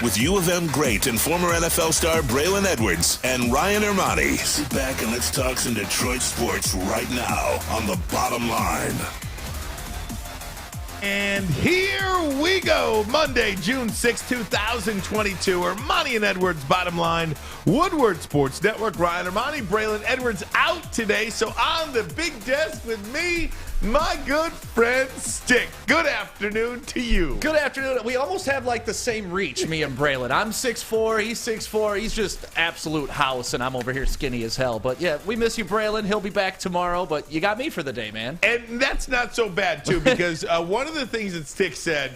with U of M great and former NFL star Braylon Edwards and Ryan Ermanni. Sit back and let's talk some Detroit sports right now on The Bottom Line. And here we go. Monday, June 6, 2022. Ermanni and Edwards, Bottom Line, Woodward Sports Network. Ryan Ermanni, Braylon Edwards out today. So on the big desk with me, my good friend Stick. Good afternoon to you. Good afternoon. We almost have like the same reach, me and Braylon. I'm 6'4", he's 6'4". He's just absolute house, and I'm over here skinny as hell. But yeah, we miss you, Braylon. He'll be back tomorrow, but you got me for the day, man. And that's not so bad, too, because one of the things that Stick said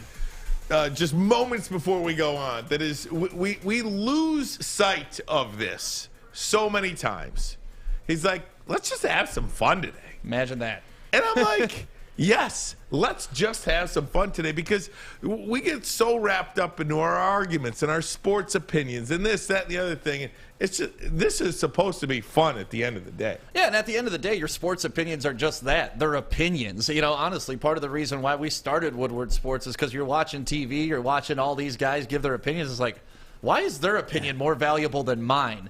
just moments before we go on, that is, we lose sight of this so many times. He's like, let's just have some fun today. Imagine that. And I'm like, yes, let's just have some fun today, because we get so wrapped up into our arguments and our sports opinions and this, that, and the other thing. It's just, this is supposed to be fun at the end of the day. Yeah, and at the end of the day, your sports opinions are just that. They're opinions. You know, honestly, part of the reason why we started Woodward Sports is because you're watching TV, you're watching all these guys give their opinions. It's like, why is their opinion more valuable than mine?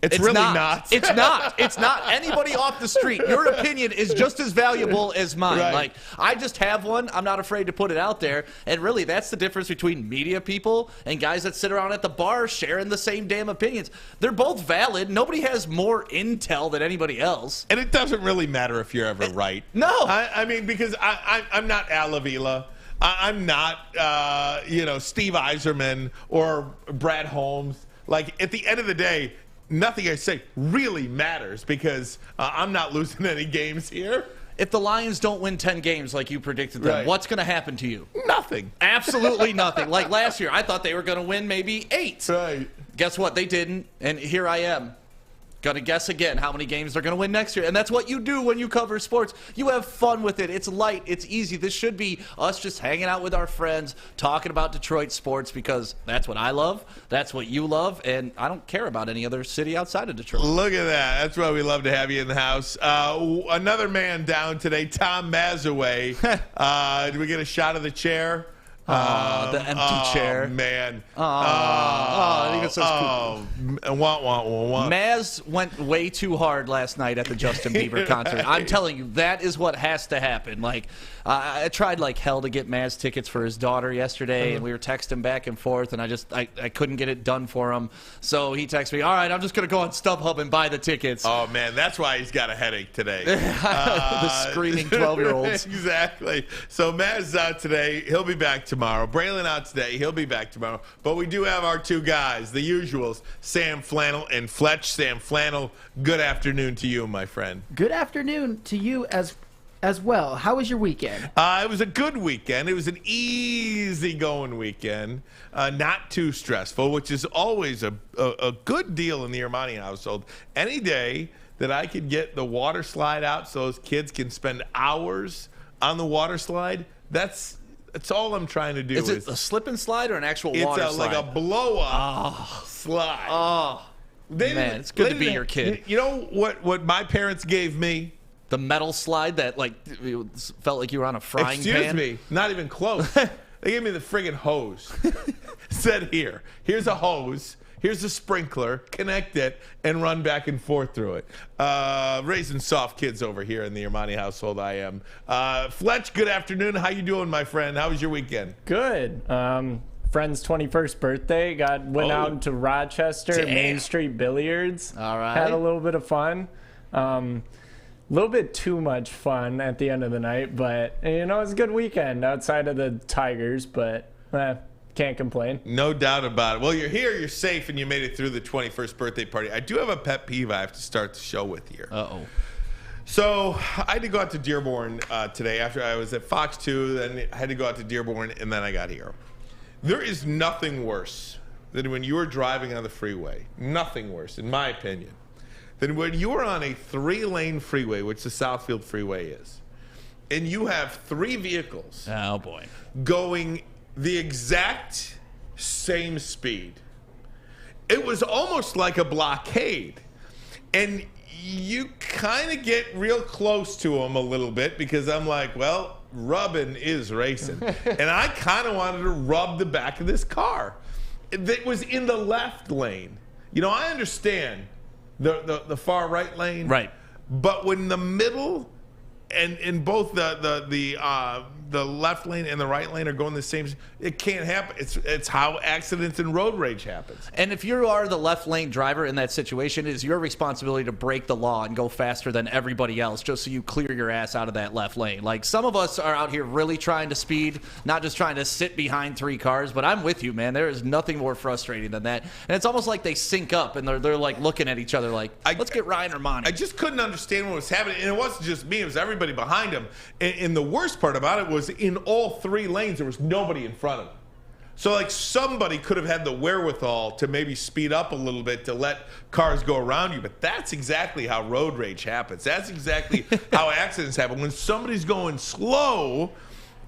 It's really not. It's not. It's not. Anybody off the street, your opinion is just as valuable as mine. Right. Like, I just have one. I'm not afraid to put it out there. And really, that's the difference between media people and guys that sit around at the bar sharing the same damn opinions. They're both valid. Nobody has more intel than anybody else. And it doesn't really matter if you're ever right. No. I mean, because I'm not Al Avila. I'm not, Steve Yzerman or Brad Holmes. Like, at the end of the day, nothing I say really matters, because I'm not losing any games here. If the Lions don't win 10 games like you predicted them, Right. What's going to happen to you? Nothing. Absolutely nothing. Like last year, I thought they were going to win maybe 8. Right. Guess what? They didn't, and here I am. Going to guess again how many games they're going to win next year. And that's what you do when you cover sports. You have fun with it. It's light. It's easy. This should be us just hanging out with our friends, talking about Detroit sports, because that's what I love. That's what you love. And I don't care about any other city outside of Detroit. Look at that. That's why we love to have you in the house. Another man down today, Tom Mazaway. Did we get a shot of the chair? The empty chair. Man. I think it's so cool. Maz went way too hard last night at the Justin Bieber concert. I'm telling you, that is what has to happen. Like, I tried like hell to get Maz tickets for his daughter yesterday, and we were texting back and forth, and I couldn't get it done for him. So he texted me, all right, I'm just going to go on StubHub and buy the tickets. Oh, man, that's why he's got a headache today. The screaming 12-year-olds. Exactly. So Maz's out today. He'll be back tomorrow. Braylon out today. He'll be back tomorrow. But we do have our two guys, the usuals, Sam Flannel and Fletch. Sam Flannel, good afternoon to you, my friend. Good afternoon to you as well. How was your weekend? It was a good weekend. It was an easy-going weekend, not too stressful, which is always a good deal in the Ermanni household. Any day that I could get the water slide out so those kids can spend hours on the water slide, that's all I'm trying to do. Is it a slip and slide or an actual water slide? It's like a blow-up slide. Oh, man, it's good to be your kid. You know what my parents gave me? The metal slide that like felt like you were on a frying pan? Excuse me, not even close. They gave me the friggin' hose. Said here's a hose. Here's a sprinkler, connect it, and run back and forth through it. Raising soft kids over here in the Ermanni household, I am. Fletch, good afternoon. How you doing, my friend? How was your weekend? Good. Friend's 21st birthday. Went out to Rochester, Main Street Billiards. All right. Had a little bit of fun. A little bit too much fun at the end of the night, but, it was a good weekend outside of the Tigers, but can't complain. No doubt about it. Well, you're here, you're safe, and you made it through the 21st birthday party. I do have a pet peeve I have to start the show with here. Uh-oh. So I had to go out to Dearborn today after I was at Fox 2, then I had to go out to Dearborn, and then I got here. There is nothing worse than when you are driving on the freeway, nothing worse, in my opinion, than when you are on a 3-lane freeway, which the Southfield Freeway is, and you have 3 vehicles going the exact same speed. It was almost like a blockade. And you kind of get real close to them a little bit because I'm like, well, rubbing is racing. And I kind of wanted to rub the back of this car. that was in the left lane. You know, I understand the far right lane, right? But when the middle and in both the left lane and the right lane are going the same, it can't happen. It's how accidents and road rage happens. And if you are the left lane driver in that situation, it is your responsibility to break the law and go faster than everybody else just so you clear your ass out of that left lane. Like, some of us are out here really trying to speed, not just trying to sit behind 3 cars, but I'm with you, man. There is nothing more frustrating than that. And it's almost like they sync up and they're like looking at each other like, let's get Ryan Ermanni. I just couldn't understand what was happening. And it wasn't just me, it was everybody behind him. And the worst part about it was in all 3 lanes, there was nobody in front of him. So, like, somebody could have had the wherewithal to maybe speed up a little bit to let cars go around you. But that's exactly how road rage happens. That's exactly how accidents happen. When somebody's going slow,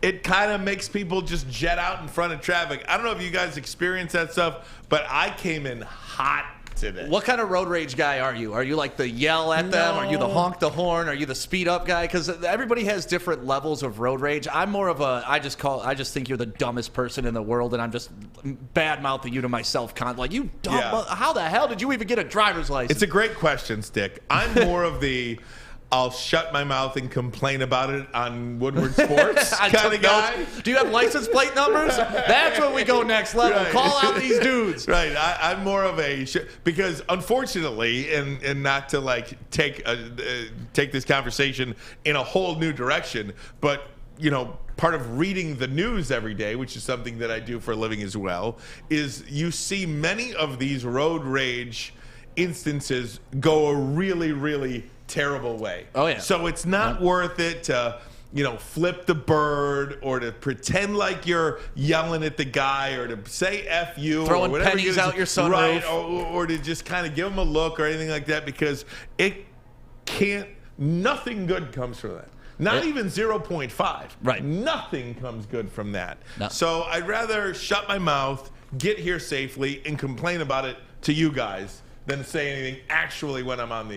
it kind of makes people just jet out in front of traffic. I don't know if you guys experience that stuff, but I came in hot today. What kind of road rage guy are you? Are you like the yell at them? Are you the honk the horn? Are you the speed up guy? Because everybody has different levels of road rage. I'm more of a I just think you're the dumbest person in the world, and I'm just bad mouthing you to myself. Like, you dumb. Yeah. How the hell did you even get a driver's license? It's a great question, Stick. I'm more of the I'll shut my mouth and complain about it on Woodward Sports kind of guy. Do you have license plate numbers? That's when we go next level. Right. Call out these dudes. Right. I'm more of a because unfortunately, and not to like take this conversation in a whole new direction, but you know, part of reading the news every day, which is something that I do for a living as well, is you see many of these road rage instances go a really, really terrible way. Oh yeah. So it's not worth it to, you know, flip the bird or to pretend like you're yelling at the guy or to say F you throwing or whatever pennies out your sunroof. Right, or to just kind of give them a look or anything like that, because it can't, nothing good comes from that. Not even 0.5. Right. Nothing comes good from that. No. So I'd rather shut my mouth, get here safely, and complain about it to you guys than say anything actually when I'm on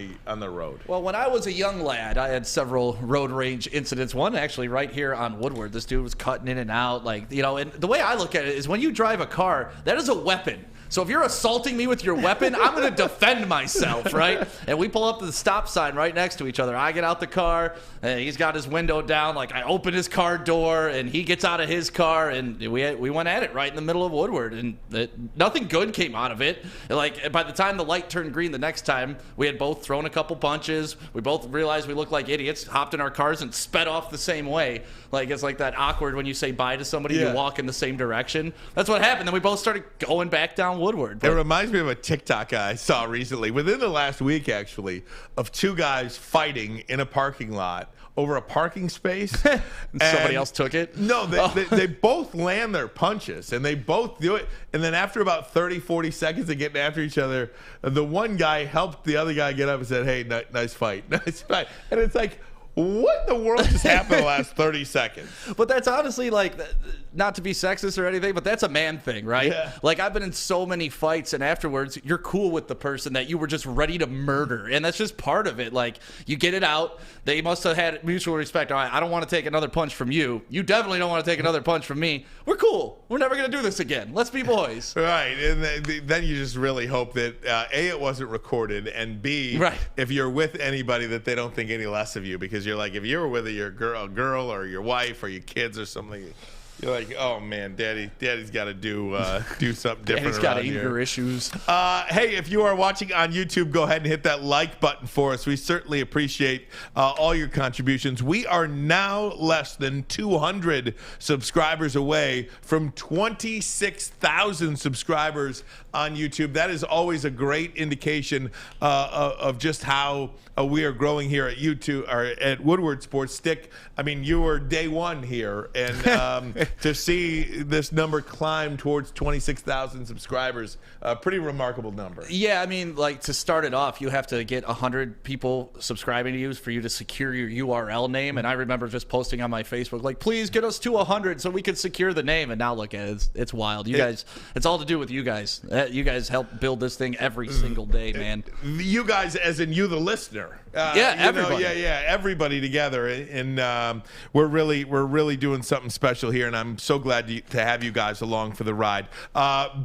the road. Well, when I was a young lad, I had several road rage incidents. One actually right here on Woodward. This dude was cutting in and out, like, you know. And the way I look at it is, when you drive a car, that is a weapon. So if you're assaulting me with your weapon, I'm going to defend myself, right? And we pull up to the stop sign right next to each other. I get out the car, and he's got his window down. Like, I open his car door, and he gets out of his car, and we went at it right in the middle of Woodward, and nothing good came out of it. Like, by the time the light turned green the next time, we had both thrown a couple punches. We both realized we looked like idiots, hopped in our cars, and sped off the same way. Like, it's like that awkward when you say bye to somebody, you walk in the same direction. That's what happened. Then we both started going back down Woodward. It reminds me of a TikTok I saw recently, within the last week actually, of 2 guys fighting in a parking lot over a parking space. And somebody else took it? No, they both land their punches, and they both do it. And then after about 30, 40 seconds of getting after each other, the one guy helped the other guy get up and said, "Hey, nice fight, nice fight." And it's like, what in the world just happened in the last 30 seconds? But that's honestly, like, not to be sexist or anything, but that's a man thing, right? Yeah. Like, I've been in so many fights, and afterwards, you're cool with the person that you were just ready to murder. And that's just part of it. Like, you get it out. They must have had mutual respect. All right, I don't want to take another punch from you. You definitely don't want to take another punch from me. We're cool. We're never going to do this again. Let's be boys. Right. And then you just really hope that, A, it wasn't recorded, and B, right, if you're with anybody, that they don't think any less of you. Because you're like, if you were with your girl or your wife or your kids or something, you're like, oh man, daddy's got to do something different. He's got anger here. Issues. Hey, if you are watching on YouTube, go ahead and hit that like button for us. We certainly appreciate all your contributions. We are now less than 200 subscribers away from 26,000 subscribers on YouTube. That is always a great indication of just how we are growing here at YouTube or at Woodward Sports. Stick, I mean, you were day one here, and to see this number climb towards 26,000 subscribers, a pretty remarkable number. Yeah, I mean, like, to start it off, you have to get 100 people subscribing to you for you to secure your URL name. And I remember just posting on my Facebook, like, please get us to 100 so we can secure the name. And now look at it. It's wild. You guys, it's all to do with you guys. You guys help build this thing every single day, man. You guys, as in you, the listener. Yeah, everybody. Everybody together. And we're really doing something special here. And and I'm so glad to have you guys along for the ride.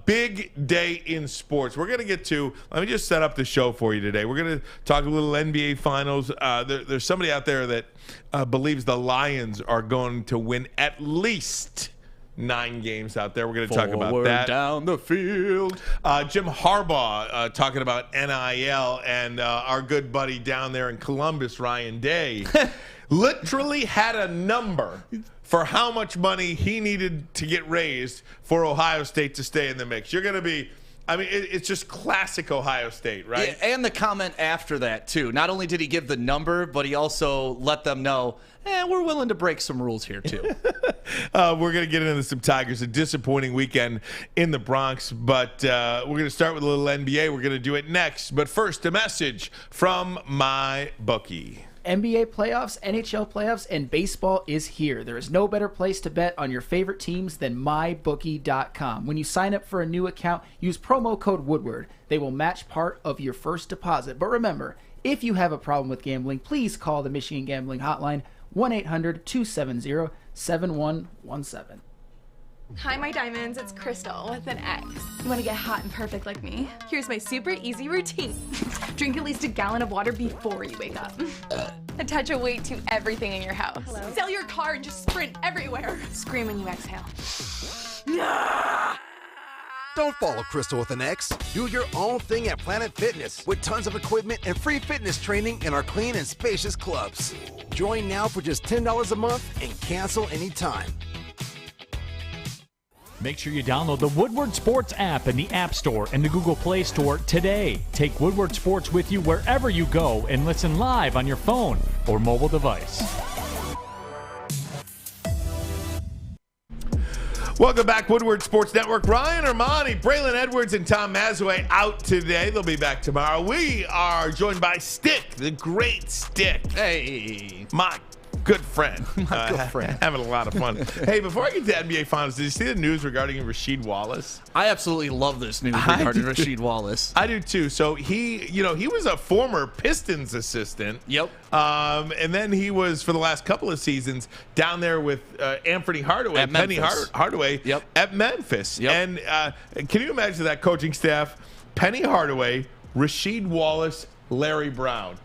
Big day in sports. We're going to get to, let me just set up the show for you today. We're going to talk a little NBA Finals. There's somebody out there that believes the Lions are going to win at least 9 games out there. We're going to talk about that. Down the field. Jim Harbaugh talking about NIL, and our good buddy down there in Columbus, Ryan Day, literally had a number for how much money he needed to get raised for Ohio State to stay in the mix. You're going to be, I mean, it's just classic Ohio Sate, right? Yeah, and the comment after that, too. Not only did he give the number, but he also let them know, we're willing to break some rules here, too. We're going to get into some Tigers. A disappointing weekend in the Bronx, but we're going to start with a little NBA. We're going to do it next. But first, a message from my bookie. NBA playoffs, NHL playoffs, and baseball is here. There is no better place to bet on your favorite teams than mybookie.com. When you sign up for a new account, use promo code Woodward. They will match part of your first deposit. But remember, if you have a problem with gambling, please call the Michigan Gambling Hotline, 1-800-270-7117. Hi, my diamonds. It's Crystal with an X. You want to get hot and perfect like me? Here's my super easy routine. Drink at least a gallon of water before you wake up. Attach a weight to everything in your house. Hello? Sell your car and just sprint everywhere. Scream when you exhale. Don't follow Crystal with an X. Do your own thing at Planet Fitness with tons of equipment and free fitness training in our clean and spacious clubs. Join now for just $10 a month and cancel anytime. Make sure you download the Woodward Sports app in the App Store and the Google Play Store today. Take Woodward Sports with you wherever you go and listen live on your phone or mobile device. Welcome back, Woodward Sports Network. Ryan Ermanni, Braylon Edwards, and Tom Mazaway out today. They'll be back tomorrow. We are joined by Stick, the great Stick. Hey. My good friend. My good friend. Having a lot of fun. Hey, before I get to NBA Finals, did you see the news regarding Rasheed Wallace? I absolutely love this news regarding Rasheed Wallace. I do too. So he was a former Pistons assistant. Yep. And then he was, for the last couple of seasons, down there with Anthony Hardaway, Penny Hardaway Yep. at Memphis. Yep. And can you imagine that coaching staff? Penny Hardaway, Rasheed Wallace, Larry Brown.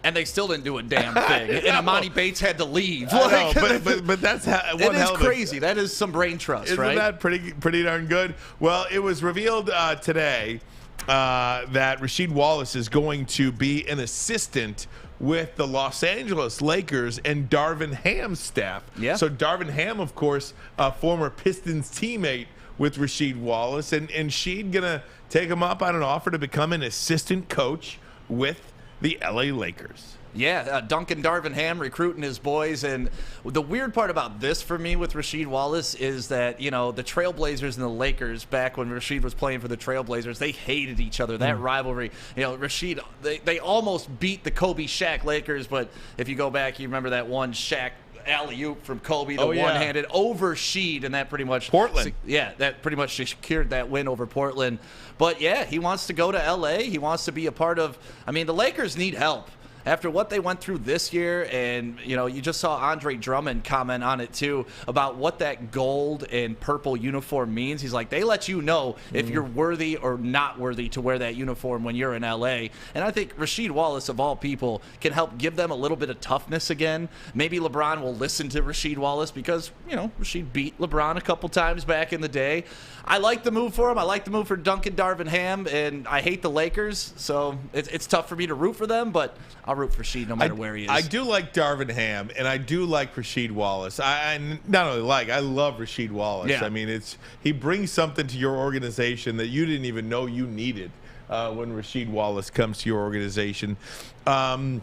And they still didn't do a damn thing. And Emoni Bates had to leave. I know, but that's one it is hell of crazy. That is some brain trust, Isn't right? that pretty darn good? Well, it was revealed today that Rasheed Wallace is going to be an assistant with the Los Angeles Lakers and Darvin Ham's staff. Yeah. So Darvin Ham, of course, a former Pistons teammate with Rasheed Wallace, and Sheed gonna take him up on an offer to become an assistant coach with the LA Lakers. Yeah, Duncan Darvin Ham recruiting his boys. And the weird part about this for me with Rasheed Wallace is that, the Trailblazers and the Lakers, back when Rasheed was playing for the Trailblazers, they hated each other. That rivalry, Rasheed, they almost beat the Kobe Shaq Lakers. But if you go back, you remember that one Shaq alley-oop from Kobe, the one-handed over Sheed, and that pretty much Portland. Yeah, that pretty much secured that win over Portland. But yeah, he wants to go to LA. He wants to be a part of. I mean, the Lakers need help after what they went through this year, and you just saw Andre Drummond comment on it too about what that gold and purple uniform means. He's like, they let you know if you're worthy or not worthy to wear that uniform when you're in LA. And I think Rasheed Wallace, of all people, can help give them a little bit of toughness again. Maybe LeBron will listen to Rasheed Wallace because Rasheed beat LeBron a couple times back in the day. I like the move for him. I like the move for Duncan Darvin Ham, and I hate the Lakers, so it's tough for me to root for them, but I'll root for Rasheed no matter where he is. I do like Darvin Ham, and I do like Rasheed Wallace. I not only I love Rasheed Wallace. Yeah. I mean, he brings something to your organization that you didn't even know you needed when Rasheed Wallace comes to your organization. The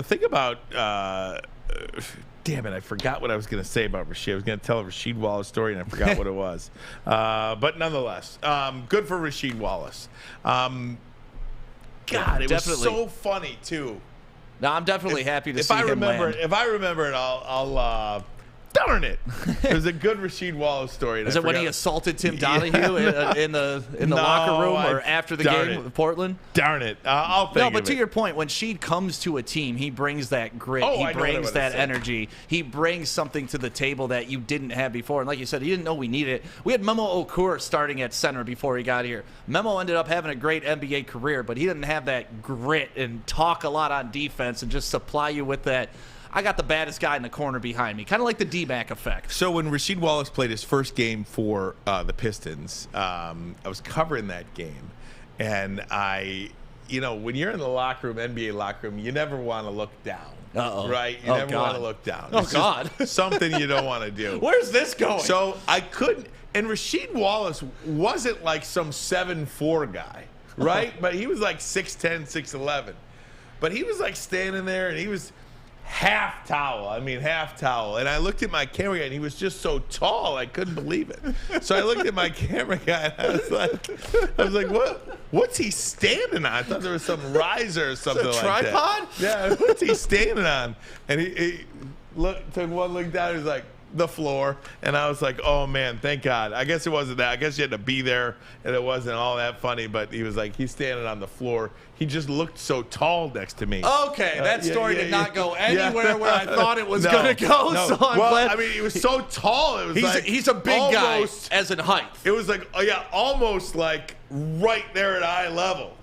thing about damn it, I forgot what I was going to say about Rasheed. I was going to tell a Rasheed Wallace story, and I forgot what it was. But nonetheless, good for Rasheed Wallace. God, it was so funny, too. No, I'm definitely happy to see him land. If I remember it, I'll Darn it! It was a good Rasheed Wallace story. Is it when he assaulted Tim Donahue in the locker room or after the game with Portland? Darn it! I'll think. No, but to your point, when Sheed comes to a team, he brings that grit. He brings that energy. He brings something to the table that you didn't have before. And like you said, he didn't know we needed it. We had Memo Okur starting at center before he got here. Memo ended up having a great NBA career, but he didn't have that grit and talk a lot on defense and just supply you with that. I got the baddest guy in the corner behind me, kind of like the D-back effect. So when Rasheed Wallace played his first game for the Pistons, I was covering that game, and when you're in the locker room, NBA locker room, you never want to look down. Right? You never want to look down. Oh, God. Something you don't want to do. Where's this going? So I couldn't, and Rasheed Wallace wasn't like some 7'4" guy, right? But he was like 6'10", 6'11". But he was like standing there, and he was half towel. And I looked at my camera guy, and he was just so tall, I couldn't believe it. So I looked at my camera guy, and I was like, what's he standing on? I thought there was some riser or something like that. Tripod? Yeah, what's he standing on? And he took one look down, he was like, the floor. And I was like, oh man, thank God. I guess it wasn't that. I guess you had to be there, and it wasn't all that funny, but he was like, he's standing on the floor. He just looked so tall next to me. Okay, that story did not go anywhere where I thought it was going to go. No. So I'm glad. He was so tall. It was he's a big almost, guy as in height. It was like, almost like right there at eye level.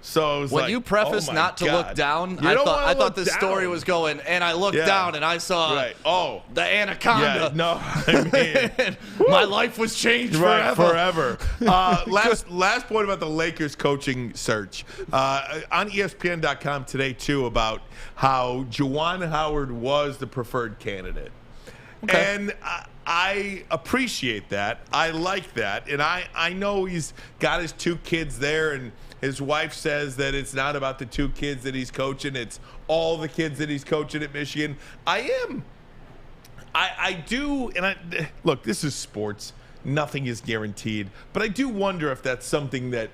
So it was when you preface not to look down, I thought the story was going, and I looked down and I saw the anaconda. Yeah, no, I mean, my life was changed forever. Last point about the Lakers coaching search on ESPN.com today too about how Juwan Howard was the preferred candidate, and I appreciate that. I like that, and I know he's got his 2 kids there, and his wife says that it's not about the 2 kids that he's coaching. It's all the kids that he's coaching at Michigan. I do, and look, this is sports. Nothing is guaranteed. But I do wonder if that's something that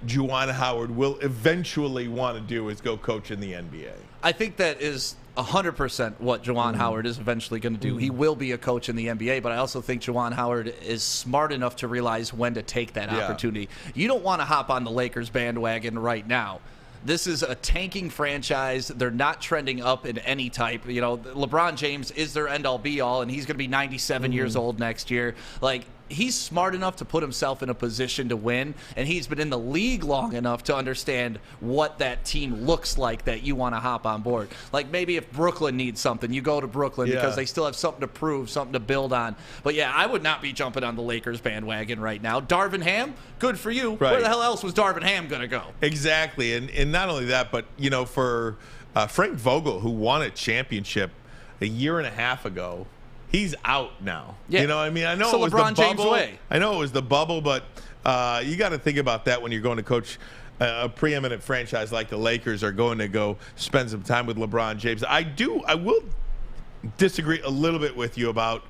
Juwan Howard will eventually want to do is go coach in the NBA. I think that is 100% what Juwan Howard is eventually going to do. He will be a coach in the NBA, but I also think Juwan Howard is smart enough to realize when to take that opportunity. You don't want to hop on the Lakers bandwagon right now. This is a tanking franchise. They're not trending up in any type. LeBron James is their end-all be-all, and he's going to be 97 years old next year. He's smart enough to put himself in a position to win, and he's been in the league long enough to understand what that team looks like that you want to hop on board. Like maybe if Brooklyn needs something, you go to Brooklyn because they still have something to prove, something to build on. But yeah, I would not be jumping on the Lakers bandwagon right now. Darvin Ham, good for you. Right. Where the hell else was Darvin Ham going to go? Exactly, and not only that, but for Frank Vogel, who won a championship a year and a half ago, he's out now. Yeah. You know what I mean? I know so it was LeBron the bubble. James way. I know it was the bubble, but you got to think about that when you're going to coach a preeminent franchise like the Lakers are going to go spend some time with LeBron James. I will disagree a little bit with you about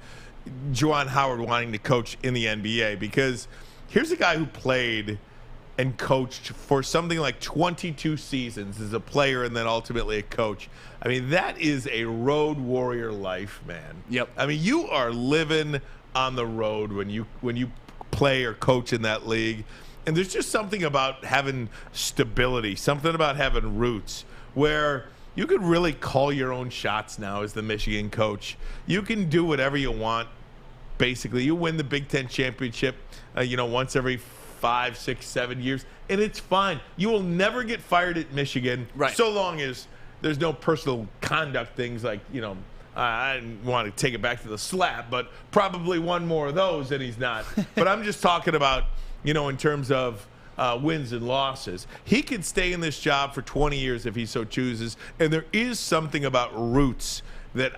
Juwan Howard wanting to coach in the NBA, because here's a guy who played and coached for something like 22 seasons as a player and then ultimately a coach. I mean, that is a road warrior life, man. Yep. I mean, you are living on the road when you play or coach in that league. And there's just something about having stability, something about having roots, where you could really call your own shots now as the Michigan coach. You can do whatever you want, basically. You win the Big Ten championship, once every 5, 6, 7 years, and it's fine. You will never get fired at Michigan, so long as there's no personal conduct things like, I didn't want to take it back to the slap, but probably one more of those, and he's not. But I'm just talking about, in terms of wins and losses. He could stay in this job for 20 years if he so chooses, and there is something about roots that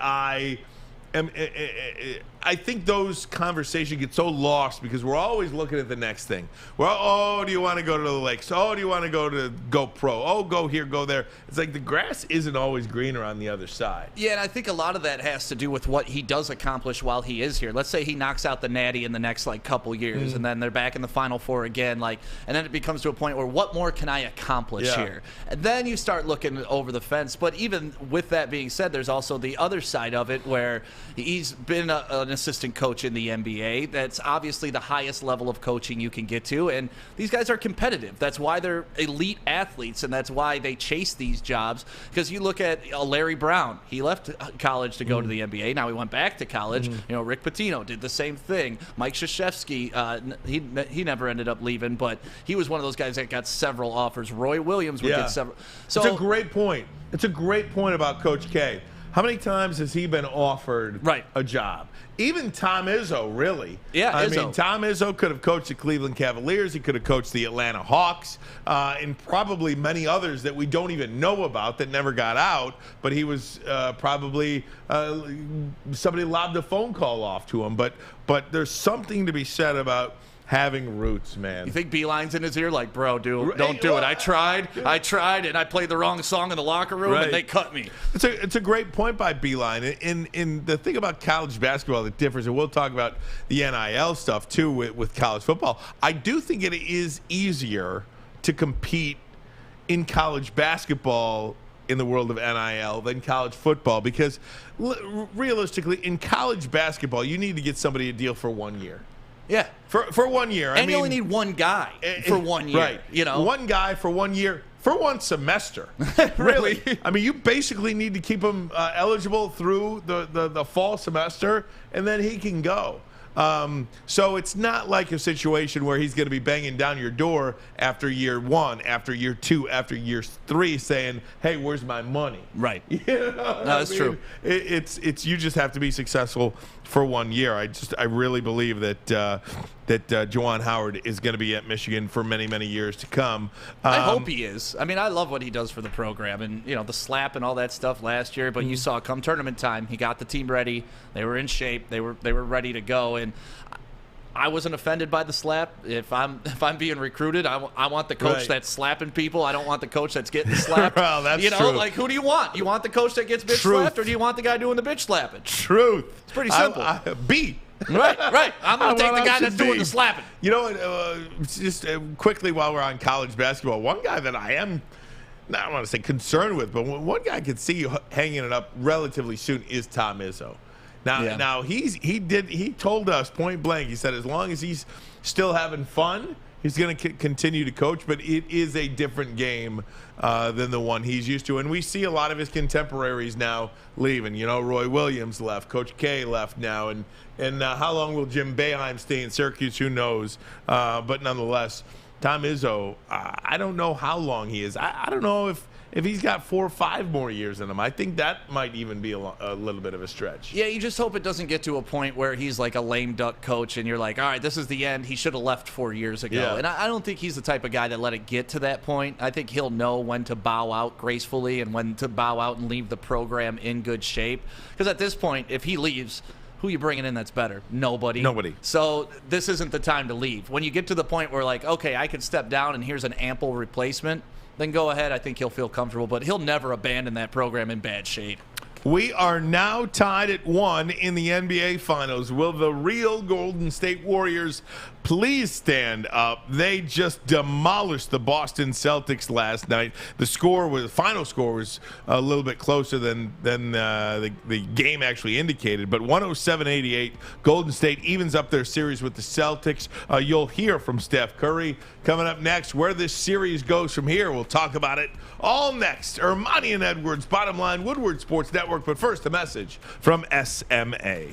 I think those conversations get so lost because we're always looking at the next thing. Well, do you want to go to the Lakes? Oh, do you want to go pro? Oh, go here, go there. It's like the grass isn't always greener on the other side. Yeah, and I think a lot of that has to do with what he does accomplish while he is here. Let's say he knocks out the Natty in the next couple years, and then they're back in the Final Four again. And then it becomes to a point where what more can I accomplish here? And then you start looking over the fence. But even with that being said, there's also the other side of it where He's been an assistant coach in the NBA. That's obviously the highest level of coaching you can get to, and these guys are competitive. That's why they're elite athletes, and that's why they chase these jobs. Because you look at Larry Brown. He left college to go to the NBA. Now he went back to college. Rick Pitino did the same thing. Mike Krzyzewski, he never ended up leaving, but he was one of those guys that got several offers. Roy Williams would get several. So it's a great point. It's a great point about Coach K. How many times has he been offered a job? Even Tom Izzo, really. Yeah, I mean, Tom Izzo could have coached the Cleveland Cavaliers. He could have coached the Atlanta Hawks, and probably many others that we don't even know about that never got out. But he was probably somebody lobbed a phone call off to him. But there's something to be said about having roots, man. You think Beeline's in his ear like, bro, don't do it. I tried, and I played the wrong song in the locker room, and they cut me. It's a great point by Beeline. In the thing about college basketball that differs, and we'll talk about the NIL stuff, too, with college football, I do think it is easier to compete in college basketball in the world of NIL than college football, because realistically, in college basketball, you need to get somebody a deal for 1 year. Yeah. For 1 year. And you only need one guy for 1 year. Right. You know? One guy for 1 year, for one semester. Really? I mean, you basically need to keep him eligible through the fall semester, and then he can go. So it's not like a situation where he's going to be banging down your door after year 1, after year 2, after year 3, saying, "Hey, where's my money?" Right. You know no, that's true. It's you just have to be successful for 1 year. I really believe that Juwan Howard is going to be at Michigan for many, many years to come. I hope he is. I mean, I love what he does for the program, and the slap and all that stuff last year. But you saw come tournament time, he got the team ready. They were in shape. They were ready to go. And I wasn't offended by the slap. If I'm being recruited, I want the coach that's slapping people. I don't want the coach that's getting slapped. Well, that's true. Like, who do you want? You want the coach that gets bitch slapped, or do you want the guy doing the bitch slapping? Truth. It's pretty simple. B. Right. I'm going to take the guy that's doing the slapping. You know what? Just quickly while we're on college basketball, one guy that I am, I don't want to say concerned with, but one guy I could see you hanging it up relatively soon is Tom Izzo. Now he told us point blank. He said as long as he's still having fun, he's going to continue to coach. But it is a different game than the one he's used to, and we see a lot of his contemporaries now leaving. Roy Williams left, Coach K left now, and how long will Jim Boeheim stay in Syracuse? Who knows? But nonetheless, Tom Izzo, I don't know how long he is. I don't know if he's got 4 or 5 more years in him. I think that might even be a little bit of a stretch. Yeah, you just hope it doesn't get to a point where he's like a lame duck coach and you're like, all right, this is the end. He should have left 4 years ago. Yeah. And I don't think he's the type of guy that let it get to that point. I think he'll know when to bow out gracefully and when to bow out and leave the program in good shape. Because at this point, if he leaves, who are you bringing in that's better? Nobody. So this isn't the time to leave. When you get to the point where, like, okay, I can step down and here's an ample replacement, then go ahead. I think he'll feel comfortable, but he'll never abandon that program in bad shape. We are now tied at 1 in the NBA Finals. Will the real Golden State Warriors please stand up? They just demolished the Boston Celtics last night. The final score was a little bit closer than the game actually indicated, but 107-88. Golden State evens up their series with the Celtics. You'll hear from Steph Curry coming up next. Where this series goes from here, we'll talk about it all next. Ermanni and Edwards, Bottom Line, Woodward Sports Network. But first, a message from SMA.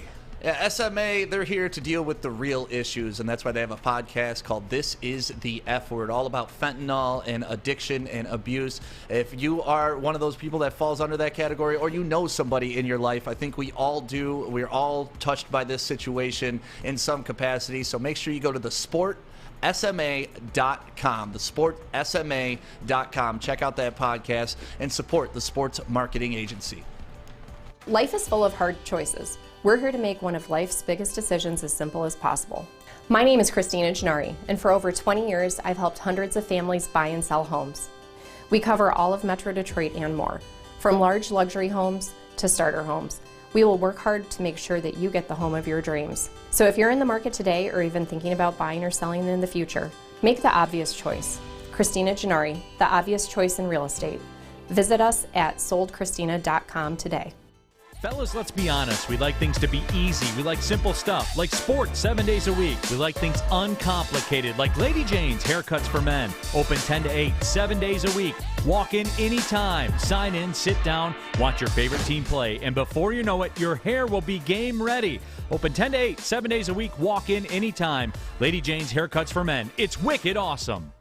Yeah, SMA, they're here to deal with the real issues, and that's why they have a podcast called This Is the F Word, all about fentanyl and addiction and abuse. If you are one of those people that falls under that category, or you know somebody in your life, I think we all do. We're all touched by this situation in some capacity, so make sure you go to thesportsma.com, thesportsma.com. Check out that podcast and support the Sports Marketing Agency. Life is full of hard choices. We're here to make one of life's biggest decisions as simple as possible. My name is Christina Gennari, and for over 20 years, I've helped hundreds of families buy and sell homes. We cover all of Metro Detroit and more, from large luxury homes to starter homes. We will work hard to make sure that you get the home of your dreams. So if you're in the market today or even thinking about buying or selling in the future, make the obvious choice. Christina Gennari, the obvious choice in real estate. Visit us at soldchristina.com today. Fellas, let's be honest. We like things to be easy. We like simple stuff, like sports 7 days a week. We like things uncomplicated, like Lady Jane's Haircuts for Men. Open 10 to 8, 7 days a week. Walk in anytime. Sign in, sit down, watch your favorite team play, and before you know it, your hair will be game ready. Open 10 to 8, 7 days a week. Walk in anytime. Lady Jane's Haircuts for Men. It's wicked awesome.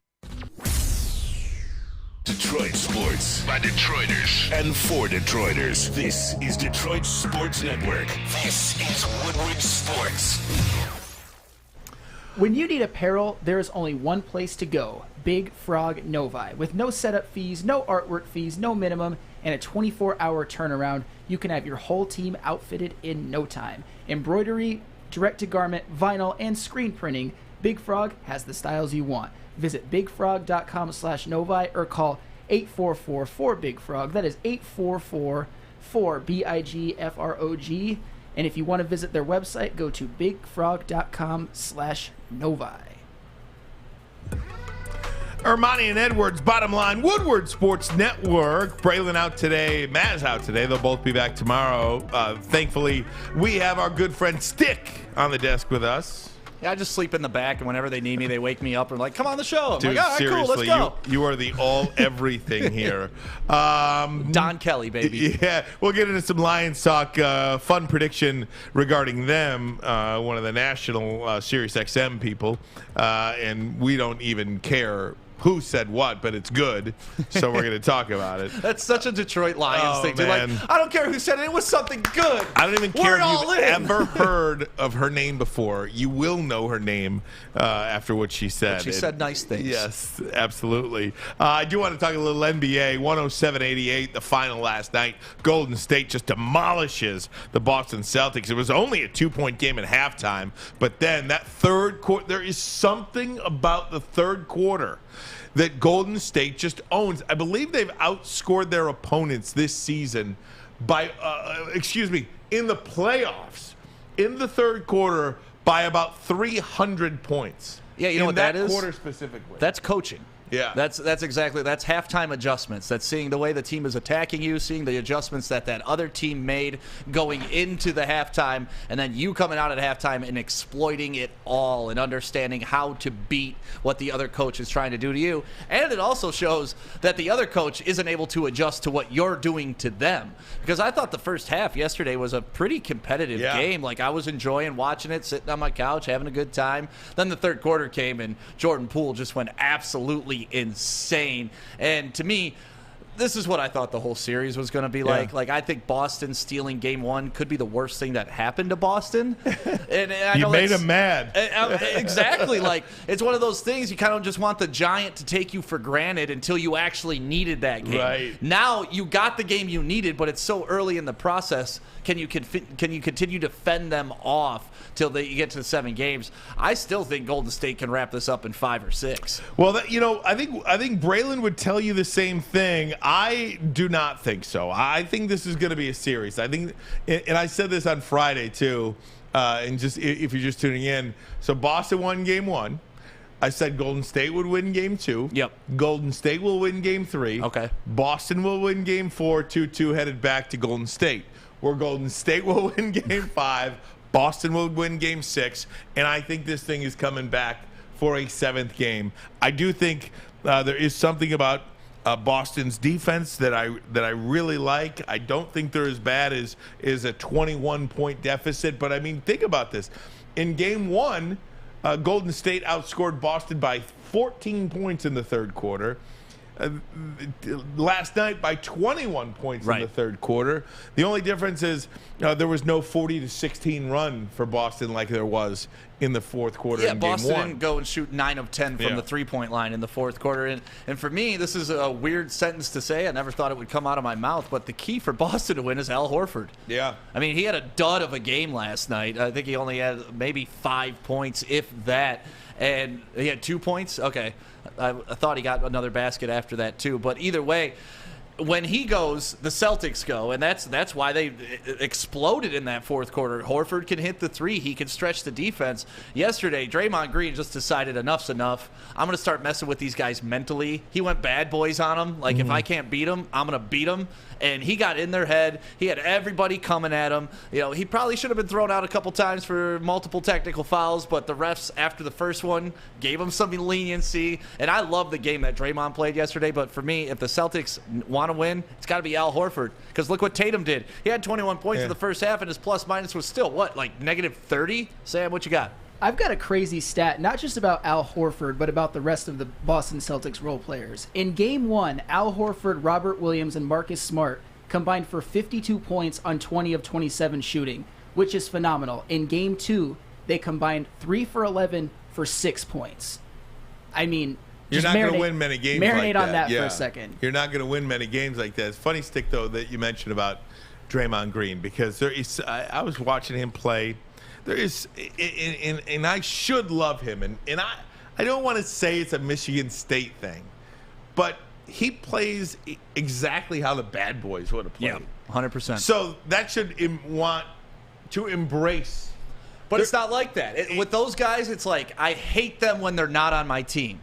Detroit sports by Detroiters and for Detroiters. This is Detroit Sports Network. This is Woodward Sports. When you need apparel, there is only one place to go. Big Frog Novi. With no setup fees, no artwork fees, no minimum, and a 24-hour turnaround, you can have your whole team outfitted in no time. Embroidery, direct-to-garment, vinyl, and screen printing, Big Frog has the styles you want. Visit bigfrog.com/Novi or call 844-4BIG-FROG. That is 844-4BIGFROG. And if you want to visit their website, go to bigfrog.com/Novi. Ermanni and Edwards, bottom line, Woodward Sports Network. Braylon out today, Maz out today. They'll both be back tomorrow. Thankfully, we have our good friend Stick on the desk with us. Yeah, I just sleep in the back, and whenever they need me, they wake me up and like, come on the show. I'm Dude, like, all right, seriously, cool, let's go. You are the all-everything here. Don Kelly, baby. Yeah, we'll get into some Lions talk. Fun prediction regarding them, one of the national Sirius XM people, and we don't even care who said what, but it's good, so we're going to talk about it. That's such a Detroit Lions thing. They're Man. like, I don't care who said it. It was something good. I don't even care We're if all you've in. ever heard of her name before. You will know her name after what she said. But she said nice things. Yes, absolutely. I do want to talk a little NBA. 107-88, the final last night. Golden State just demolishes the Boston Celtics. It was only a 2-point game at halftime, but then that third quarter, there is something about the third quarter that Golden State just owns. I believe they've outscored their opponents this season by, in the playoffs, in the third quarter by about 300 points. Yeah, you know what that is? In that quarter specifically. That's coaching. Yeah. That's halftime adjustments. That's seeing the way the team is attacking you, seeing the adjustments that other team made going into the halftime, and then you coming out at halftime and exploiting it all and understanding how to beat what the other coach is trying to do to you. And it also shows that the other coach isn't able to adjust to what you're doing to them. Because I thought the first half yesterday was a pretty competitive game. Like, I was enjoying watching it, sitting on my couch, having a good time. Then the third quarter came, and Jordan Poole just went absolutely insane. And to me, this is what I thought the whole series was going to be like. Like, I think Boston stealing game one could be the worst thing that happened to Boston. And I know you made him mad. Exactly. Like, it's one of those things you kind of just want the Giant to take you for granted until you actually needed that game. Right. Now you got the game you needed, but it's so early in the process. Can you continue to fend them off till you get to the 7 games? I still think Golden State can wrap this up in 5 or 6. Well, I think Braylon would tell you the same thing. I do not think so. I think this is going to be a series. I think, and I said this on Friday too, and just if you're just tuning in. So Boston won game 1. I said Golden State would win game 2. Yep. Golden State will win game 3. Okay. Boston will win game 4, 2-2 headed back to Golden State. Where Golden State will win game 5, Boston will win game 6, and I think this thing is coming back for a 7th game. I do think there is something about Boston's defense that I really like. I don't think they're as bad as a 21-point deficit, but I mean, think about this. In game 1, Golden State outscored Boston by 14 points in the third quarter. Last night by 21 points in the third quarter. The only difference is there was no 40-16 run for Boston like there was in the fourth quarter in game 1. Boston didn't go and shoot 9 of 10 from the three-point line in the fourth quarter. And for me, this is a weird sentence to say. I never thought it would come out of my mouth, but the key for Boston to win is Al Horford. Yeah. I mean, he had a dud of a game last night. I think he only had maybe 5 points, if that. And he had 2 points? Okay. I thought he got another basket after that, too. But either way, when he goes, the Celtics go, and that's why they exploded in that fourth quarter. Horford can hit the three. He can stretch the defense. Yesterday, Draymond Green just decided enough's enough. I'm going to start messing with these guys mentally. He went bad boys on them. Like, if I can't beat them, I'm going to beat them. And he got in their head. He had everybody coming at him. You know, he probably should have been thrown out a couple times for multiple technical fouls, but the refs, after the first one, gave him some leniency. And I love the game that Draymond played yesterday, but for me, if the Celtics want to win, it's got to be Al Horford. Because look what Tatum did. He had 21 points in the first half, and his plus-minus was still, what, like -30? Sam, what you got? I've got a crazy stat, not just about Al Horford, but about the rest of the Boston Celtics role players. In Game 1, Al Horford, Robert Williams, and Marcus Smart combined for 52 points on 20 of 27 shooting, which is phenomenal. In Game 2, they combined 3 for 11 for 6 points. I mean, you're not going to win many games like that. Marinate on that for a second. You're not going to win many games like that. It's funny, Stick, though, that you mentioned about Draymond Green, because there is. I was watching him play. There is, and I should love him, and I don't want to say it's a Michigan State thing, but he plays exactly how the bad boys would have played. Yeah, 100%. So that should want to embrace. But it's not like that. With those guys, it's like, I hate them when they're not on my team.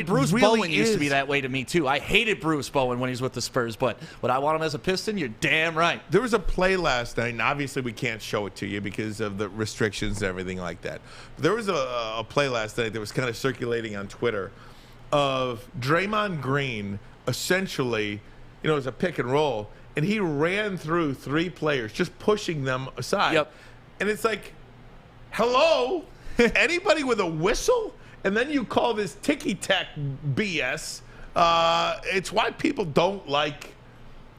Bruce Bowen used to be that way to me, too. I hated Bruce Bowen when he was with the Spurs, but would I want him as a Piston? You're damn right. There was a play last night, and obviously we can't show it to you because of the restrictions and everything like that. There was a play last night that was kind of circulating on Twitter of Draymond Green essentially, it was a pick and roll, and he ran through 3 players, just pushing them aside. Yep. And it's like, hello? Anybody with a whistle? And then you call this ticky-tack BS. It's why people don't like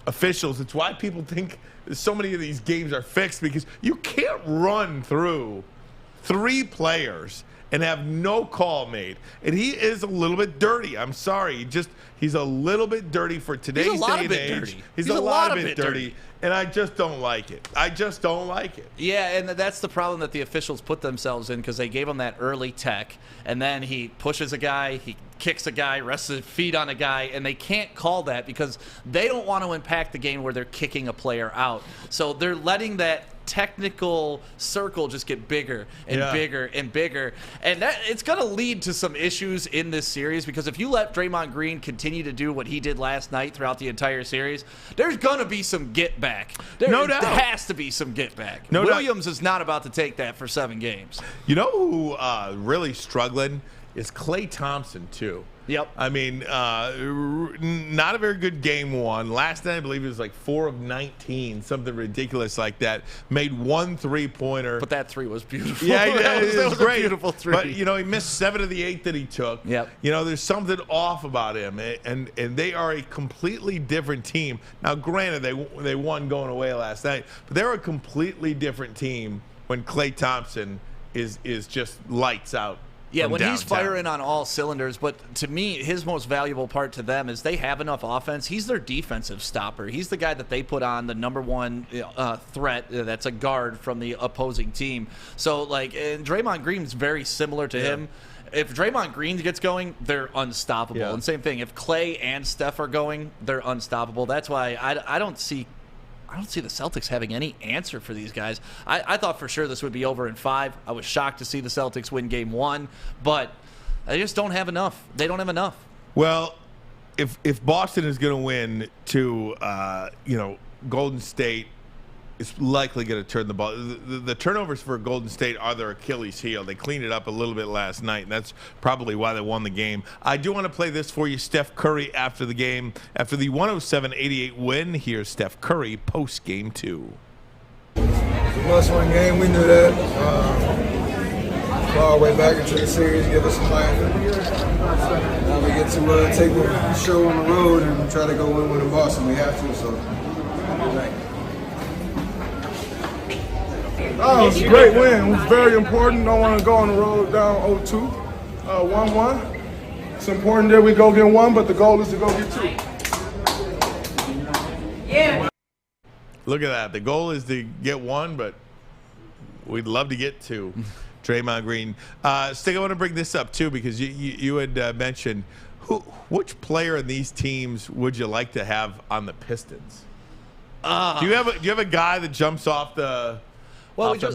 officials. It's why people think so many of these games are fixed, because you can't run through 3 players and have no call made. And he is a little bit dirty. I'm sorry. He's a little bit dirty for today's day and age. He's a lot of bit dirty. And I just don't like it. I just don't like it. Yeah, and that's the problem that the officials put themselves in, because they gave him that early tech, and then he pushes a guy, he kicks a guy, rests his feet on a guy, and they can't call that because they don't want to impact the game where they're kicking a player out. So they're letting that technical circle just get bigger and bigger and bigger, and that it's going to lead to some issues in this series, because if you let Draymond Green continue to do what he did last night throughout the entire series, there's going to be some get back. No doubt. There has to be some get back. No Williams is not about to take that for 7 games. You know who really struggling is Klay Thompson, too. Yep. I mean, not a very good Game 1. Last night, I believe it was like 4 of 19, something ridiculous like that. Made 1 3-pointer. But that 3 was beautiful. Yeah, that was great. A beautiful 3. But, he missed 7 of the 8 that he took. Yep. There's something off about him, and they are a completely different team. Now, granted, they won going away last night, but they're a completely different team when Klay Thompson is just lights out. Yeah, when downtown. He's firing on all cylinders, but to me, his most valuable part to them is they have enough offense. He's their defensive stopper. He's the guy that they put on the #1 threat that's a guard from the opposing team. So, and Draymond Green's very similar to him. If Draymond Green gets going, they're unstoppable. Yeah. And same thing, if Klay and Steph are going, they're unstoppable. That's why I don't see the Celtics having any answer for these guys. I thought for sure this would be over in 5. I was shocked to see the Celtics win Game 1, but they just don't have enough. They don't have enough. Well, if Boston is going to win to Golden State, is likely going to turn the ball. The turnovers for Golden State are their Achilles heel. They cleaned it up a little bit last night, and that's probably why they won the game. I do want to play this for you. Steph Curry after the game. After the 107-88 win, here's Steph Curry post-game 2. Must-win game. We knew that. Far way back into the series, give us a life. Now we get to take the show on the road and try to go win with Boston. We have to, so. Oh, it was a great win. It was very important. Don't want to go on the road down 0-2, 1-1. It's important that we go get 1, but the goal is to go get 2. Yeah. Look at that. The goal is to get 1, but we'd love to get 2. Draymond Green. Stig, I want to bring this up, too, because you had mentioned Which player in these teams would you like to have on the Pistons? Do you have a guy that jumps off the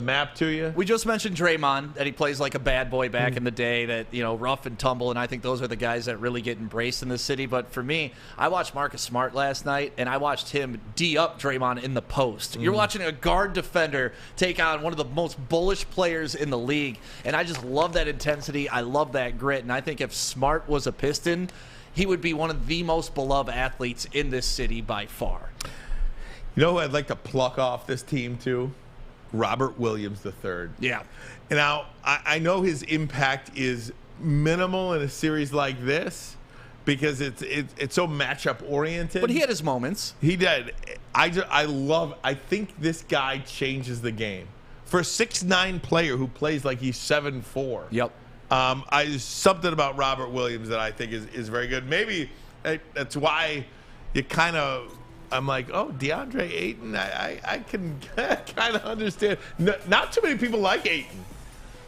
map to you? We just mentioned Draymond, that he plays like a bad boy back in the day, that, rough and tumble, and I think those are the guys that really get embraced in this city. But for me, I watched Marcus Smart last night, and I watched him D-up Draymond in the post. You're watching a guard defender take on one of the most bullish players in the league, and I just love that intensity. I love that grit, and I think if Smart was a Piston, he would be one of the most beloved athletes in this city by far. You know who I'd like to pluck off this team too? Robert Williams III. Yeah. Now, I know his impact is minimal in a series like this because it's so matchup oriented. But he had his moments. He did. I think this guy changes the game. For a 6'9" player who plays like he's 7'4". Yep. Something about Robert Williams that I think is very good. Maybe that's why you kind of... I'm like, oh, DeAndre Ayton, I can kind of understand. Not too many people like Ayton.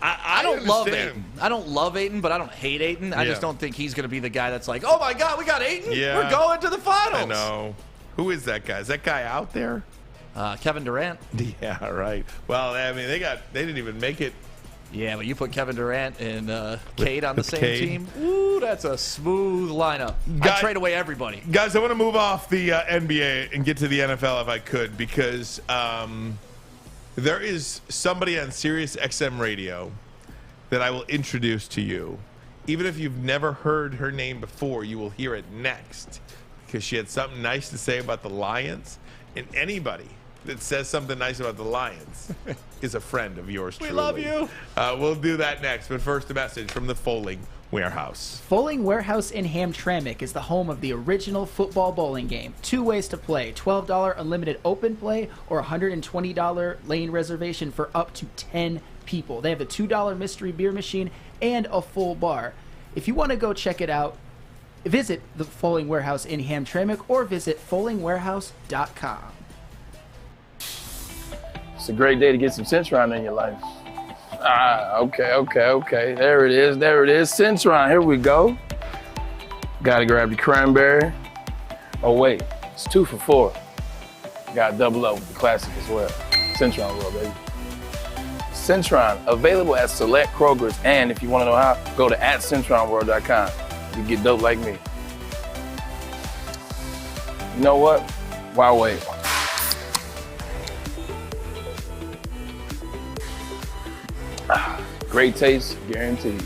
I don't love Ayton. I don't love Ayton, but I don't hate Ayton. I just don't think he's going to be the guy that's like, oh, my God, we got Ayton? Yeah. We're going to the finals. I know. Who is that guy? Is that guy out there? Kevin Durant. Yeah, right. Well, I mean, they didn't even make it. Yeah, but you put Kevin Durant and Cade on the same team. Ooh, that's a smooth lineup. I'd trade away everybody. Guys, I want to move off the NBA and get to the NFL if I could, because there is somebody on Sirius XM radio that I will introduce to you. Even if you've never heard her name before, you will hear it next, because she had something nice to say about the Lions. And anybody that says something nice about the Lions is a friend of yours truly. We love you. We'll do that next, but first a message from the Foaling Warehouse. Foaling Warehouse in Hamtramck is the home of the original football bowling game. 2 ways to play: $12 unlimited open play or $120 lane reservation for up to 10 people. They have a $2 mystery beer machine and a full bar. If you want to go check it out, visit the Foaling Warehouse in Hamtramck or visit foalingwarehouse.com. It's a great day to get some Centron in your life. Okay. There it is. Centron, here we go. Gotta grab the cranberry. Oh wait, it's 2 for $4. Got double up with the classic as well. Centron World, baby. Centron, available at select Kroger's, and if you wanna know how, go to @CentronWorld.com. You get dope like me. You know what? Why wait? Great taste, guaranteed.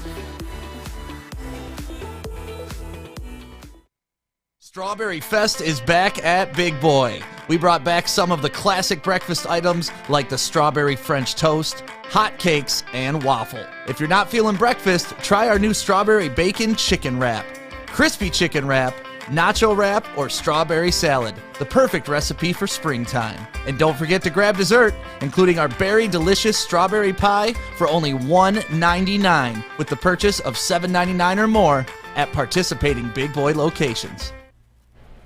Strawberry Fest is back at Big Boy. We brought back some of the classic breakfast items like the strawberry French toast, hot cakes, and waffle. If you're not feeling breakfast, try our new strawberry bacon chicken wrap, crispy chicken wrap, nacho wrap, or strawberry salad. The perfect recipe for springtime. And don't forget to grab dessert, including our berry delicious strawberry pie for only $1.99 with the purchase of $7.99 or more at participating Big Boy locations.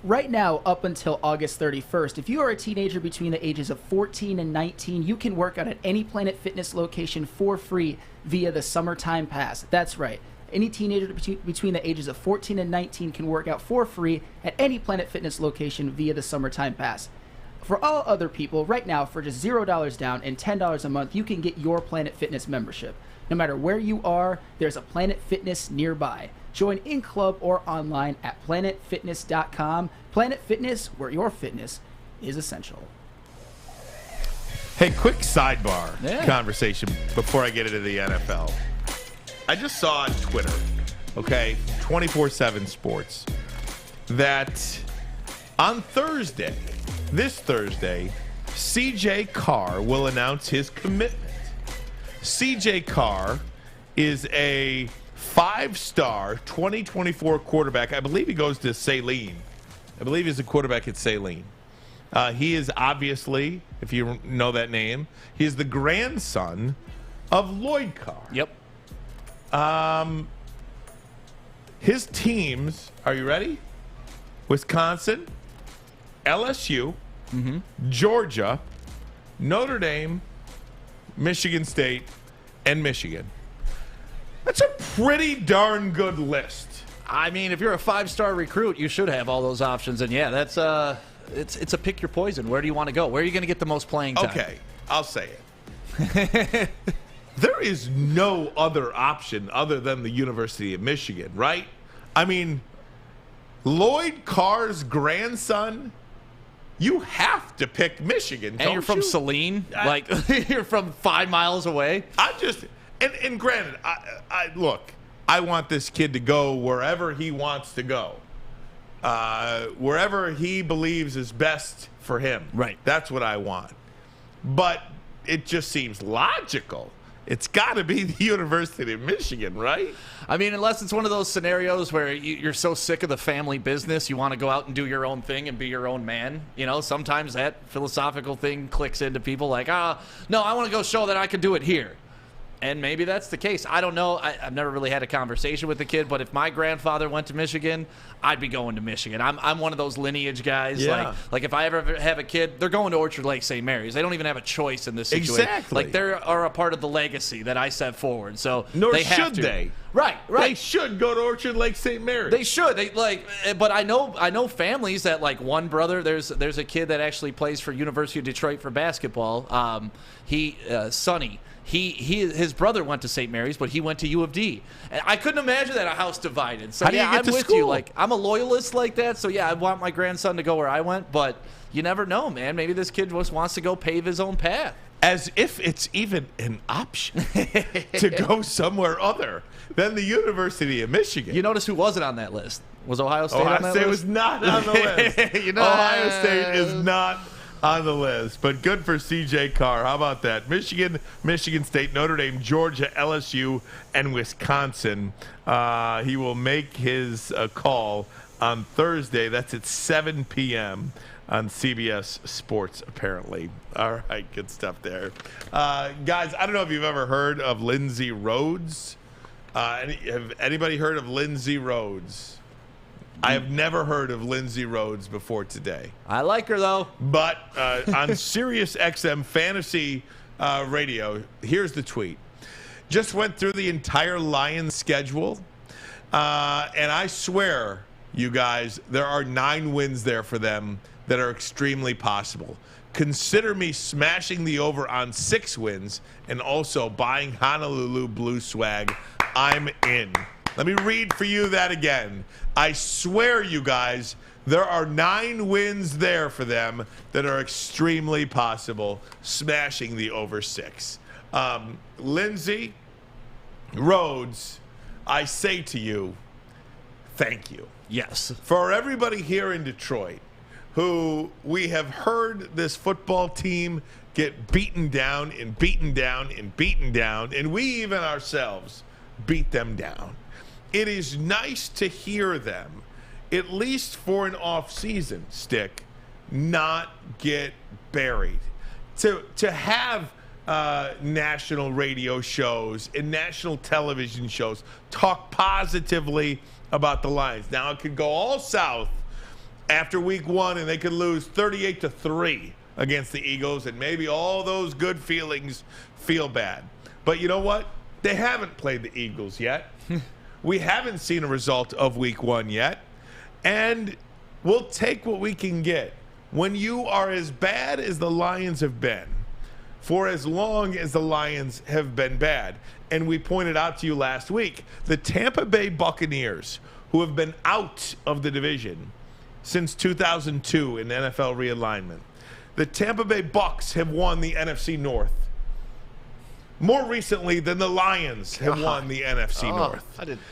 Right now, up until August 31st, if you are a teenager between the ages of 14 and 19, you can work out at any Planet Fitness location for free via the Summertime Pass. That's right. Any teenager between the ages of 14 and 19 can work out for free at any Planet Fitness location via the Summertime Pass. For all other people, right now, for just $0 down and $10 a month, you can get your Planet Fitness membership. No matter where you are, there's a Planet Fitness nearby. Join in club or online at planetfitness.com. Planet Fitness, where your fitness is essential. Hey, quick sidebar conversation before I get into the NFL. I just saw on Twitter, 24/7 Sports, that on this Thursday, CJ Carr will announce his commitment. CJ Carr is a 5-star 2024 quarterback. I believe he goes to Saline. I believe he's a quarterback at Saline. He is obviously, if you know that name, he is the grandson of Lloyd Carr. Yep. His teams, are you ready? Wisconsin, LSU, Georgia, Notre Dame, Michigan State, and Michigan. That's a pretty darn good list. I mean, if you're a 5-star recruit, you should have all those options. And yeah, that's it's a pick your poison. Where do you want to go? Where are you going to get the most playing time? Okay, I'll say it. There is no other option other than the University of Michigan, right? I mean, Lloyd Carr's grandson, you have to pick Michigan, and you're from Saline? Like, you're from 5 miles away? And granted, look, I want this kid to go wherever he wants to go. Wherever he believes is best for him. Right. That's what I want. But it just seems logical. It's got to be the University of Michigan, right? I mean, unless it's one of those scenarios where you're so sick of the family business, you want to go out and do your own thing and be your own man. You know, sometimes that philosophical thing clicks into people like, no, I want to go show that I can do it here. And maybe that's the case. I don't know. I've never really had a conversation with the kid, but if my grandfather went to Michigan, I'd be going to Michigan. I'm one of those lineage guys. Yeah. Like if I ever have a kid, they're going to Orchard Lake St. Mary's. They don't even have a choice in this situation. Exactly. Like they are a part of the legacy that I set forward. So Nor they have should to. they. Right. They should go to Orchard Lake St. Mary's. They should. But I know families that, like, one brother. There's a kid that actually plays for University of Detroit for basketball. Sonny. His brother went to St. Mary's, but he went to U of D. And I couldn't imagine that a house divided. So How do you get I'm to with school? you. Like, I'm a loyalist like that. So yeah, I want my grandson to go where I went, but you never know, man. Maybe this kid just wants to go pave his own path. As if it's even an option to go somewhere other than the University of Michigan. You notice who wasn't on that list? Was Ohio State on that Ohio State list? was not on the list. Ohio State is not on the list, but good for C.J. Carr. How about that? Michigan, Michigan State, Notre Dame, Georgia, LSU, and Wisconsin. He will make his call on Thursday. That's at 7 p.m. on CBS Sports, apparently. All right, good stuff there. Guys, I don't know if you've ever heard of Lindsay Rhodes. Have anybody heard of Lindsay Rhodes? I have never heard of Lindsay Rhodes before today. I like her, though. But on Sirius XM Fantasy Radio, here's the tweet. Just went through the entire Lions schedule, and I swear, you guys, there are 9 wins there for them that are extremely possible. Consider me smashing the over on 6 wins and also buying Honolulu Blue swag. I'm in. Let me read for you that again. I swear, you guys, there are 9 wins there for them that are extremely possible, smashing the over 6. Lindsay Rhodes, I say to you, thank you. Yes. For everybody here in Detroit who we have heard this football team get beaten down and beaten down and beaten down, and we even ourselves beat them down. It is nice to hear them, at least for an off-season stick, not get buried. To have national radio shows and national television shows talk positively about the Lions. Now, it could go all south after week 1, and they could lose 38-3 against the Eagles, and maybe all those good feelings feel bad. But you know what? They haven't played the Eagles yet. We haven't seen a result of week 1 yet. And we'll take what we can get. When you are as bad as the Lions have been, for as long as the Lions have been bad, and we pointed out to you last week, the Tampa Bay Buccaneers, who have been out of the division since 2002 in NFL realignment, the Tampa Bay Bucs have won the NFC North more recently than the Lions have won the NFC North.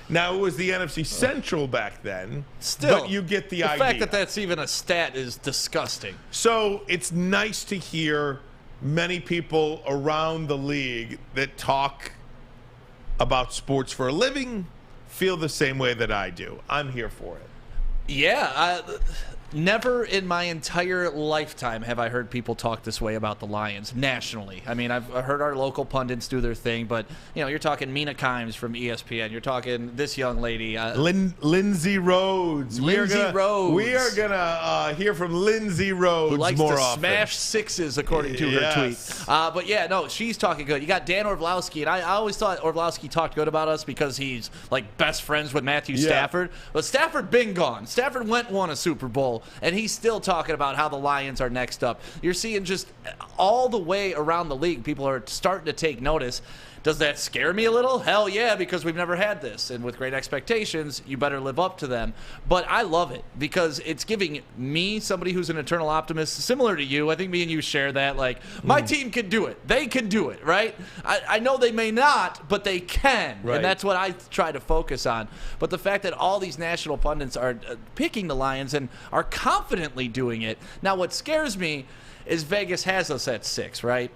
Now, it was the NFC Central back then. Still, but you get the idea. The fact that that's even a stat is disgusting. So it's nice to hear many people around the league that talk about sports for a living feel the same way that I do. I'm here for it. Yeah, Never in my entire lifetime have I heard people talk this way about the Lions nationally. I mean, I've heard our local pundits do their thing, but you're talking Mina Kimes from ESPN. You're talking this young lady, Lindsay Rhodes. Rhodes. We are gonna hear from Lindsay Rhodes who likes more to often. smash sixes, according to her tweet. But yeah, no, she's talking good. You got Dan Orlovsky, and I always thought Orlovsky talked good about us because he's like best friends with Matthew Stafford. But Stafford been gone. Stafford won a Super Bowl. And he's still talking about how the Lions are next up. You're seeing just all the way around the league, people are starting to take notice. Does that scare me a little? Hell yeah, because we've never had this. And with great expectations, you better live up to them. But I love it because it's giving me, somebody who's an eternal optimist, similar to you. I think me and you share that. Like, my team can do it. They can do it, right? I know they may not, but they can. Right. And that's what I try to focus on. But the fact that all these national pundits are picking the Lions and are confidently doing it. Now, what scares me is Vegas has us at 6, right?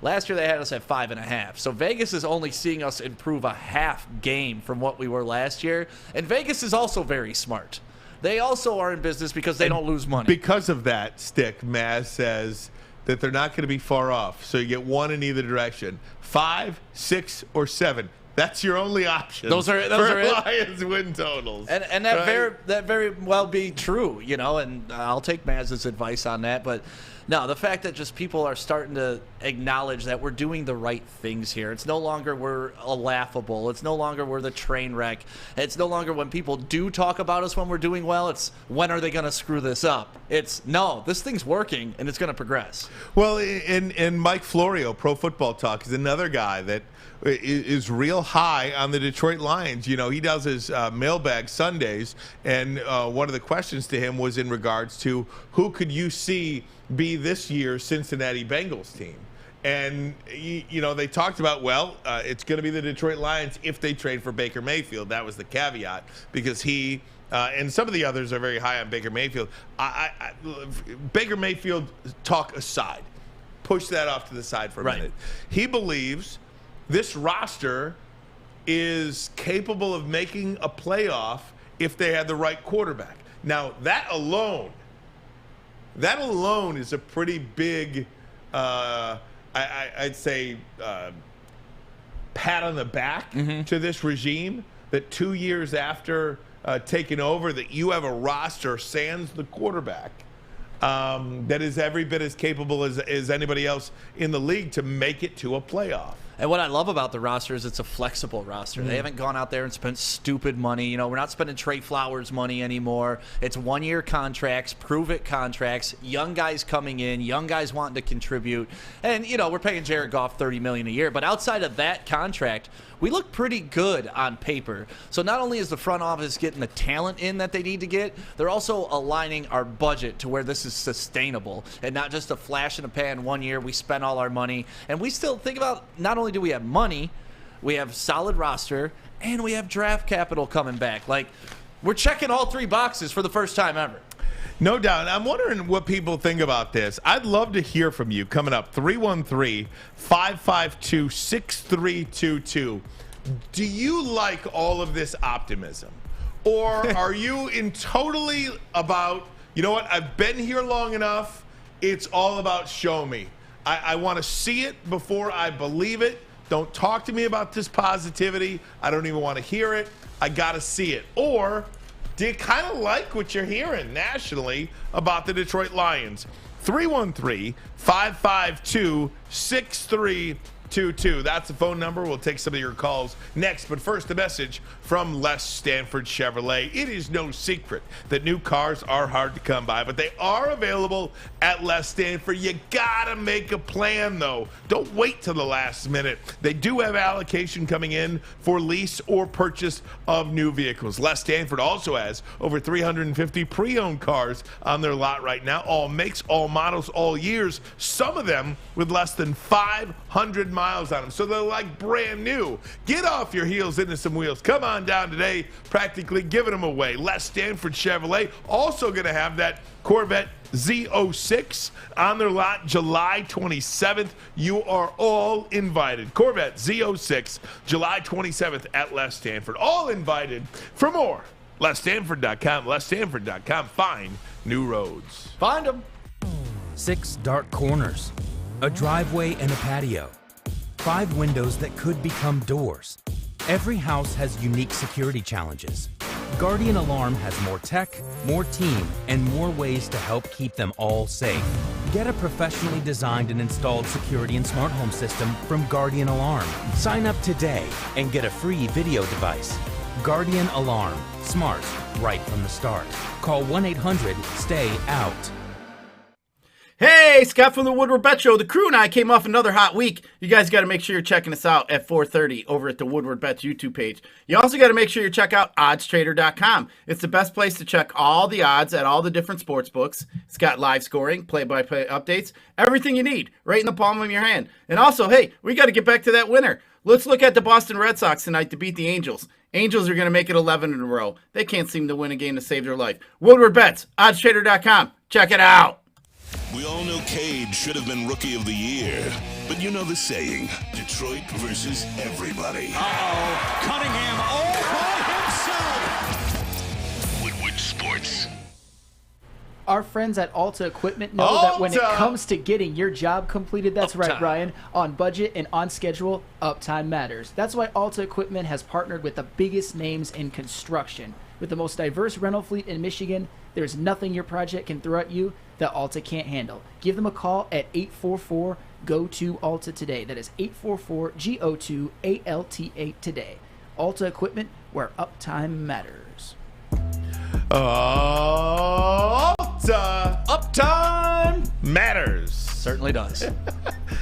Last year they had us at 5.5. So Vegas is only seeing us improve a half game from what we were last year. And Vegas is also very smart. They also are in business because they don't lose money. Because of that, Maz says that they're not going to be far off. So you get one in either direction. 5, 6, or 7. That's your only option. Those are Lions win totals. And that very well be true, and I'll take Maz's advice on that. But no, the fact that just people are starting to acknowledge that we're doing the right things here. It's no longer we're laughable. It's no longer we're the train wreck. It's no longer when people do talk about us when we're doing well. It's when are they going to screw this up? It's no, this thing's working and it's going to progress. Well, and Mike Florio, Pro Football Talk, is another guy that is real high on the Detroit Lions. He does his mailbag Sundays, and one of the questions to him was in regards to who could you see be this year's Cincinnati Bengals team. And, they talked about, it's going to be the Detroit Lions if they trade for Baker Mayfield. That was the caveat, because he and some of the others are very high on Baker Mayfield. Baker Mayfield talk aside, push that off to the side for a minute. He believes this roster is capable of making a playoff if they had the right quarterback. Now, that alone is a pretty big, I'd say, pat on the back to this regime, that 2 years after taking over, that you have a roster, sans the quarterback, that is every bit as capable as anybody else in the league to make it to a playoff. And what I love about the roster is it's a flexible roster. They haven't gone out there and spent stupid money. We're not spending Trey Flowers money anymore. It's one-year contracts, prove-it contracts, young guys coming in, young guys wanting to contribute. And, we're paying Jared Goff $30 million a year. But outside of that contract, we look pretty good on paper. So not only is the front office getting the talent in that they need to get, they're also aligning our budget to where this is sustainable and not just a flash in the pan 1 year. We spent all our money. And we still think about, not only do we have money, we have solid roster, and we have draft capital coming back. Like, we're checking all 3 boxes for the first time ever. No doubt. I'm wondering what people think about this. I'd love to hear from you. Coming up, 313-552-6322. Do you like all of this optimism? Or are you in totally about, I've been here long enough. It's all about show me. I want to see it before I believe it. Don't talk to me about this positivity. I don't even want to hear it. I got to see it. Or do you kind of like what you're hearing nationally about the Detroit Lions? 313-552-6322. That's the phone number. We'll take some of your calls next. But first, a message from Les Stanford Chevrolet. It is no secret that new cars are hard to come by, but they are available at Les Stanford. You gotta make a plan, though. Don't wait till the last minute. They do have allocation coming in for lease or purchase of new vehicles. Les Stanford also has over 350 pre-owned cars on their lot right now. All makes, all models, all years. Some of them with less than 500 miles on them. So they're like brand new. Get off your heels into some wheels. Come on down today, practically giving them away. Les Stanford Chevrolet also going to have that Corvette Z06 on their lot July 27th. You are all invited. Corvette Z06, July 27th at Les Stanford. All invited. For more LesStanford.com. LesStanford.com. Find new roads. Find them. 6 dark corners, a driveway and a patio, 5 windows that could become doors. Every house has unique security challenges. Guardian Alarm has more tech, more team, and more ways to help keep them all safe. Get a professionally designed and installed security and smart home system from Guardian Alarm. Sign up today and get a free video device. Guardian Alarm. Smart right from the start. Call 1-800-STAY-OUT. Hey, Scott from the Woodward Bet Show. The crew and I came off another hot week. You guys got to make sure you're checking us out at 4:30 over at the Woodward Bets YouTube page. You also got to make sure you check out oddstrader.com. It's the best place to check all the odds at all the different sports books. It's got live scoring, play-by-play updates, everything you need right in the palm of your hand. And also, hey, we got to get back to that winner. Let's look at the Boston Red Sox tonight to beat the Angels. Angels are going to make it 11 in a row. They can't seem to win a game to save their life. Woodward Bets, oddstrader.com. Check it out. We all know Cade should have been Rookie of the Year. But you know the saying, Detroit versus everybody. Uh-oh, Cunningham all by himself. Woodward Sports. Our friends at Alta Equipment know that when it comes to getting your job completed, that's right, Brian, on budget and on schedule, uptime matters. That's why Alta Equipment has partnered with the biggest names in construction. With the most diverse rental fleet in Michigan, there's nothing your project can throw at you that Alta can't handle. Give them a call at 844-GO-TO-ALTA today. That is 844-GO-TO-ALTA today. Alta Equipment, where uptime matters. Uptime matters. Certainly does.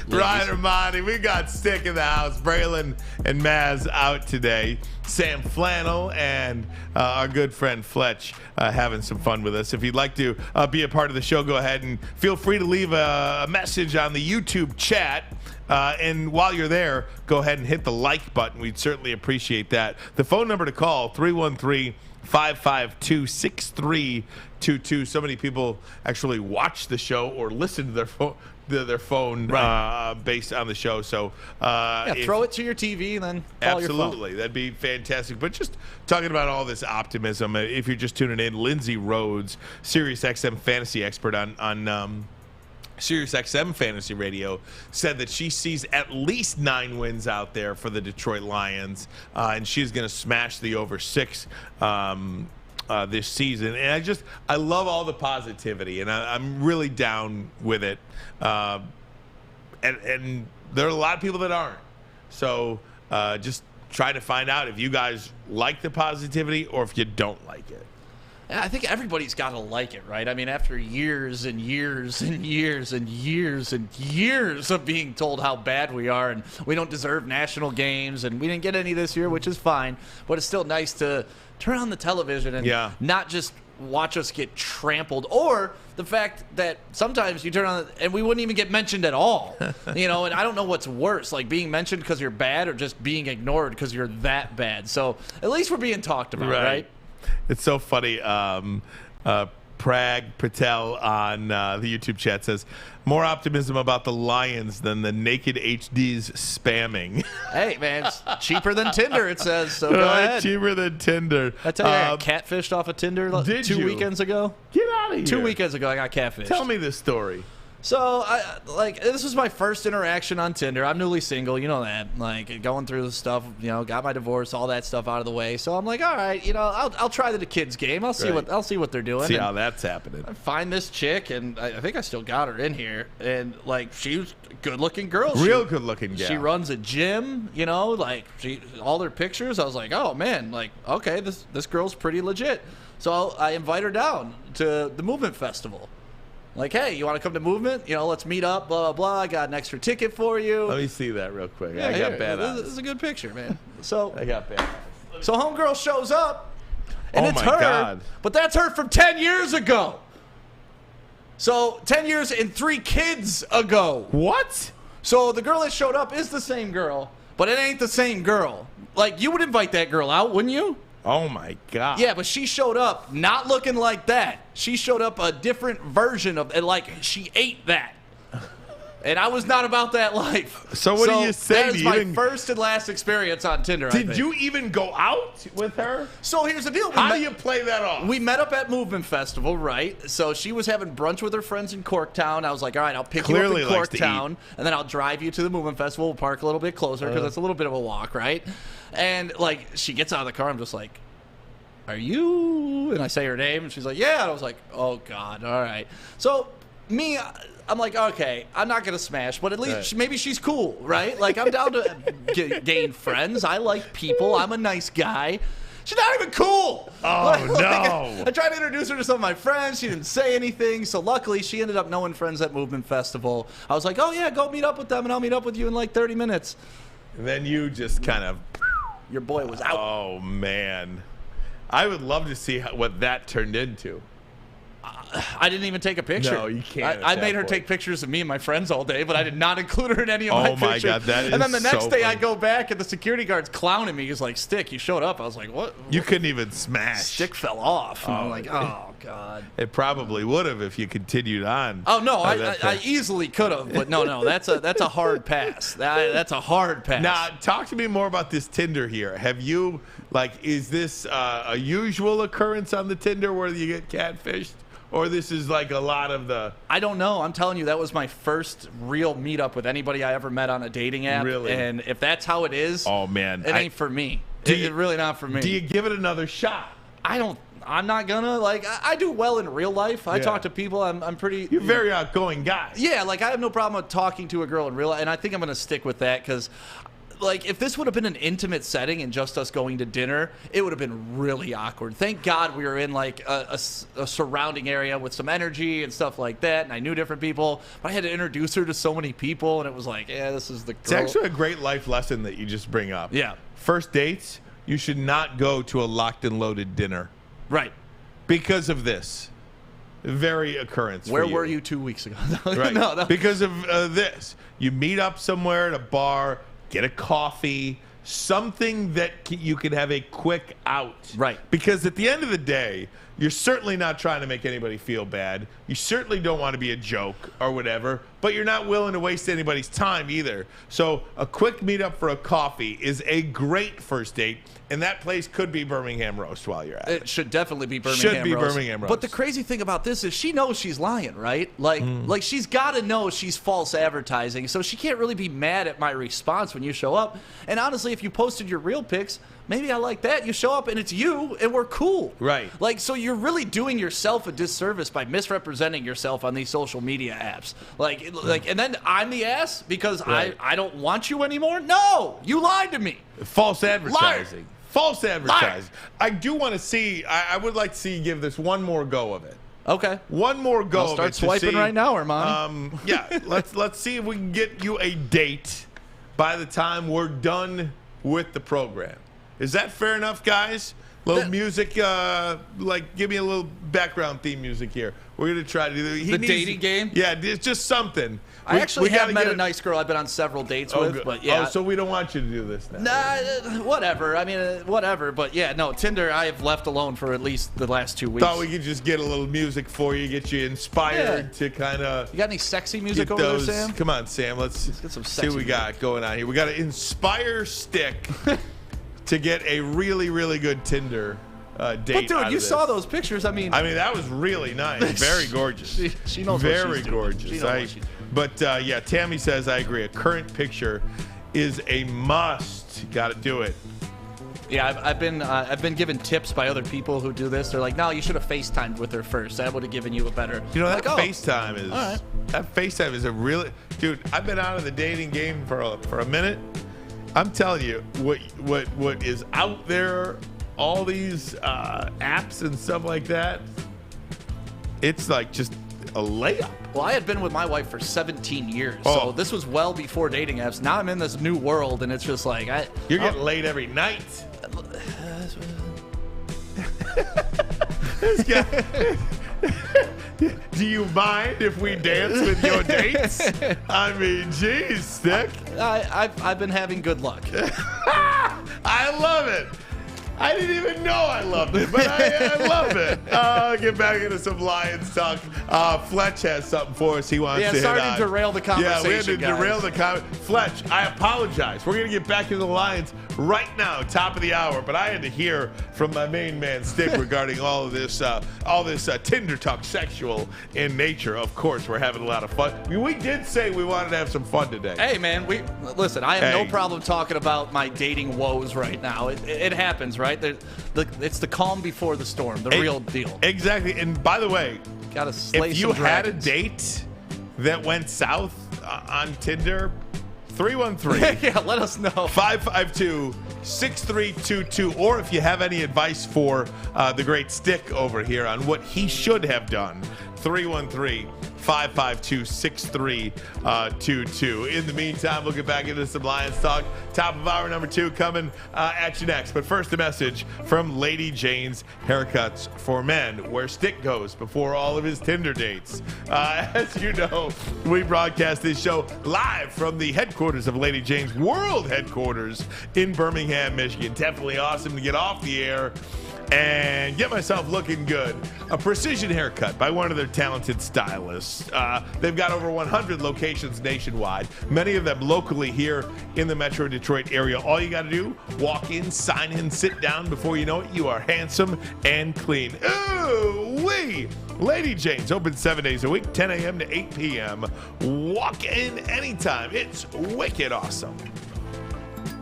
Ryan Ermanni, we got Stick in the house. Braylon and Maz out today. Sam Flannel and our good friend Fletch having some fun with us. If you'd like to be a part of the show, go ahead and feel free to leave a message on the YouTube chat. And while you're there, go ahead and hit the like button. We'd certainly appreciate that. The phone number to call, 313-552-6322. So many people actually watch the show or listen to their phone based on the show. So throw it to your TV and then call your phone. Absolutely. That'd be fantastic. But just talking about all this optimism, if you're just tuning in, Lindsay Rhodes, SiriusXM fantasy expert on SiriusXM Fantasy Radio, said that she sees at least 9 wins out there for the Detroit Lions, and she's going to smash the over 6 this season. And I love all the positivity, and I'm really down with it. And there are a lot of people that aren't. So just try to find out if you guys like the positivity or if you don't like it. I think everybody's got to like it, right? I mean, after years and years and years and years and years of being told how bad we are and we don't deserve national games and we didn't get any this year, which is fine, but it's still nice to turn on the television and not just watch us get trampled, or the fact that sometimes you turn on and we wouldn't even get mentioned at all. And I don't know what's worse, like being mentioned because you're bad or just being ignored because you're that bad. So at least we're being talked about, right? It's so funny. Prag Patel on the YouTube chat says, more optimism about the Lions than the naked HDs spamming. Hey, man, it's cheaper than Tinder, it says. So go ahead. Cheaper than Tinder. I tell you, I got catfished off of Tinder two weekends ago. Get out of here. 2 weekends ago, I got catfished. Tell me this story. So, this was my first interaction on Tinder. I'm newly single, you know that. Like, going through the stuff, got my divorce, all that stuff out of the way. So I'm like, all right, I'll try the kids game. I'll see what they're doing. See how that's happening. I find this chick, and I think I still got her in here. And she was a good-looking girl. Real good-looking gal. She runs a gym, all their pictures. I was like, oh man, okay, this girl's pretty legit. So I invite her down to the Movement Festival. Like, hey, you want to come to Movement? Let's meet up, blah, blah, blah. I got an extra ticket for you. Let me see that real quick. Yeah, I got bad eyes. This is a good picture, man. So I got bad eyes. So homegirl shows up, and it's my her. God. But that's her from 10 years ago. So 10 years and 3 kids ago. What? So the girl that showed up is the same girl, but it ain't the same girl. Like, you would invite that girl out, wouldn't you? Oh, my God. Yeah, but she showed up not looking like that. She showed up a different version of it, like she ate that. And I was not about that life. So what do you say? That is my first and last experience on Tinder. Did you even go out with her? So here's the deal. How do you play that off? We met up at Movement Festival, right? So she was having brunch with her friends in Corktown. I was like, all right, I'll pick you up in Corktown, and then I'll drive you to the Movement Festival. We'll park a little bit closer because it's a little bit of a walk, right? And, like, she gets out of the car. I'm just like, are you? And I say her name, and she's like, yeah. And I was like, oh, God, all right. So me... I'm like, okay, I'm not going to smash, but at least maybe she's cool, right? Like, I'm down to gain friends. I like people. I'm a nice guy. She's not even cool. Oh, no. I tried to introduce her to some of my friends. She didn't say anything. So luckily, she ended up knowing friends at Movement Festival. I was like, oh, yeah, go meet up with them, and I'll meet up with you in like 30 minutes. And then you just kind of... Your boy was out. Oh, man. I would love to see what that turned into. I didn't even take a picture. No, you can't. I made her take pictures of me and my friends all day, but I did not include her in any of my pictures. Oh, my God, that is And then the next so day, funny. I go back, and the security guard's clowning me. He's like, Stick, you showed up. I was like, what? You couldn't even smash. Stick fell off. And I'm like, oh, God. It probably would have if you continued on. Oh, no, I easily could have, but no, that's a hard pass. That's a hard pass. Now, talk to me more about this Tinder here. Have you, is this a usual occurrence on the Tinder where you get catfished? Or this is like a lot of the... I don't know. I'm telling you, that was my first real meetup with anybody I ever met on a dating app. Really? And if that's how it is, oh man, it ain't for me. It's really not for me. Do you give it another shot? I'm not gonna. I do well in real life. I talk to people. I'm pretty... You're a very outgoing guy. Yeah, I have no problem with talking to a girl in real life. And I think I'm gonna stick with that because... if this would have been an intimate setting and just us going to dinner, it would have been really awkward. Thank God we were in a surrounding area with some energy and stuff like that, and I knew different people. But I had to introduce her to so many people, and it was like, yeah, this is the girl. It's actually a great life lesson that you just bring up. Yeah. First dates, you should not go to a locked and loaded dinner. Right. Because of this. Very occurrence. Where were you 2 weeks ago? Right. No. Because of this. You meet up somewhere at a bar, get a coffee, something that you can have a quick out. Right. Because at the end of the day, you're certainly not trying to make anybody feel bad. You certainly don't want to be a joke or whatever, but you're not willing to waste anybody's time either. So a quick meetup for a coffee is a great first date, and that place could be Birmingham Roast while you're at it. It should definitely be Birmingham Roast. Birmingham Roast. But the crazy thing about this is she knows she's lying, right? Like she's got to know she's false advertising, so she can't really be mad at my response when you show up. And honestly, if you posted your real pics, maybe I like that. You show up and it's you, and we're cool. Right. So you're really doing yourself a disservice by misrepresenting yourself on these social media apps. And then I'm the ass because I don't want you anymore? No! You lied to me. False advertising. Liar. False advertising. Liar. I do want to see, I would like to see you give this one more go of it. Okay. One more go I'll of it. start swiping right now, Ermanni. Yeah, let's see if we can get you a date by the time we're done with the program. Is that fair enough, guys? Little music, give me a little background theme music here. We're going to try to do the dating game? Yeah, it's just something. I actually have met a nice girl I've been on several dates with, good. but yeah. Oh, so we don't want you to do this now. Nah, whatever. I mean, whatever. But yeah, no, Tinder I have left alone for at least the last 2 weeks. Thought we could just get a little music for you, get you inspired to kind of... You got any sexy music over there, Sam? Come on, Sam. Let's get some see what we got going on here. We got to inspire Stick to get a really, really good Tinder date. But dude, you saw those pictures. I mean, that was really nice. Very gorgeous. She knows very what she's gorgeous. Doing. She knows what she's doing. But yeah, Tammy says I agree. A current picture is a must. Got to do it. Yeah, I've been given tips by other people who do this. They're like, no, you should have FaceTimed with her first. That would have given you a better. You know, that like, FaceTime is. All right. That FaceTime is a really, dude. I've been out of the dating game for a minute. I'm telling you, what is out there, all these apps and stuff like that. It's like just a layup. Well, I had been with my wife for 17 years, so this was well before dating apps. Now I'm in this new world, and it's just like you're getting laid every night. This guy. Do you mind if we dance with your dates? I mean, geez, Stick. I've been having good luck. I love it. I didn't even know I loved it, but I love it. Get back into some Lions talk. Fletch has something for us he wants to hit sorry on. to derail the conversation, Yeah, we had to guys. derail the conversation. Fletch, I apologize. We're going to get back into the Lions right now, top of the hour, but I had to hear from my main man, Stick, regarding all this Tinder talk, sexual in nature. Of course, we're having a lot of fun. We did say we wanted to have some fun today. Hey, man, listen, I have no problem talking about my dating woes right now. It happens, right? It's the calm before the storm, the real deal. Exactly. And by the way, if you had a date that went south on Tinder, 313. Yeah, let us know. 552-6322. Or if you have any advice for the great Stick over here on what he should have done, 313-552-6322. In the meantime, we'll get back into some Lions talk. Top of hour number 2 coming at you next. But first, a message from Lady Jane's Haircuts for Men, where Stick goes before all of his Tinder dates. As you know, we broadcast this show live from the headquarters of Lady Jane's world headquarters in Birmingham, Michigan. Definitely awesome to get off the air and get myself looking good. A precision haircut by one of their talented stylists. They've got over 100 locations nationwide, many of them locally here in the Metro Detroit area. All you got to do, walk in, sign in, sit down. Before you know it, you are handsome and clean. Ooh-wee! Lady Jane's open 7 days a week, 10 a.m. to 8 p.m. Walk in anytime. It's wicked awesome.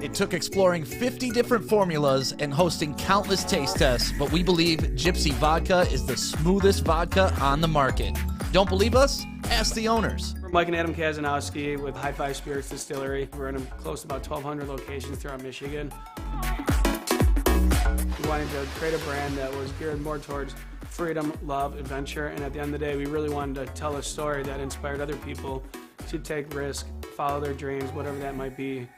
It took exploring 50 different formulas and hosting countless taste tests, but we believe Gypsy Vodka is the smoothest vodka on the market. Don't believe us? Ask the owners. We're Mike and Adam Kazanowski with High Five Spirits Distillery. We're in close to about 1,200 locations throughout Michigan. We wanted to create a brand that was geared more towards freedom, love, adventure, and at the end of the day, we really wanted to tell a story that inspired other people to take risks, follow their dreams, whatever that might be.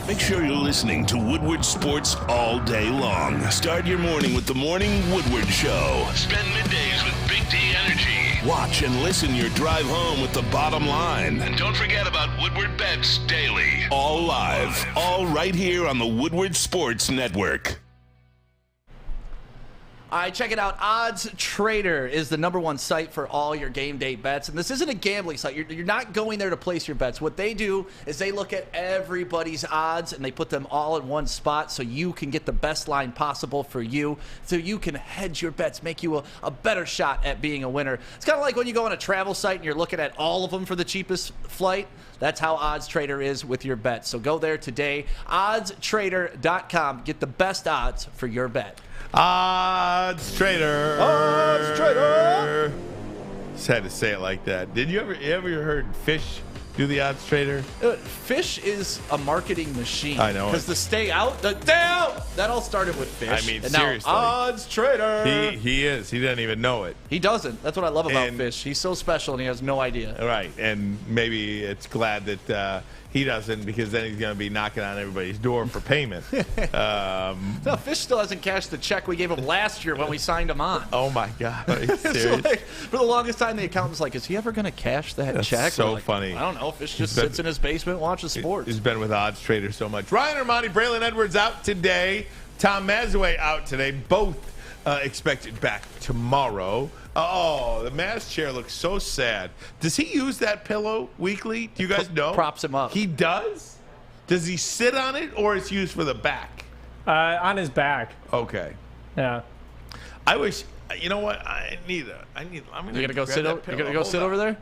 Make sure you're listening to Woodward Sports all day long. Start your morning with the Morning Woodward Show. Spend middays with Big D Energy. Watch and listen your drive home with the Bottom Line. And don't forget about Woodward Bets Daily. All live, all right here on the Woodward Sports Network. All right, check it out. Odds Trader is the #1 site for all your game day bets. And this isn't a gambling site. You're not going there to place your bets. What they do is they look at everybody's odds and they put them all in one spot so you can get the best line possible for you, so you can hedge your bets, make you a better shot at being a winner. It's kind of like when you go on a travel site and you're looking at all of them for the cheapest flight. That's how Odds Trader is with your bets. So go there today, oddstrader.com. Get the best odds for your bet. Odds Trader. Odds Trader. Just had to say it like that. Did you ever heard Fish do the Odds Trader? Fish is a marketing machine. I know. Because the stay out, that all started with Fish. I mean, and seriously. Now, Odds Trader. He is. He doesn't even know it. He doesn't. That's what I love about Fish. He's so special and he has no idea. Right. And maybe it's glad that he doesn't, because then he's going to be knocking on everybody's door for payment. No, Fish still hasn't cashed the check we gave him last year when we signed him on. Oh, my God. Are you serious? Like, for the longest time, the accountant's like, is he ever going to cash that That's check? so like, funny. I don't know. Fish just sits in his basement and watches sports. He's been with Odds Trader so much. Ryan Ermanni, Braylon Edwards out today. Tom Mazaway out today. Both expected back tomorrow. Oh, the Maz chair looks so sad. Does he use that pillow weekly? Do you guys know? Props him up. He does? Does he sit on it, or it's used for the back? On his back. Okay. Yeah. I wish. You know what? I'm You gonna go sit over? You gonna go sit over there?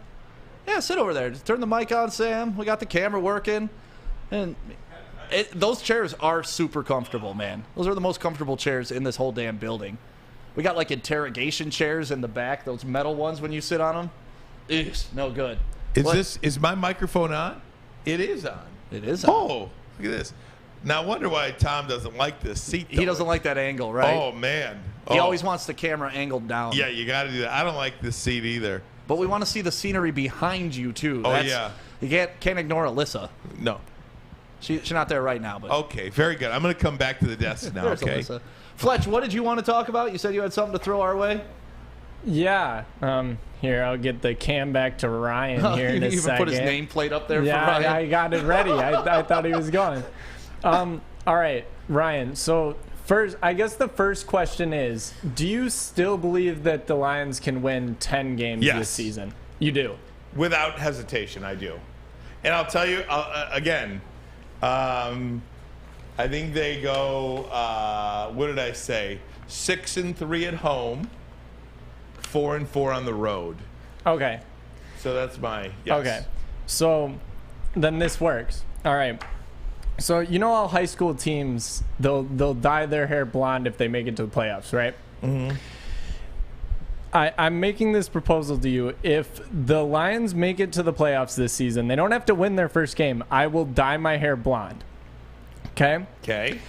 Yeah, sit over there. Just turn the mic on, Sam. We got the camera working, and those chairs are super comfortable, man. Those are the most comfortable chairs in this whole damn building. We got like interrogation chairs in the back, those metal ones when you sit on them. Ugh, no good. Is my microphone on? It is on. It is on. Oh, look at this. Now I wonder why Tom doesn't like this seat. He doesn't like that angle, right? Oh, man. He always wants the camera angled down. Yeah, you got to do that. I don't like this seat either. But we want to see the scenery behind you, too. Oh, yeah. You can't ignore Alyssa. No. She's not there right now. But okay, very good. I'm going to come back to the desk now, There's okay? Alyssa. Fletch, what did you want to talk about? You said you had something to throw our way? Yeah. Here, I'll get the cam back to Ryan here in a you second. even put his nameplate up there yeah, for Ryan? I got it ready. I thought he was going. All right. Ryan, so first, I guess the first question is, do you still believe that the Lions can win 10 games this season? You do? Without hesitation, I do. And I'll tell you, again, I think they go, what did I say? 6-3 at home, 4-4 on the road. Okay. So that's my, yes. Okay. So then this works. All right. So you know how high school teams, they'll dye their hair blonde if they make it to the playoffs, right? Mm-hmm. I'm making this proposal to you. If the Lions make it to the playoffs this season, they don't have to win their first game. I will dye my hair blonde. Okay? Okay.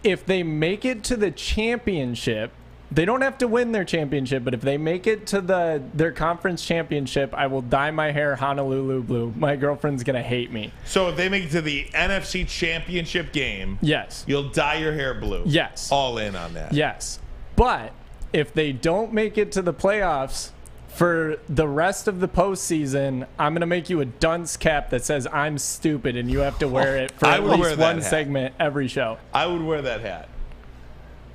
If they make it to the championship, they don't have to win their championship, but if they make it to their conference championship, I will dye my hair Honolulu blue. My girlfriend's going to hate me. So if they make it to the NFC championship game, yes, you'll dye your hair blue. Yes. All in on that. Yes. But if they don't make it to the playoffs for the rest of the postseason, I'm going to make you a dunce cap that says I'm stupid, and you have to wear it for at least one segment every show. I would wear that hat.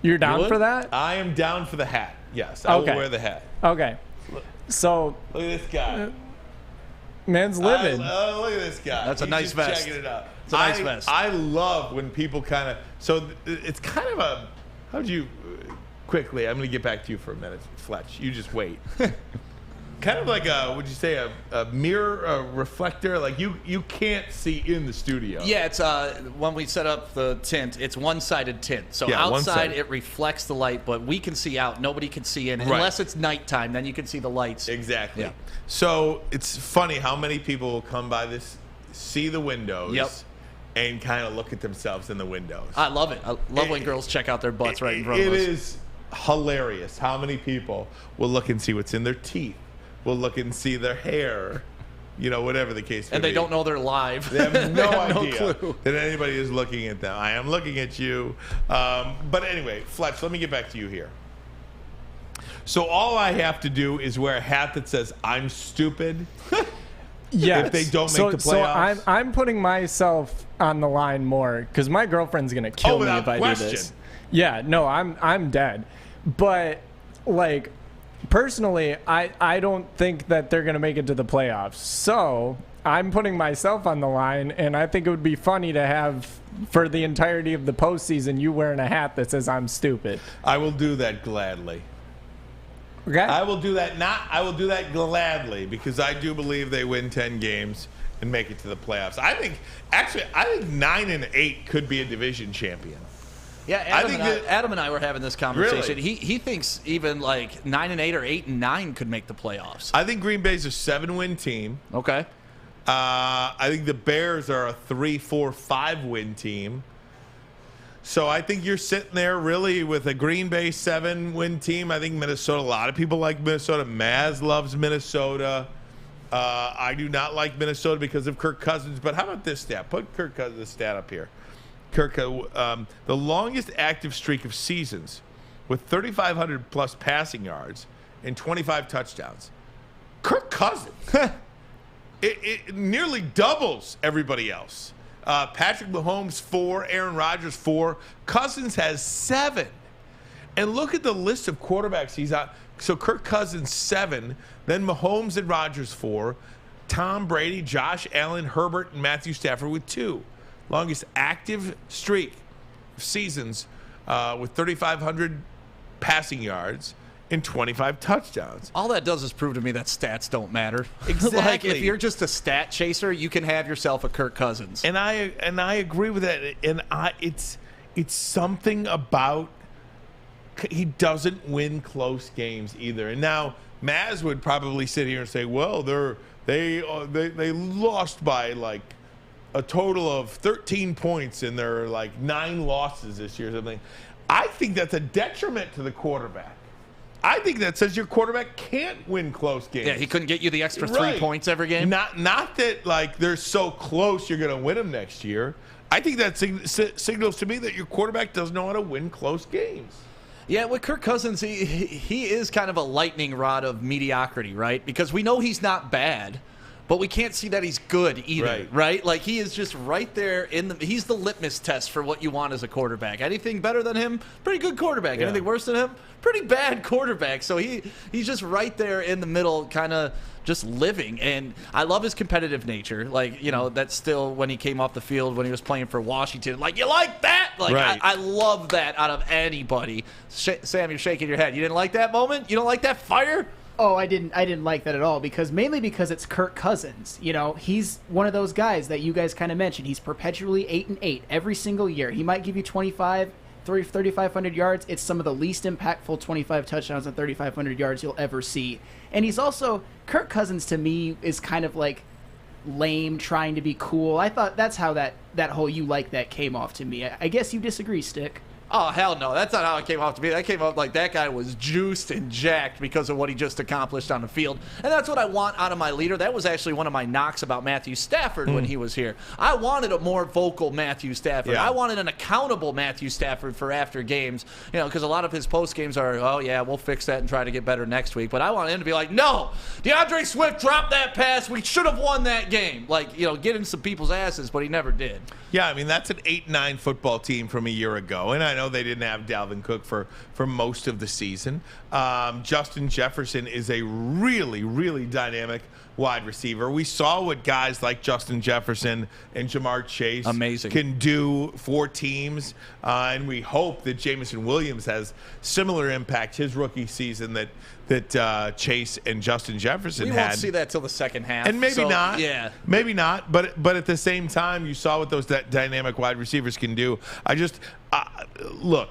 You're down for that? I am down for the hat. Yes, I will wear the hat. Okay. So look at this guy. Man's living. Look at this guy. That's a nice vest. Checking it out. It's a nice vest. I love when people kind of. So it's kind of a. How'd you? Quickly, I'm going to get back to you for a minute, Fletch. You just wait. Kind of like would you say a mirror, a reflector? Like you can't see in the studio. Yeah, it's when we set up the tint, it's one-sided tint. So outside one-sided. it reflects the light, but we can see out. Nobody can see in unless it's nighttime. Then you can see the lights. Exactly. Yeah. So it's funny how many people will come by this, see the windows, and kind of look at themselves in the windows. I love it. I love when girls check out their butts right in front of us. It is hilarious how many people will look and see what's in their teeth. Will look and see their hair, whatever the case may be. And they don't know they're live. They have no idea clue that anybody is looking at them. I am looking at you. But anyway, Fletch, let me get back to you here. So all I have to do is wear a hat that says I'm stupid. Yes. If they don't make the playoffs. So I'm putting myself on the line more because my girlfriend's gonna kill me if I do this. Yeah, no, I'm dead. But like personally, I don't think that they're gonna make it to the playoffs. So I'm putting myself on the line, and I think it would be funny to have for the entirety of the postseason you wearing a hat that says I'm stupid. I will do that gladly. Okay. I will do that. I will do that gladly because I do believe they win 10 games and make it to the playoffs. I think 9-8 could be a division champion. Yeah, Adam and I were having this conversation. Really? He thinks even like 9-8 or 8-9 could make the playoffs. I think Green Bay's a 7-win team. Okay. I think the Bears are a 3-4-5 win team. So I think you're sitting there really with a Green Bay 7-win team. I think Minnesota, a lot of people like Minnesota. Maz loves Minnesota. I do not like Minnesota because of Kirk Cousins. But how about this stat? Put Kirk Cousins' stat up here. The longest active streak of seasons with 3,500 plus passing yards and 25 touchdowns. Kirk Cousins. it nearly doubles everybody else. Patrick Mahomes 4, Aaron Rodgers 4, Cousins has 7. And look at the list of quarterbacks he's on. So Kirk Cousins 7, then Mahomes and Rodgers 4, Tom Brady, Josh Allen, Herbert, and Matthew Stafford with 2. Longest active streak of seasons with 3,500 passing yards and 25 touchdowns. All that does is prove to me that stats don't matter. Exactly. Like if you're just a stat chaser, you can have yourself a Kirk Cousins. And I agree with that. And it's something about he doesn't win close games either. And now Maz would probably sit here and say, well, they lost by like a total of 13 points in their like 9 losses this year or something. I think that's a detriment to the quarterback. I think that says your quarterback can't win close games. Yeah, he couldn't get you the extra 3 points every game. Not that like they're so close you're going to win them next year. I think that signals to me that your quarterback doesn't know how to win close games. Yeah, with Kirk Cousins, he is kind of a lightning rod of mediocrity, right? Because we know he's not bad, but we can't see that he's good either, right? Like, he is just right there he's the litmus test for what you want as a quarterback. Anything better than him, pretty good quarterback. Anything worse than him, pretty bad quarterback. So he's just right there in the middle, kind of just living. And I love his competitive nature. Like, that's still when he came off the field when he was playing for Washington. Like, you like that? Like, I love that out of anybody. Sam, you're shaking your head. You didn't like that moment? You don't like that fire? Oh, I didn't like that at all, mainly because it's Kirk Cousins. He's one of those guys that you guys kind of mentioned. He's perpetually 8-8 every single year. He might give you 3,500 yards. It's some of the least impactful 25 touchdowns and 3,500 yards you'll ever see. And he's also, Kirk Cousins to me is kind of like lame, trying to be cool. I thought that's how that whole "you like that" came off to me. I guess you disagree, Stick. Oh, hell no. That's not how it came off to me. That came off like that guy was juiced and jacked because of what he just accomplished on the field. And that's what I want out of my leader. That was actually one of my knocks about Matthew Stafford when he was here. I wanted a more vocal Matthew Stafford. I wanted an accountable Matthew Stafford for after games, because a lot of his post games are, oh, yeah, we'll fix that and try to get better next week. But I wanted him to be like, no, DeAndre Swift dropped that pass. We should have won that game. Like, get in some people's asses, but he never did. Yeah, I mean, that's an 8-9 football team from a year ago. And I know they didn't have Dalvin Cook for most of the season. Justin Jefferson is a really, really dynamic wide receiver. We saw what guys like Justin Jefferson and Jamar Chase can do for teams. And we hope that Jameson Williams has similar impact his rookie season that Chase and Justin Jefferson had. We won't see that till the second half. And maybe not. Yeah. Maybe not. But at the same time, you saw what those dynamic wide receivers can do. I just look,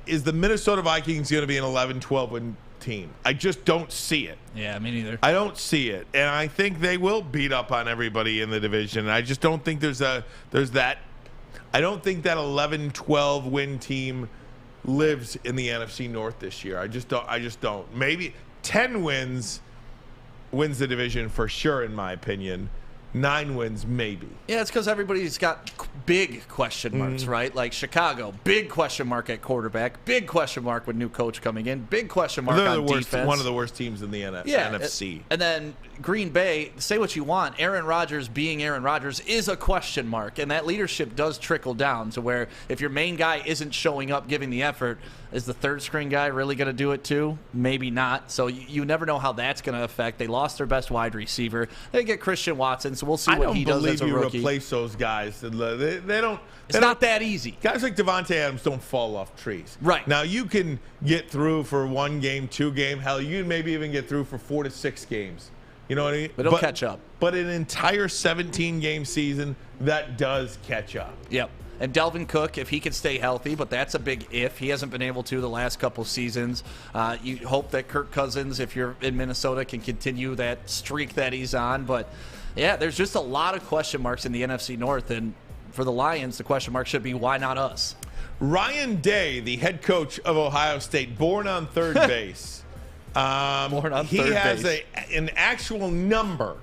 is the Minnesota Vikings going to be an 11-12 win team? I just don't see it. Yeah, me neither. I don't see it. And I think they will beat up on everybody in the division. I just don't think there's that. I don't think that 11-12 win team lives in the NFC North this year. I just don't. Maybe 10 wins wins the division for sure, in my opinion. 9 wins, maybe. Yeah, it's because everybody's got big question marks, right? Like Chicago, big question mark at quarterback, big question mark with new coach coming in, big question mark on defense. One of the worst teams in the NFC. And then Green Bay, say what you want, Aaron Rodgers being Aaron Rodgers is a question mark, and that leadership does trickle down to where if your main guy isn't showing up giving the effort, is the third string guy really going to do it too? Maybe not. So you never know how that's going to affect. They lost their best wide receiver. They get Christian Watson, so we'll see what he does as a rookie. I don't believe you replace those guys. They don't. It's not that easy. Guys like Devontae Adams don't fall off trees. Right. Now, you can get through for 1 game, 2 game. Hell, you can maybe even get through for 4 to 6 games. You know what I mean? But it'll catch up. But an entire 17-game season, that does catch up. Yep. And Dalvin Cook, if he can stay healthy, but that's a big if. He hasn't been able to the last couple seasons. You hope that Kirk Cousins, if you're in Minnesota, can continue that streak that he's on. But, yeah, there's just a lot of question marks in the NFC North. And for the Lions, the question mark should be, why not us? Ryan Day, the head coach of Ohio State, born on third base. He has an actual number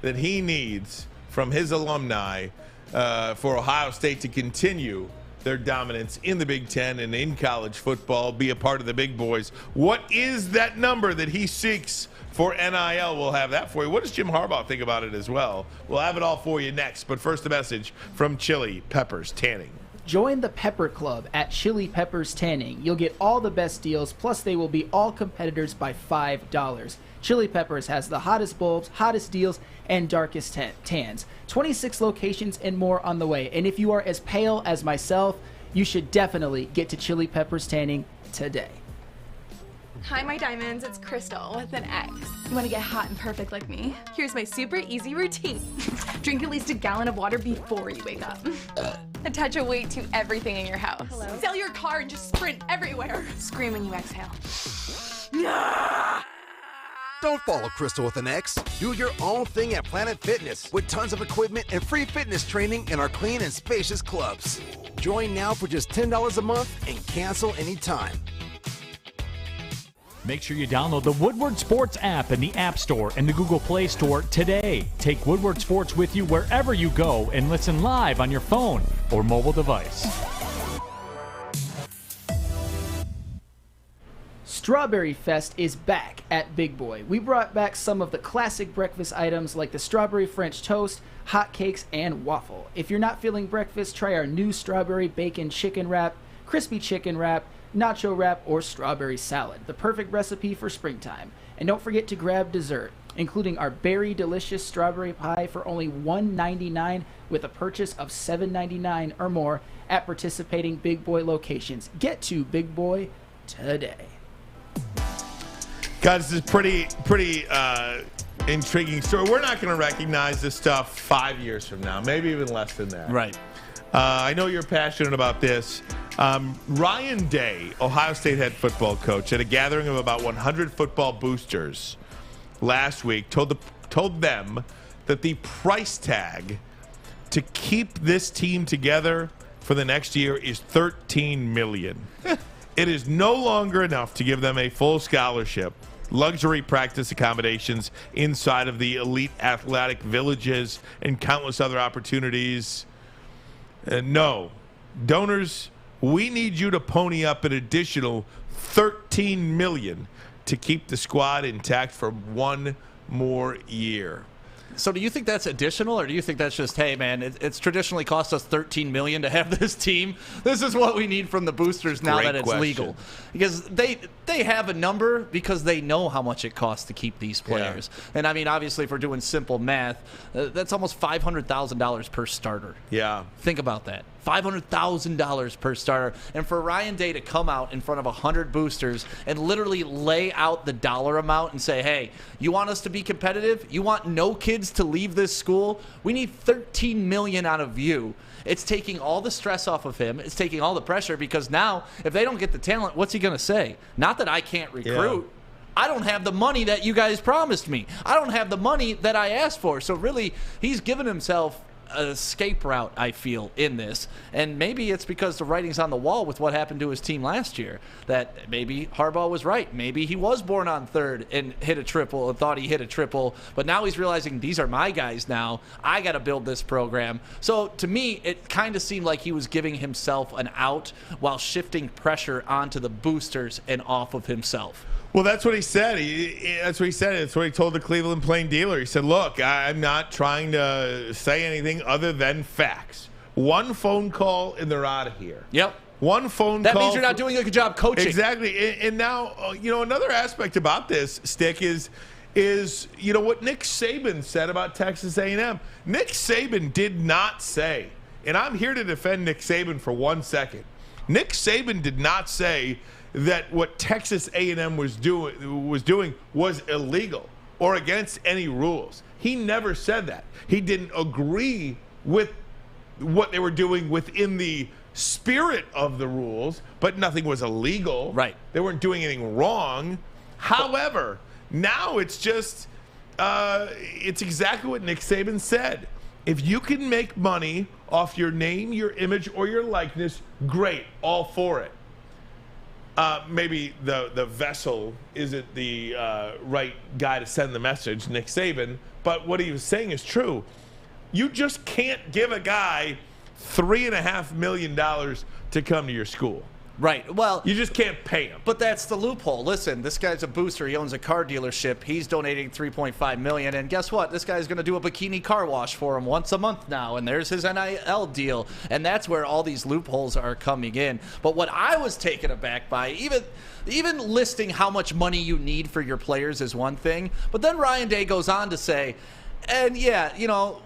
that he needs from his alumni for Ohio State to continue their dominance in the Big Ten and in college football, be a part of the big boys. What is that number that he seeks for NIL? We'll have that for you. What does Jim Harbaugh think about it as well? We'll have it all for you next. But first, a message from Chili Peppers Tanning. Join the Pepper Club at Chili Peppers Tanning. You'll get all the best deals, plus they will be all competitors by $5. Chili Peppers has the hottest bulbs, hottest deals, and darkest tans. 26 locations and more on the way. And if you are as pale as myself, you should definitely get to Chili Peppers Tanning today. Hi, my diamonds. It's Crystal with an X. You want to get hot and perfect like me? Here's my super easy routine. Drink at least a gallon of water before you wake up. Attach a weight to everything in your house. Hello? Sell your car and just sprint everywhere. Scream when you exhale. Don't follow Crystal with an X. Do your own thing at Planet Fitness with tons of equipment and free fitness training in our clean and spacious clubs. Join now for just $10 a month and cancel anytime. Make sure you download the Woodward Sports app in the App Store and the Google Play Store today. Take Woodward Sports with you wherever you go and listen live on your phone or mobile device. Strawberry Fest is back at Big Boy. We brought back some of the classic breakfast items like the strawberry French toast, hot cakes, and waffle. If you're not feeling breakfast, try our new strawberry bacon chicken wrap, crispy chicken wrap, nacho wrap, or strawberry salad. The perfect recipe for springtime. And don't forget to grab dessert, including our berry delicious strawberry pie for only $1.99 with a purchase of $7.99 or more at participating Big Boy locations. Get to Big Boy today. Guys, this is pretty intriguing story. We're not going to recognize this stuff 5 years from now, maybe even less than that. Right. I know you're passionate about this. Ryan Day, Ohio State head football coach, at a gathering of about 100 football boosters last week, told them that the price tag to keep this team together for the next year is $13 million. It is no longer enough to give them a full scholarship, luxury practice accommodations inside of the elite athletic villages, and countless other opportunities. No. Donors, we need you to pony up an additional $13 million to keep the squad intact for one more year. So do you think that's additional, or do you think that's just, hey, man, it's traditionally cost us $13 million to have this team. This is what we need from the boosters now that it's legal. Because they have a number because they know how much it costs to keep these players. Yeah. And, I mean, obviously, if we're doing simple math, that's almost $500,000 per starter. Yeah. Think about that. $500,000 per starter. And for Ryan Day to come out in front of 100 boosters and literally lay out the dollar amount and say, hey, you want us to be competitive? You want no kids to leave this school? We need $13 million out of you. It's taking all the stress off of him. It's taking all the pressure, because now if they don't get the talent, what's he going to say? Not that I can't recruit. Yeah. I don't have the money that you guys promised me. I don't have the money that I asked for. So really, he's given himself an escape route, I feel, in this. And maybe it's because the writing's on the wall with what happened to his team last year, that maybe Harbaugh was right. Maybe he was born on third and hit a triple and thought he hit a triple, but now he's realizing these are my guys now. I got to build this program. So to me, it kind of seemed like he was giving himself an out while shifting pressure onto the boosters and off of himself. Well, that's what he said. That's what he said. That's what he told the Cleveland Plain Dealer. He said, look, I'm not trying to say anything other than facts. One phone call and they're out of here. Yep. One phone call. That means you're not doing a good job coaching. Exactly. And now, another aspect about this, Stick, is what Nick Saban said about Texas A&M. Nick Saban did not say, and I'm here to defend Nick Saban for 1 second. Nick Saban did not say that what Texas A&M was doing was illegal or against any rules. He never said that. He didn't agree with what they were doing within the spirit of the rules, but nothing was illegal. Right. They weren't doing anything wrong. However, now it's just it's exactly what Nick Saban said. If you can make money off your name, your image, or your likeness, great, all for it. Maybe the vessel isn't the right guy to send the message, Nick Saban, but what he was saying is true. You just can't give a guy $3.5 million to come to your school. Right. Well, you just can't pay him. But that's the loophole. Listen, this guy's a booster. He owns a car dealership. He's donating $3.5 million, and guess what? This guy's going to do a bikini car wash for him once a month now, and there's his NIL deal, and that's where all these loopholes are coming in. But what I was taken aback by, even listing how much money you need for your players is one thing, but then Ryan Day goes on to say, and yeah,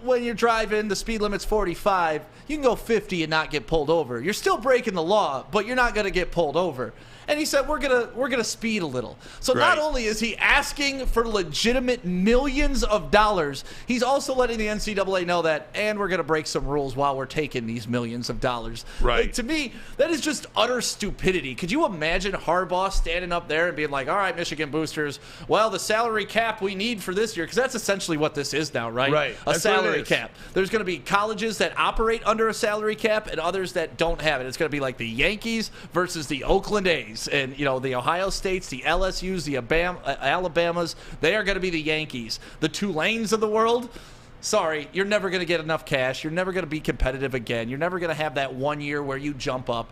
when you're driving, the speed limit's 45. You can go 50 and not get pulled over. You're still breaking the law, but you're not going to get pulled over. And he said, we're gonna speed a little. So right. Not only is he asking for legitimate millions of dollars, he's also letting the NCAA know that, and we're gonna break some rules while we're taking these millions of dollars. Right. Like, to me, that is just utter stupidity. Could you imagine Harbaugh standing up there and being like, all right, Michigan boosters, well, the salary cap we need for this year, because that's essentially what this is now, right? Right. A salary cap. There's going to be colleges that operate under a salary cap and others that don't have it. It's going to be like the Yankees versus the Oakland A's. And, the Ohio States, the LSUs, the Alabamas, they are going to be the Yankees. The Tulanes of the world, sorry, you're never going to get enough cash. You're never going to be competitive again. You're never going to have that 1 year where you jump up.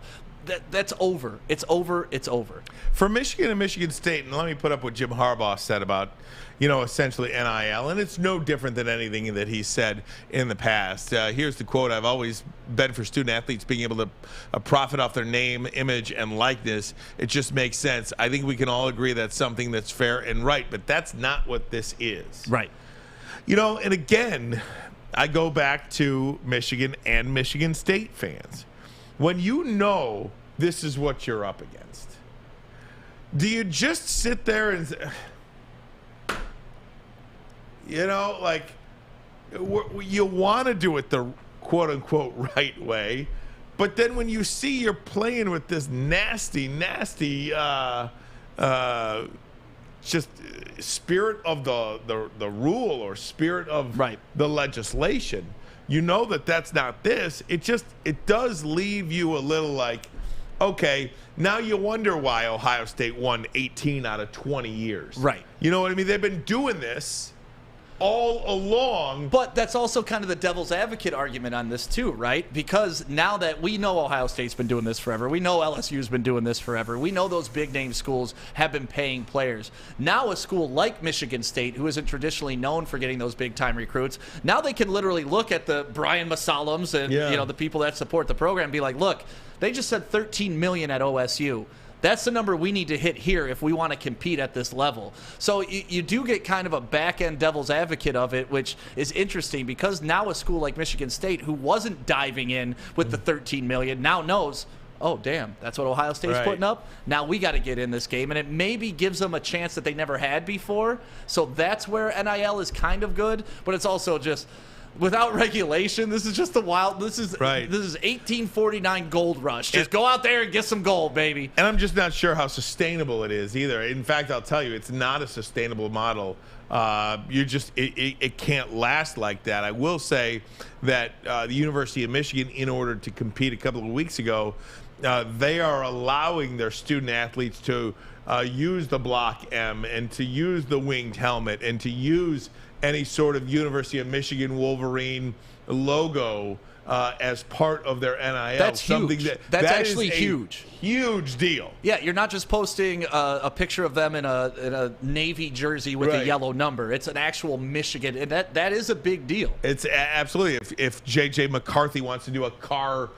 that's over. It's over. It's over. For Michigan and Michigan State, and let me put up what Jim Harbaugh said about, essentially NIL, and it's no different than anything that he said in the past. Here's the quote: "I've always been for student athletes being able to profit off their name, image, and likeness. It just makes sense. I think we can all agree that's something that's fair and right, but that's not what this is." Right. And again, I go back to Michigan and Michigan State fans. When you know this is what you're up against, do you just sit there and, you want to do it the quote-unquote right way, but then when you see you're playing with this nasty, just spirit of the rule or spirit of the legislation, you know that's not this. It does leave you a little like, okay, now you wonder why Ohio State won 18 out of 20 years. Right. You know what I mean? They've been doing this all along. But that's also kind of the devil's advocate argument on this too, right? Because now that we know Ohio State's been doing this forever, we know LSU's been doing this forever, we know those big name schools have been paying players. Now a school like Michigan State, who isn't traditionally known for getting those big time recruits, now they can literally look at the Brian Masalams and the people that support the program and be like, look, they just said $13 million at OSU. That's the number we need to hit here if we want to compete at this level. So you do get kind of a back-end devil's advocate of it, which is interesting because now a school like Michigan State, who wasn't diving in with the $13 million, now knows, oh, damn, that's what Ohio State's putting up? Now we got to get in this game. And it maybe gives them a chance that they never had before. So that's where NIL is kind of good, but it's also just – without regulation, this is just the wild. This is 1849 gold rush. Just go out there and get some gold, baby. And I'm just not sure how sustainable it is either. In fact, I'll tell you, it's not a sustainable model. It can't last like that. I will say that the University of Michigan, in order to compete a couple of weeks ago, they are allowing their student athletes to use the Block M and to use the winged helmet and to use any sort of University of Michigan Wolverine logo as part of their NIL. That's huge. That's actually huge. Huge deal. Yeah, you're not just posting a picture of them in a Navy jersey with a yellow number. It's an actual Michigan, and that is a big deal. It's absolutely. If J.J. McCarthy wants to do a car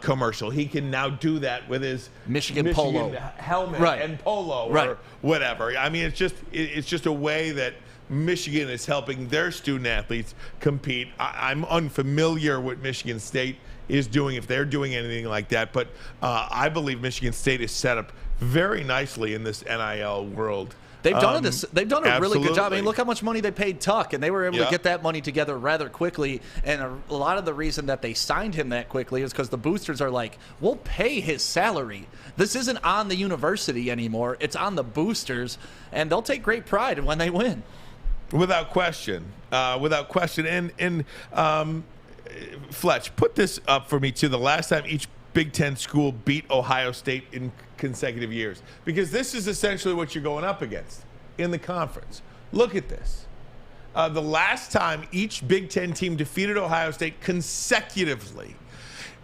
commercial, he can now do that with his Michigan polo helmet and polo or whatever. I mean, it's just a way that Michigan is helping their student athletes compete. I'm unfamiliar with Michigan State is doing, if they're doing anything like that, but I believe Michigan State is set up very nicely in this NIL world. They've done They've done a really good job. I mean, look how much money they paid Tuck, and they were able to get that money together rather quickly. And a lot of the reason that they signed him that quickly is because the boosters are like, we'll pay his salary. This isn't on the university anymore. It's on the boosters, and they'll take great pride when they win. Without question. And Fletch, put this up for me too. The last time each Big Ten school beat Ohio State in consecutive years, because this is essentially what you're going up against in the conference. Look at this. The last time each Big Ten team defeated Ohio State consecutively,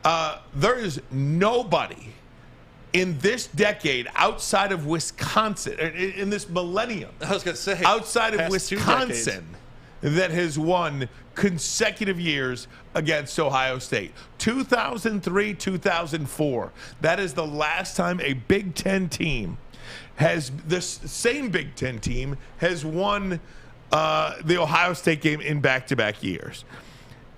there is nobody in this decade outside of Wisconsin, in this millennium, I was going to say, outside of Wisconsin, that has won consecutive years against Ohio State. 2003, 2004. That is the last time a Big Ten team this same Big Ten team has won the Ohio State game in back-to-back years.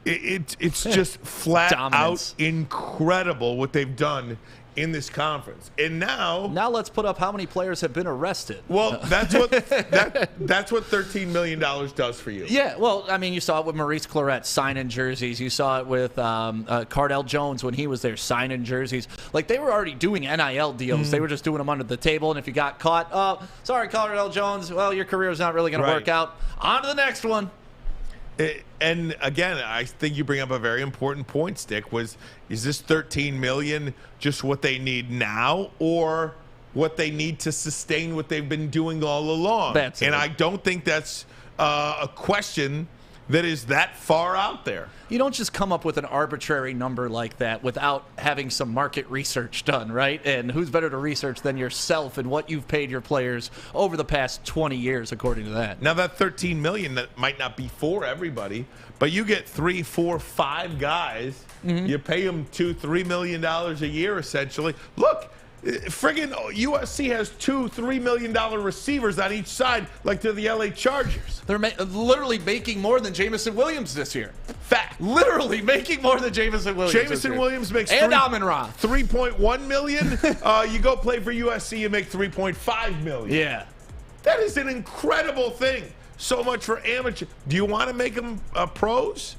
It's just flat out incredible what they've done in this conference. And now let's put up how many players have been arrested. Well, that's what $13 million does for you. Yeah, well, I mean, you saw it with Maurice Clarett signing jerseys. You saw it with Cardell Jones when he was there signing jerseys. Like, they were already doing NIL deals. They were just doing them under the table, and if you got caught, oh, sorry, Cardell Jones, well, your career is not really going to work out. On to the next one. And again, I think you bring up a very important point, Stick, is this $13 million just what they need now or what they need to sustain what they've been doing all along? That's it. And I don't think that's a question that is that far out there. You don't just come up with an arbitrary number like that without having some market research done, right? And who's better to research than yourself and what you've paid your players over the past 20 years, according to that. Now, that $13 million, that might not be for everybody, but you get 3, 4, 5 guys. You pay them $2-3 million a year, essentially. Look, friggin' USC has $2-3 million receivers on each side, like they're the LA Chargers. They're literally making more than Jameson Williams this year. Fact. Literally making more than Jameson Williams. Jameson Williams makes $3.1 million. You go play for USC, you make $3.5 million. Yeah. That is an incredible thing. So much for amateur. Do you want to make them pros?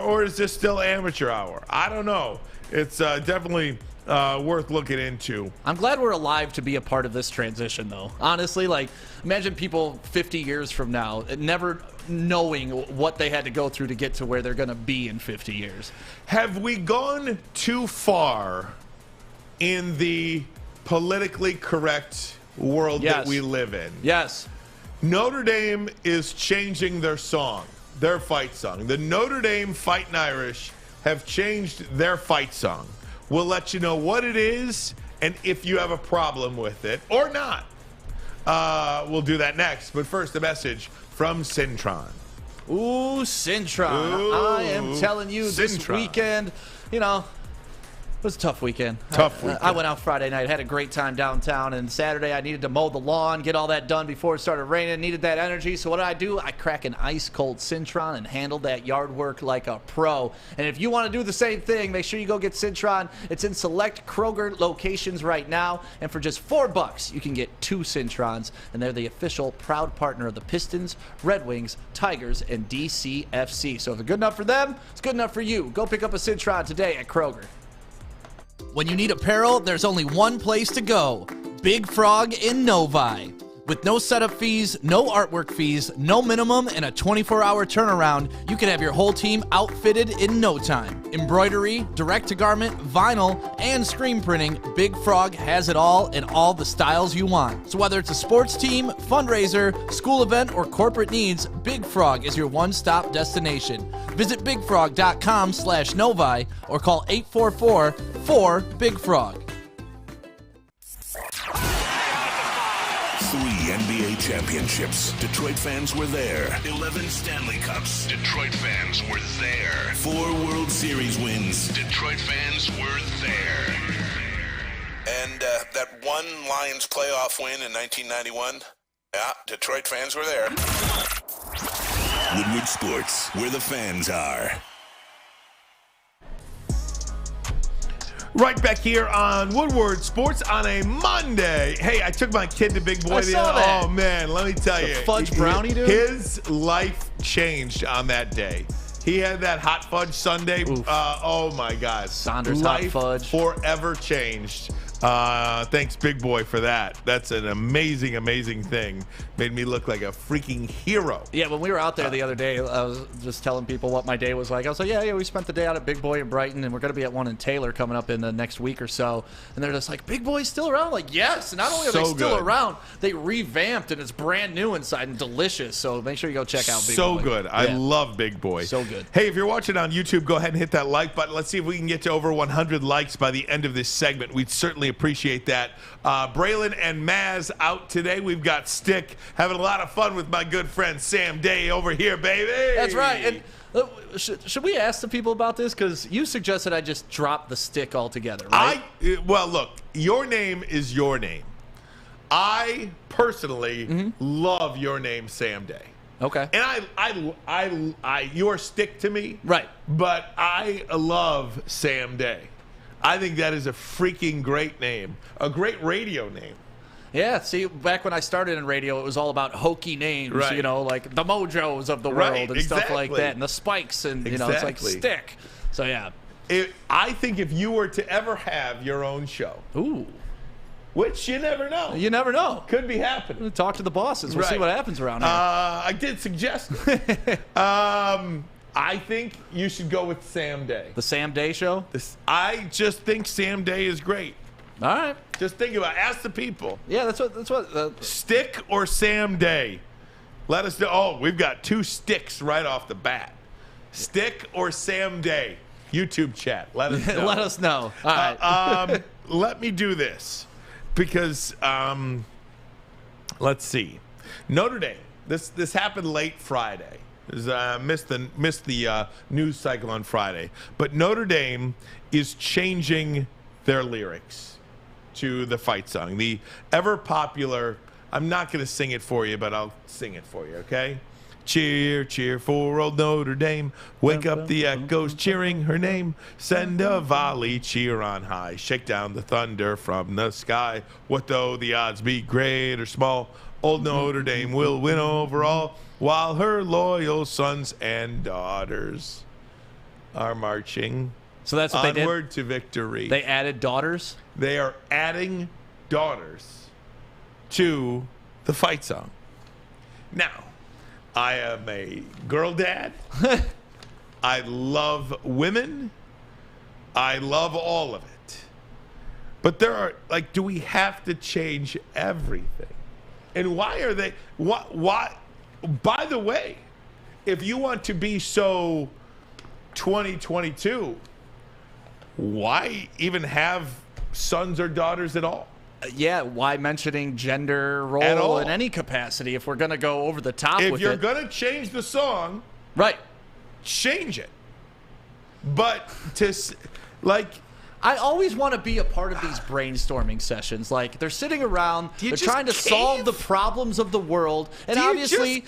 Or is this still amateur hour? I don't know. It's definitely worth looking into. I'm glad we're alive to be a part of this transition, though. Honestly, like, imagine people 50 years from now never knowing what they had to go through to get to where they're going to be in 50 years. Have we gone too far in the politically correct world that we live in? Yes. Notre Dame is changing their song, their fight song. The Notre Dame Fightin' Irish have changed their fight song. We'll let you know what it is and if you have a problem with it or not. We'll do that next. But first, a message from Cintron. Ooh, Cintron. Ooh, I am telling you, this weekend, you know, it was a tough weekend. I went out Friday night, had a great time downtown, and Saturday I needed to mow the lawn, get all that done before it started raining, needed that energy. So what did I do? I crack an ice-cold Cintron and handled that yard work like a pro. And if you want to do the same thing, make sure you go get Cintron. It's in select Kroger locations right now, and for just $4, you can get 2 Cintrons, and they're the official proud partner of the Pistons, Red Wings, Tigers, and DCFC. So if it's good enough for them, it's good enough for you. Go pick up a Cintron today at Kroger. When you need apparel, there's only one place to go. Big Frog in Novi. With no setup fees, no artwork fees, no minimum, and a 24-hour turnaround, you can have your whole team outfitted in no time. Embroidery, direct-to-garment, vinyl, and screen printing, Big Frog has it all in all the styles you want. So whether it's a sports team, fundraiser, school event, or corporate needs, Big Frog is your one-stop destination. Visit bigfrog.com/Novi or call 844-4-BIG-FROG. 3 NBA championships. Detroit fans were there. 11 Stanley Cups. Detroit fans were there. 4 World Series wins. Detroit fans were there. And that one Lions playoff win in 1991. Yeah, Detroit fans were there. Woodward Sports, where the fans are. Right back here on Woodward Sports on a Monday. Hey, I took my kid to Big Boy. I saw that. Oh, man, let me tell you. Fudge brownie, dude? His life changed on that day. He had that hot fudge sundae. Oh, my God. Saunders life hot fudge. Forever changed. Thanks, Big Boy, for that. That's an amazing, amazing thing. Made me look like a freaking hero. Yeah, when we were out there the other day, I was just telling people what my day was like. I was like, yeah, we spent the day out at Big Boy in Brighton, and we're going to be at one in Taylor coming up in the next week or so. And they're just like, Big Boy's still around? I'm like, yes. And not only are they still around, they revamped, and it's brand new inside and delicious. So make sure you go check out Big Boy. So good. I love Big Boy. So good. Hey, if you're watching on YouTube, go ahead and hit that like button. Let's see if we can get to over 100 likes by the end of this segment. We'd certainly appreciate that. Braylon and Maz out today. We've got Stick having a lot of fun with my good friend Sam Day over here, baby. That's right. And should we ask the people about this? Because you suggested I just drop the Stick altogether, right? Well, look, your name is your name. I personally love your name, Sam Day. Okay. And you're Stick to me. Right. But I love Sam Day. I think that is a freaking great name. A great radio name. Yeah, see, back when I started in radio, it was all about hokey names, right. You know, like the Mojos of the world and stuff like that, and the Spikes, and, you know, it's like Stick. So, yeah. I think if you were to ever have your own show. Ooh. Which you never know. You never know. Could be happening. Talk to the bosses. We'll see what happens around here. I did suggest it. I think you should go with Sam Day. The Sam Day Show? I just think Sam Day is great. All right. Just think about it. Ask the people. Yeah, that's what. Stick or Sam Day? Let us know. Oh, we've got 2 sticks right off the bat. Stick or Sam Day? YouTube chat. Let us know. Let us know. All right. Let me do this because let's see. Notre Dame. This happened late Friday. Missed the news cycle on Friday. But Notre Dame is changing their lyrics to the fight song. The ever popular. I'm not going to sing it for you, but I'll sing it for you. Okay. Cheer, cheer for old Notre Dame. Wake up the echoes cheering her name. Send a volley, cheer on high. Shake down the thunder from the sky. What though the odds be great or small? Old Notre Dame will win overall, while her loyal sons and daughters are marching. So that's what they did? Onward to victory. They added daughters? They are adding daughters to the fight song. Now, I am a girl dad. I love women. I love all of it. But there are, like, do we have to change everything? And why are they, why? By the way, if you want to be so 2022, why even have sons or daughters at all? Yeah, why mentioning gender role in any capacity if we're going to go over the top with it? If you're going to change the song, right, change it. But I always want to be a part of these brainstorming sessions. Like, they're sitting around, they're trying to solve the problems of the world, and obviously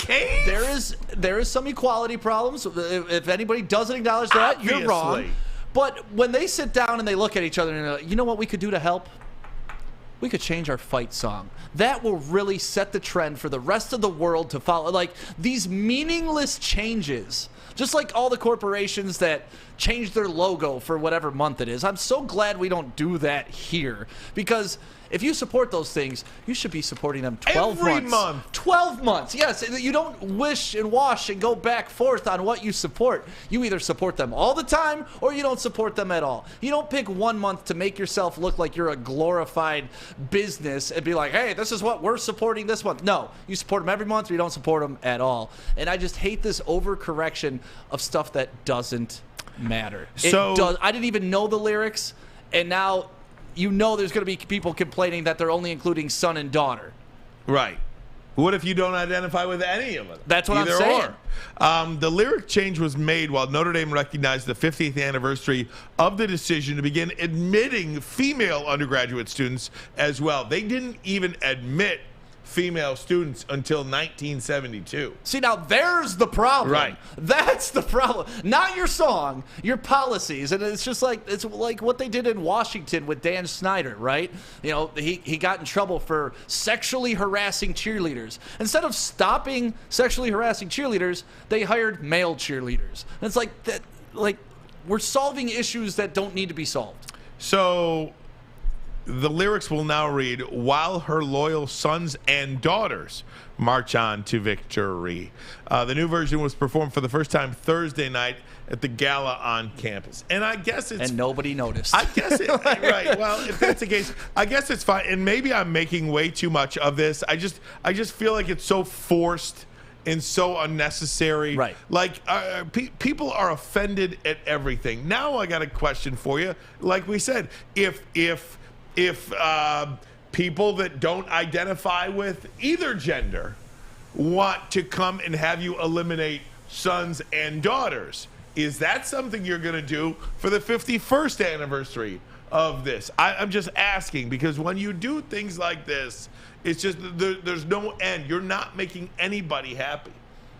there is some equality problems. If anybody doesn't acknowledge that, you're wrong. But when they sit down and they look at each other and they're like, you know what we could do to help? We could change our fight song. That will really set the trend for the rest of the world to follow. Like, these meaningless changes, just like all the corporations that change their logo for whatever month it is. I'm so glad we don't do that here, because if you support those things, you should be supporting them 12 months. Every month. 12 months. Yes, you don't wish and wash and go back forth on what you support. You either support them all the time or you don't support them at all. You don't pick one month to make yourself look like you're a glorified business and be like, hey, this is what we're supporting this month. No, you support them every month or you don't support them at all. And I just hate this overcorrection of stuff that doesn't matter. I didn't even know the lyrics, and now you know there's going to be people complaining that they're only including son and daughter. Right. What if you don't identify with any of them? That's what I'm saying. The lyric change was made while Notre Dame recognized the 50th anniversary of the decision to begin admitting female undergraduate students as well. They didn't even admit female students until 1972. See, now there's the problem. Right. That's the problem. Not your song, your policies. And it's just like, it's like what they did in Washington with Dan Snyder, right? You know, he got in trouble for sexually harassing cheerleaders. Instead of stopping sexually harassing cheerleaders, they hired male cheerleaders. And it's like that, like, we're solving issues that don't need to be solved. So the lyrics will now read, while her loyal sons and daughters march on to victory. The new version was performed for the first time Thursday night at the gala on campus. And I guess it's... And nobody noticed. I guess it... Right. Well, if that's the case, I guess it's fine. And maybe I'm making way too much of this. I just feel like it's so forced and so unnecessary. Right. Like, people are offended at everything. Now I got a question for you. Like we said, if people that don't identify with either gender want to come and have you eliminate sons and daughters, is that something you're going to do for the 51st anniversary of this? I'm just asking, because when you do things like this, it's just there's no end. You're not making anybody happy.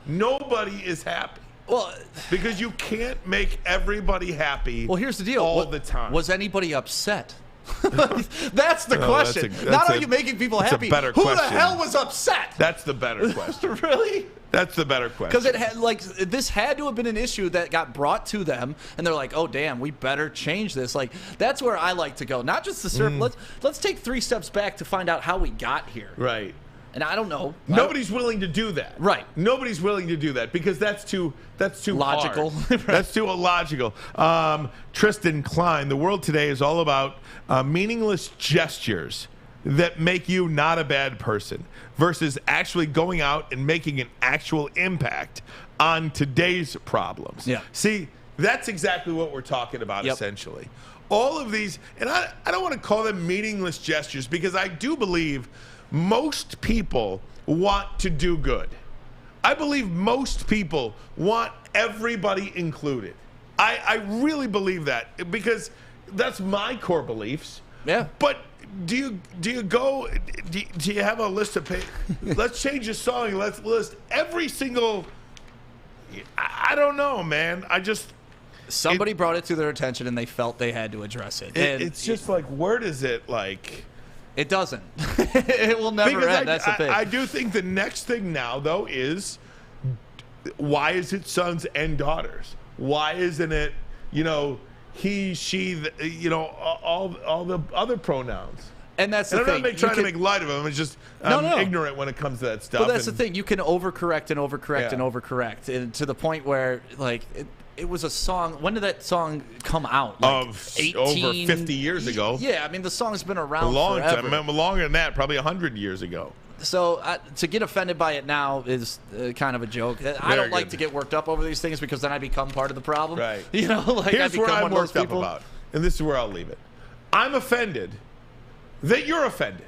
Nobody is happy. Well, because you can't make everybody happy. Well, here's the deal. All the time. Was anybody upset? That's the question. Are you making people happy? Who the hell was upset? That's the better question. Really? That's the better question. Because it had, this had to have been an issue that got brought to them, and they're like, "Oh, damn, we better change this." Like, that's where I like to go. Not just the surf. Let's take 3 steps back to find out how we got here. Right. And I don't know. Nobody's willing to do that. Right. Nobody's willing to do that because that's too logical. Hard. That's too illogical. Tristan Klein, the world today is all about meaningless gestures that make you not a bad person versus actually going out and making an actual impact on today's problems. Yeah. See, that's exactly what we're talking about essentially. All of these, and I don't want to call them meaningless gestures because I do believe most people want to do good. I believe most people want everybody included. I really believe that because that's my core beliefs. Yeah. But do you have a list of let's change the song. Let's list every single. I don't know, man. Somebody brought it to their attention and they felt they had to address it. It's just like, where does it like? It doesn't. It will never end. That's the thing. I do think the next thing now, though, is why is it sons and daughters? Why isn't it, he, she, all the other pronouns? And that's the thing. I'm not trying to make light of them. It's just I'm ignorant when it comes to that stuff. But that's the thing. You can overcorrect and overcorrect and overcorrect, and to the point where it was a song. When did that song come out? Over 50 years ago. Yeah, I mean the song's been around a long forever. time. I mean, longer than that, probably 100 years ago. So to get offended by it now is kind of a joke. I don't like to get worked up over these things because then I become part of the problem. Right. Here's I become where I'm worked up about, and this is where I'll leave it. I'm offended that you're offended.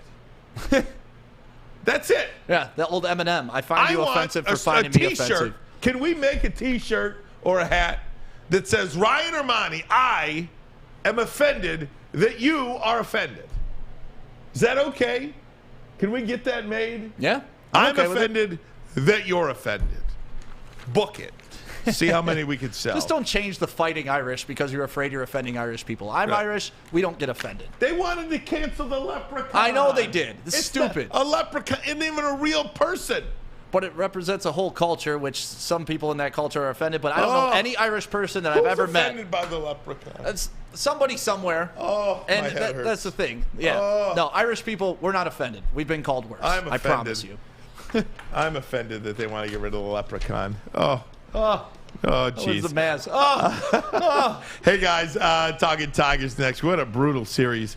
That's it. Yeah, that old Eminem. I find you offensive for finding me offensive. Can we make a T-shirt or a hat that says, Ryan Ermanni, I am offended that you are offended? Is that okay? Can we get that made? Yeah. I'm offended that you're offended. Book it. See how many we could sell. Just don't change the fighting Irish because you're afraid you're offending Irish people. I'm Irish. We don't get offended. They wanted to cancel the leprechaun. I know they did. It's stupid. A leprechaun isn't even a real person. But it represents a whole culture, which some people in that culture are offended. But I don't know any Irish person that I've ever met. Offended by the leprechaun? That's somebody somewhere. Oh, and my head hurts. That's the thing. Yeah. Oh. No, Irish people, we're not offended. We've been called worse. I'm offended. I promise you. I'm offended that they want to get rid of the leprechaun. Oh, That jeez. was the Maz. Hey, guys, talking Tigers next. What a brutal series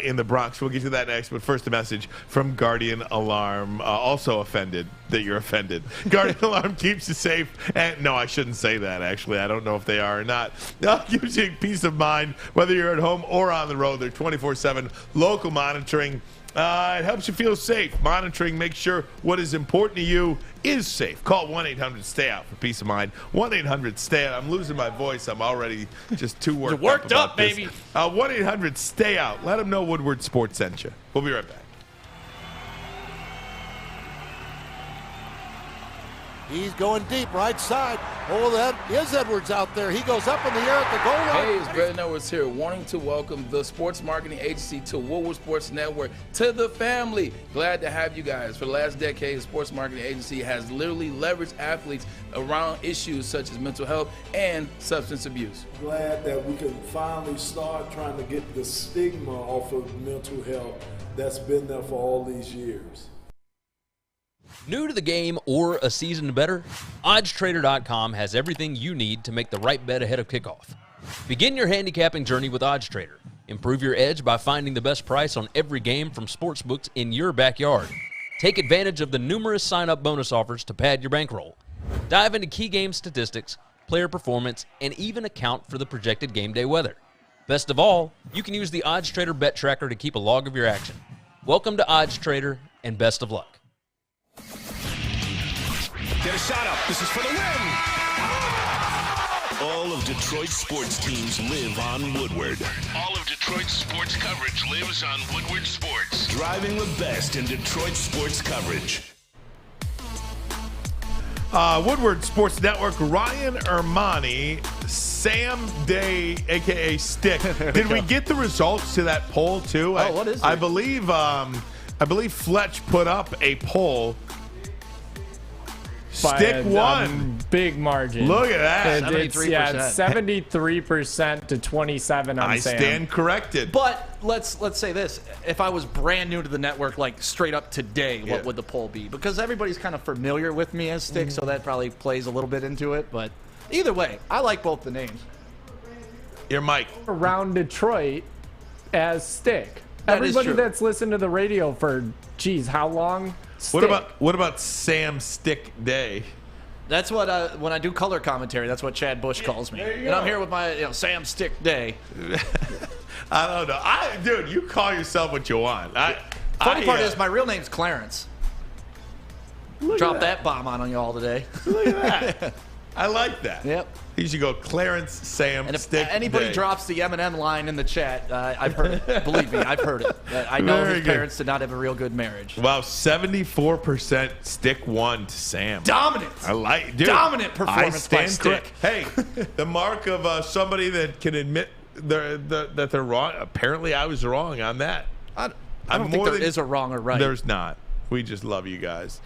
in the Bronx. We'll get to that next, but first a message from Guardian Alarm. Also offended that you're offended. Guardian Alarm keeps you safe. And no, I shouldn't say that, actually. I don't know if they are or not. Gives you peace of mind, whether you're at home or on the road. They're 24/7 local monitoring. It helps you feel safe. Monitoring makes sure what is important to you is safe. Call 1-800-STAY-OUT for peace of mind. 1-800-STAY-OUT. I'm losing my voice. I'm already just too worked up. You're worked up, this. baby. 1-800-STAY-OUT. Let them know Woodward Sports sent you. We'll be right back. He's going deep, right side. Oh, that is Edwards out there. He goes up in the air at the goal line. Hey, it's Brandon Edwards here, wanting to welcome the sports marketing agency to Woodward Sports Network, to the family. Glad to have you guys. For the last decade, the sports marketing agency has literally leveraged athletes around issues such as mental health and substance abuse. Glad that we can finally start trying to get the stigma off of mental health that's been there for all these years. New to the game or a season better? OddsTrader.com has everything you need to make the right bet ahead of kickoff. Begin your handicapping journey with OddsTrader. Improve your edge by finding the best price on every game from sportsbooks in your backyard. Take advantage of the numerous sign-up bonus offers to pad your bankroll. Dive into key game statistics, player performance, and even account for the projected game day weather. Best of all, you can use the OddsTrader bet tracker to keep a log of your action. Welcome to OddsTrader, and best of luck. Get a shot up. This is for the win. All of Detroit's sports teams live on Woodward. All of Detroit's sports coverage lives on Woodward Sports. Driving the best in Detroit sports coverage. Woodward Sports Network, Ryan Ermanni, Sam Day, a.k.a. Stick. Did we get the results to that poll, too? What is it? I believe Fletch put up a poll. Stick won. Big margin. Look at that. 73% to 27 on I Sam. stand corrected. But let's say this. If I was brand new to the network, like straight up today, what would the poll be? Because everybody's kind of familiar with me as Stick, so that probably plays a little bit into it. But either way, I like both the names. Your Mike. Around Detroit as Stick. Everybody that's listened to the radio for, geez, how long? What about Sam Stick Day? That's what when I do color commentary. That's what Chad Bush calls me, and I'm here with my Sam Stick Day. I don't know, dude. You call yourself what you want. Funny part is my real name's Clarence. Drop that bomb on you all today. Look at that. I like that. Yep. You should go Clarence Sam and if Stick anybody Day. drops the M&M line in the chat, I've heard it. Believe me, I've heard it. I know his parents did not have a real good marriage. Wow, 74% Stick one to Sam. Dominant. I like, dude. Dominant performance I stand by Stick. Hey, the mark of somebody that can admit that they're wrong. Apparently, I was wrong on that. I don't think there is a wrong or right. There's not. We just love you guys.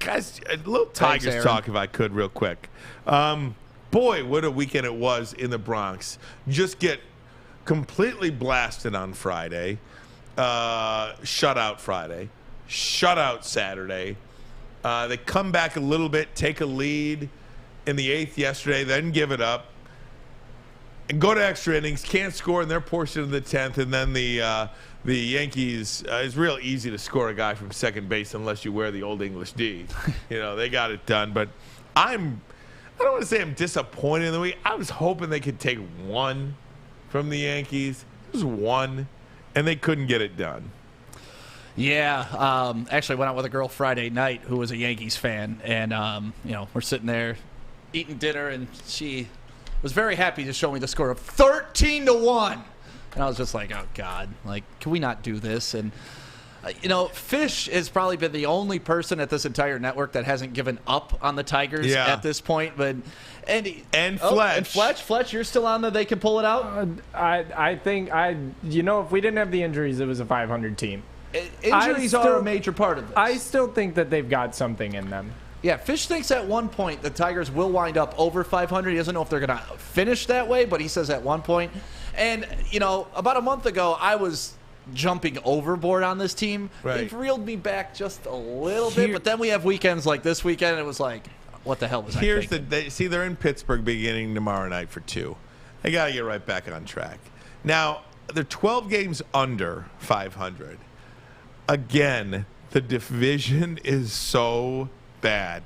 Guys, a little Tigers talk if I could real quick. Boy, what a weekend it was in the Bronx. Just get completely blasted on Friday. Shutout Friday. Shutout Saturday. They come back a little bit, take a lead in the 8th yesterday, then give it up. And go to extra innings, can't score in their portion of the 10th, and then the Yankees, it's real easy to score a guy from second base unless you wear the Old English D. They got it done. But I don't want to say I'm disappointed in the week. I was hoping they could take one from the Yankees. It was one, and they couldn't get it done. Yeah, actually went out with a girl Friday night who was a Yankees fan, and we're sitting there eating dinner, and she was very happy to show me the score of 13-1. And I was just like, oh, God, can we not do this? And, Fish has probably been the only person at this entire network that hasn't given up on the Tigers at this point. But And Fletch. Fletch, you're still on the they can pull it out? I think, if we didn't have the injuries, it was a 500 team. Injuries are a major part of this. I still think that they've got something in them. Yeah, Fish thinks at one point the Tigers will wind up over 500. He doesn't know if they're going to finish that way, but he says at one point. And, about a month ago, I was jumping overboard on this team. Right. They've reeled me back just a little bit, but then we have weekends like this weekend, and it was like, what the hell was I thinking? They're in Pittsburgh beginning tomorrow night for 2. They got to get right back on track. Now, they're 12 games under 500. Again, the division is so bad.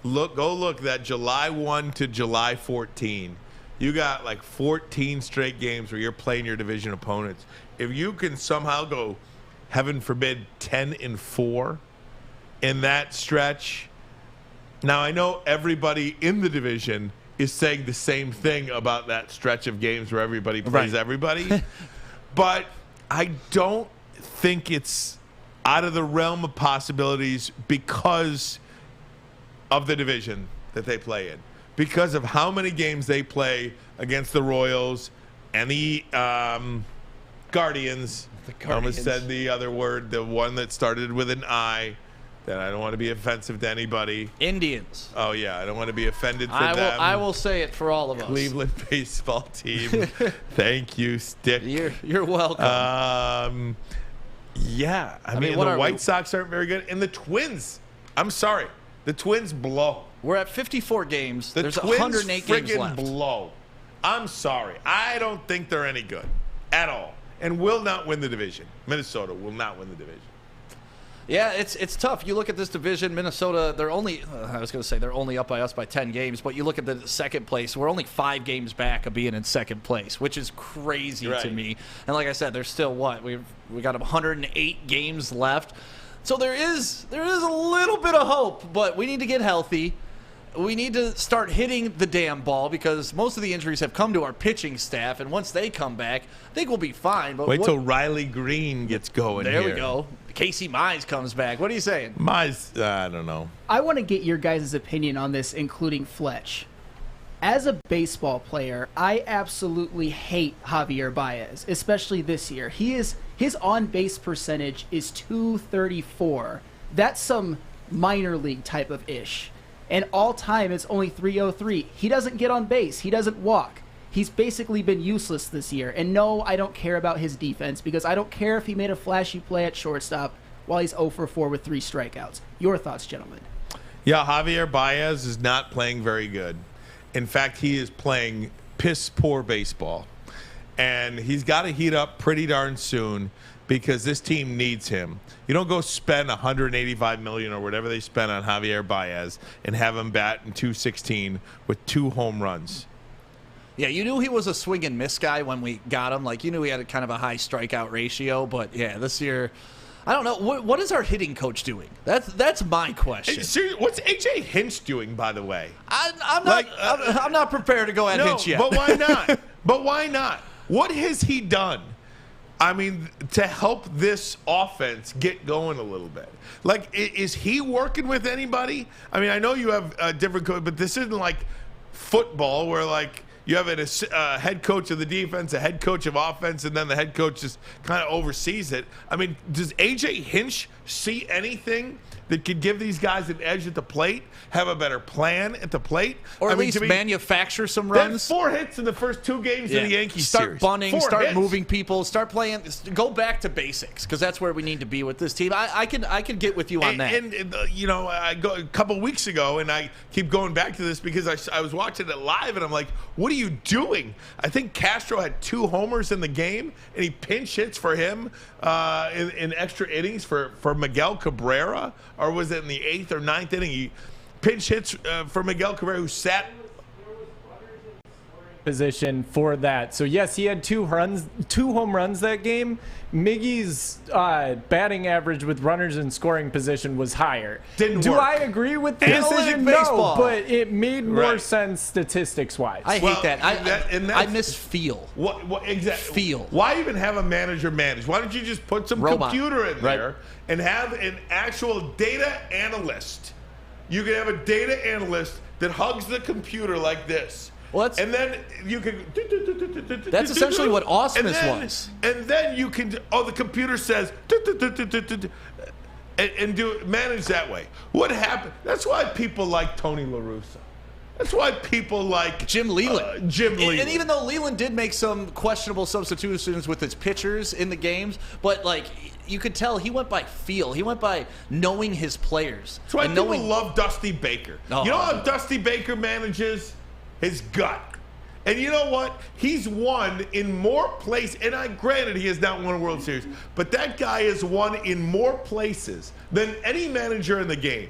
Go look that July 1 to July 14. You got 14 straight games where you're playing your division opponents. If you can somehow go, heaven forbid, 10-4 in that stretch. Now, I know everybody in the division is saying the same thing about that stretch of games where everybody plays everybody. But I don't think it's out of the realm of possibilities because of the division that they play in, because of how many games they play against the Royals and the Guardians. I almost said the other word, the one that started with an I, that I don't want to be offensive to anybody. Indians. Oh, yeah, I don't want to be offended for them. I will say it for all of us. Cleveland baseball team. Thank you, Stick. You're welcome. Yeah, I mean the White Sox aren't very good, and the Twins. I'm sorry. The Twins blow. We're at 54 games. The There's Twins 108 games left. Blow. I'm sorry. I don't think they're any good at all, and will not win the division. Minnesota will not win the division. Yeah, it's tough. You look at this division, Minnesota, they're only up by us by 10 games, but you look at the second place, we're only 5 games back of being in second place, which is crazy to me. And like I said, there's still we got 108 games left. So there is a little bit of hope, but we need to get healthy. We need to start hitting the damn ball because most of the injuries have come to our pitching staff, and once they come back, I think we'll be fine. But wait till Riley Green gets going. There we go. Casey Mize comes back. What are you saying? Mize, I don't know. I want to get your guys' opinion on this, including Fletch. As a baseball player, I absolutely hate Javier Baez, especially this year. His on-base percentage is .234. That's some minor league type of ish. And all time, it's only .303. He doesn't get on base. He doesn't walk. He's basically been useless this year. And no, I don't care about his defense because I don't care if he made a flashy play at shortstop while he's 0 for 4 with 3 strikeouts. Your thoughts, gentlemen? Yeah, Javier Baez is not playing very good. In fact, he is playing piss-poor baseball. and he's got to heat up pretty darn soon because this team needs him. You don't go spend $185 million or whatever they spent on Javier Baez and have him bat in .216 with 2 home runs. Yeah, you knew he was a swing and miss guy when we got him. Like, you knew he had a kind of a high strikeout ratio. But, yeah, this year, I don't know. What is our hitting coach doing? That's my question. Hey, seriously, what's A.J. Hinch doing, by the way? I'm not prepared to go at Hinch yet. But why not? But why not? What has he done? I mean, to help this offense get going a little bit. Like, is he working with anybody? I mean, I know you have a different coach, but this isn't like football where, like, you have a head coach of the defense, a head coach of offense, and then the head coach just kind of oversees it. I mean, does A.J. Hinch see anything that could give these guys an edge at the plate, have a better plan at the plate? Or at least manufacture some runs? 4 hits in the first 2 games of the Yankees series. Start bunting, start moving people, start playing, go back to basics, because that's where we need to be with this team. I can get with you on that. And you know, I go a couple weeks ago, and I keep going back to this because I was watching it live, and I'm like, what are you doing? I think Castro had 2 homers in the game, and he pinch hits for him in extra innings for Miguel Cabrera, or was it in the 8th or 9th inning? He pinch hits for Miguel Cabrera, who sat position for that. So yes, he had 2 home runs that game. Miggy's batting average with runners in scoring position was higher. Do I agree with the decision? No, but it made more sense statistics wise. I hate that. I miss feel. What exactly? Feel. Why even have a manager manage? Why don't you just put some computer in there and have an actual data analyst? You can have a data analyst that hugs the computer like this. And then you can. That's essentially what Osmus was. And then you can. The computer says. And manage that way. What happened? That's why people like Tony La Russa. That's why people like Jim Leland. And even though Leland did make some questionable substitutions with his pitchers in the games, but like you could tell he went by feel. He went by knowing his players. That's why people love Dusty Baker. You know how Dusty Baker manages? His gut. And you know what? He's won in more places. And granted, he has not won a World Series. But that guy has won in more places than any manager in the game.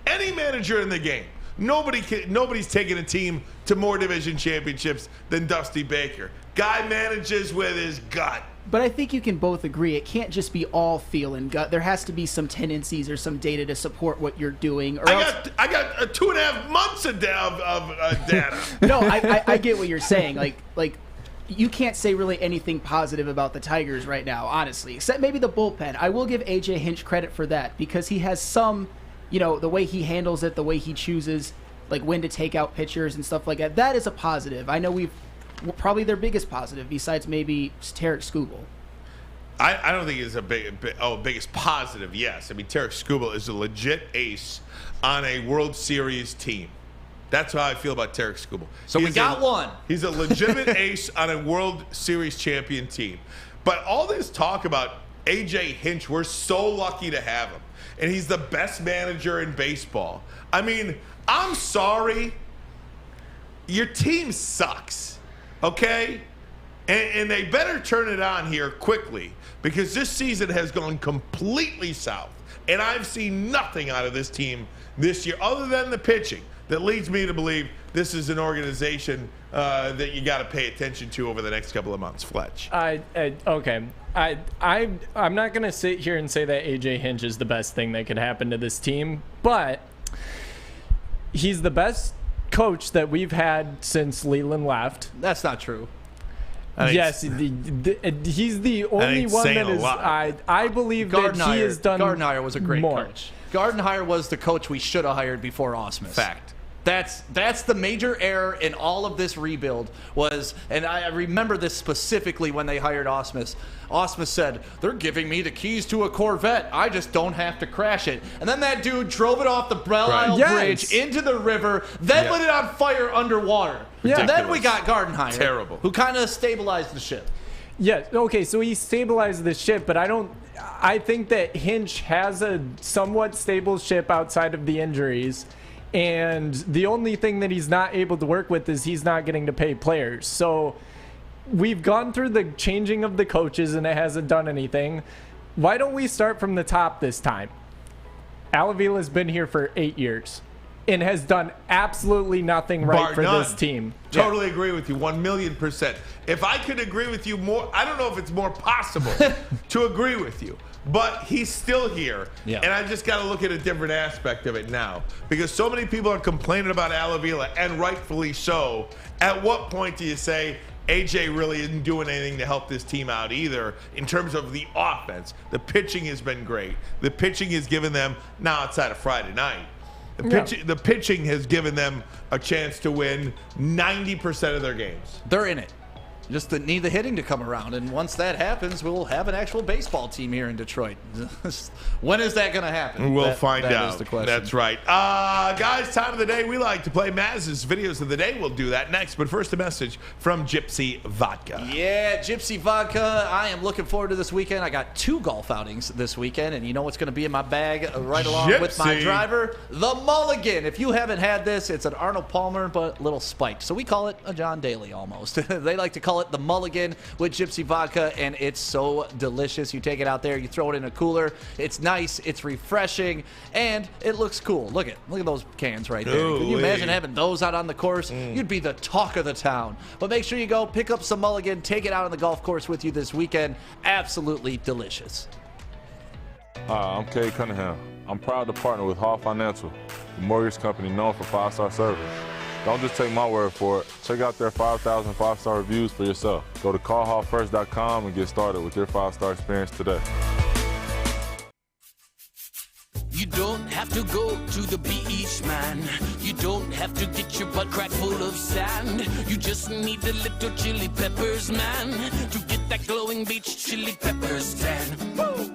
Any manager in the game. Nobody's taken a team to more division championships than Dusty Baker. Guy manages with his gut. But I think you can both agree it can't just be all feel and gut. There has to be some tendencies or some data to support what you're doing. Or I got 2.5 months of data. No, I get what you're saying. Like you can't say really anything positive about the Tigers right now, honestly, except maybe the bullpen. I will give A.J. Hinch credit for that because he has some, the way he handles it, the way he chooses, like when to take out pitchers and stuff like that. That is a positive. I know probably their biggest positive, besides maybe Tarek Skubal. I don't think it's biggest positive. Yes, I mean Tarek Skubal is a legit ace on a World Series team. That's how I feel about Tarek Skubal. So we got one. He's a legitimate ace on a World Series champion team. But all this talk about A.J. Hinch, we're so lucky to have him, and he's the best manager in baseball. I mean, I'm sorry, your team sucks. Okay? And they better turn it on here quickly because this season has gone completely south. And I've seen nothing out of this team this year other than the pitching that leads me to believe this is an organization that you got to pay attention to over the next couple of months, Fletch. Okay. I'm not going to sit here and say that A.J. Hinch is the best thing that could happen to this team, but he's the best coach that we've had since Leland left. That's not true. Yes, he's the only one that is. I believe that he has done. Gardenhire was a great coach. Gardenhire was the coach we should have hired before Osmus. Fact. That's the major error in all of this rebuild was, and I remember this specifically when they hired Osmus. Osmus said, "They're giving me the keys to a Corvette. I just don't have to crash it." And then that dude drove it off the Belle Isle Bridge into the river, then lit it on fire underwater. Yeah. And then we got Gardenhire, terrible, who kind of stabilized the ship. Yeah. Okay. So he stabilized the ship, but I think that Hinch has a somewhat stable ship outside of the injuries. And the only thing that he's not able to work with is he's not getting to pay players. So we've gone through the changing of the coaches and it hasn't done anything. Why don't we start from the top this time? Al Avila's been here for 8 years and has done absolutely nothing right for this team. Totally agree with you, 1,000,000%. If I could agree with you more, I don't know if it's more possible to agree with you, but he's still here. Yeah. And I just got to look at a different aspect of it now, because so many people are complaining about Al Avila, and rightfully so. At what point do you say, AJ really isn't doing anything to help this team out either in terms of the offense? The pitching has been great. The pitching has given them, now outside of Friday night, the pitching has given them a chance to win 90% of their games. They're in it. Just need the hitting to come around, and once that happens, we'll have an actual baseball team here in Detroit. When is that going to happen? We'll find out. That is the question. That's right. Guys, time of the day, we like to play Maz's videos of the day. We'll do that next, but first a message from Gypsy Vodka. Yeah, Gypsy Vodka. I am looking forward to this weekend. I got 2 golf outings this weekend, and you know what's going to be in my bag right along with my driver? The Mulligan. If you haven't had this, it's an Arnold Palmer, but a little spiked. So we call it a John Daly almost. They like to call it the Mulligan with Gypsy Vodka, and it's so delicious. You take it out there, you throw it in a cooler. It's nice, it's refreshing, and it looks cool. Look at those cans right there. Can you imagine having those out on the course? You'd be the talk of the town. But make sure you go pick up some Mulligan, take it out on the golf course with you this weekend. Absolutely delicious. Hi, I'm Kay Cunningham. I'm proud to partner with Hall Financial, the mortgage company known for 5-star service. Don't just take my word for it. Check out their 5,000 5-star reviews for yourself. Go to callhallfirst.com and get started with your 5-star experience today. You don't have to go to the beach, man. You don't have to get your butt crack full of sand. You just need a little chili peppers, man, to get that glowing beach chili peppers tan. Woo!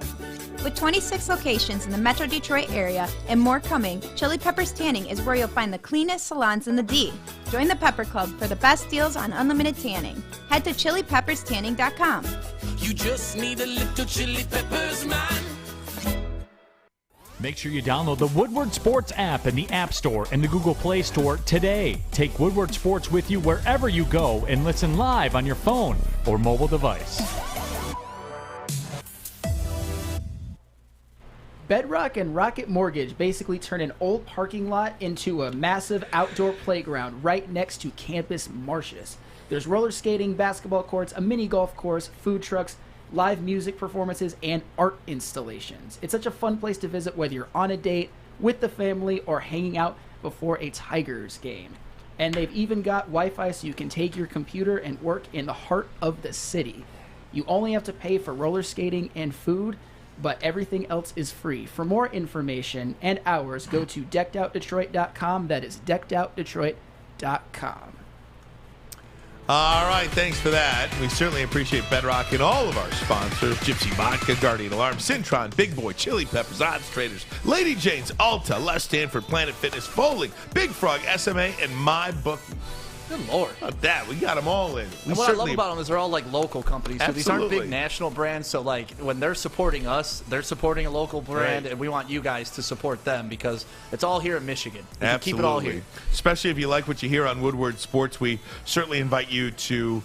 With 26 locations in the Metro Detroit area and more coming, Chili Peppers Tanning is where you'll find the cleanest salons in the D. Join the Pepper Club for the best deals on unlimited tanning. Head to chilipepperstanning.com. You just need a little chili peppers, man. Make sure you download the Woodward Sports app in the App Store and the Google Play Store today. Take Woodward Sports with you wherever you go and listen live on your phone or mobile device. Bedrock and Rocket Mortgage basically turn an old parking lot into a massive outdoor playground right next to campus marshes. There's roller skating, basketball courts, a mini golf course, food trucks, live music performances, and art installations. It's such a fun place to visit whether you're on a date, with the family, or hanging out before a Tigers game. And they've even got Wi-Fi so you can take your computer and work in the heart of the city. You only have to pay for roller skating and food, but everything else is free. For more information and hours, go to deckedoutdetroit.com. That is deckedoutdetroit.com. All right, thanks for that. We certainly appreciate Bedrock and all of our sponsors: Gypsy Vodka, Guardian Alarm, Syntron, Big Boy, Chili Peppers, Odds Traders, Lady Jane's, Ulta, Les Stanford, Planet Fitness, Bowling, Big Frog, SMA, and MyBookie. Good Lord. About that, we got them all in. And what I love about them is they're all like local companies. So these aren't Absolutely. big national brands. So like when they're supporting us, they're supporting a local brand, Right. and we want you guys to support them because it's all here in Michigan. We can Absolutely. keep it all here. Especially if you like what you hear on Woodward Sports, we certainly invite you to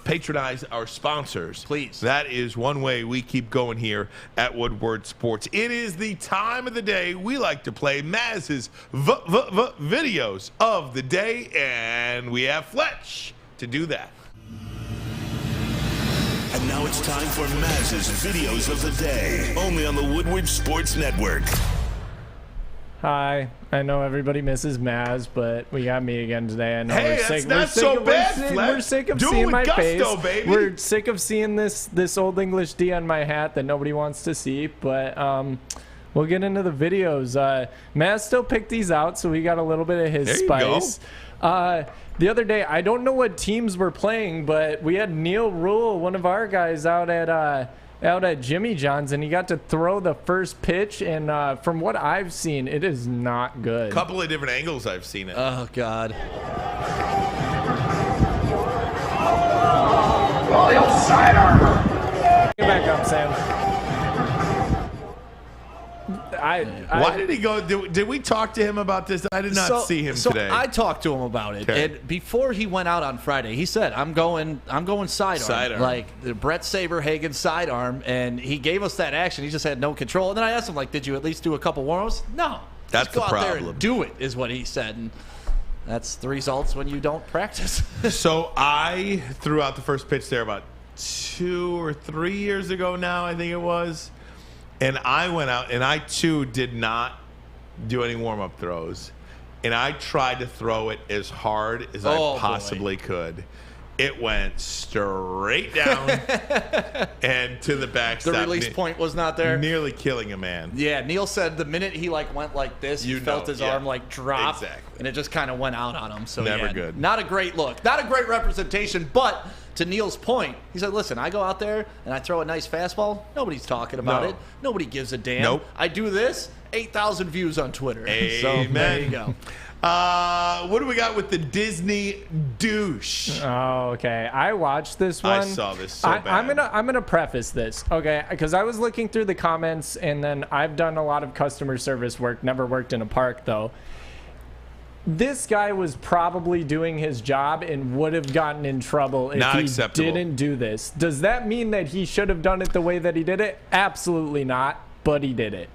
patronize our sponsors. Please. That is one way we keep going here at Woodward Sports. It is the time of the day we like to play Maz's videos of the day, and we have Fletch to do that. And now it's time for Maz's videos of the day, only on the Woodward Sports Network. Hi, I know everybody misses Maz, but we got me again today. I know Hey, that's not so bad, Fletch. We're sick of Do it seeing with my gusto, face. baby. We're sick of seeing this Old English D on my hat that nobody wants to see, but we'll get into the videos. Maz still picked these out, so we got a little bit of his There you spice. The other day, I don't know what teams were playing, but we had Neil Rule, one of our guys, out at Jimmy John's, and he got to throw the first pitch, and from what I've seen, it is not good. Couple of different angles I've seen it. Oh, God. Get back up, Sam. Why did he go? Did we talk to him about this? I did not see him today. I talked to him about it, and before he went out on Friday, he said, "I'm going sidearm, like the Brett Saberhagen sidearm," and he gave us that action. He just had no control. And then I asked him, like, "Did you at least do a couple warm-ups?" No, that's just go the out problem. there and do it, is what he said, and that's the results when you don't practice. So I threw out the first pitch there about 2 or 3 years ago now, I think it was. And I went out, and I, too, did not do any warm-up throws. And I tried to throw it as hard as I possibly could. It went straight down and to the backstop. The release point was not there. Nearly killing a man. Yeah, Neil said the minute he went like this, he felt his arm drop, and it just kind of went out on him. So never good. Not a great look, not a great representation. But to Neil's point, he said, "Listen, I go out there and I throw a nice fastball. Nobody's talking about it. Nobody gives a damn. Nope. I do this. 8,000 views on Twitter. Amen. So there you go." What do we got with the Disney douche? Oh, okay. I watched this one. I saw this so bad. I'm gonna preface this, okay? Because I was looking through the comments, and then I've done a lot of customer service work. Never worked in a park though. This guy was probably doing his job and would have gotten in trouble if he didn't do this. Does that mean that he should have done it the way that he did it? Absolutely not. But he did it.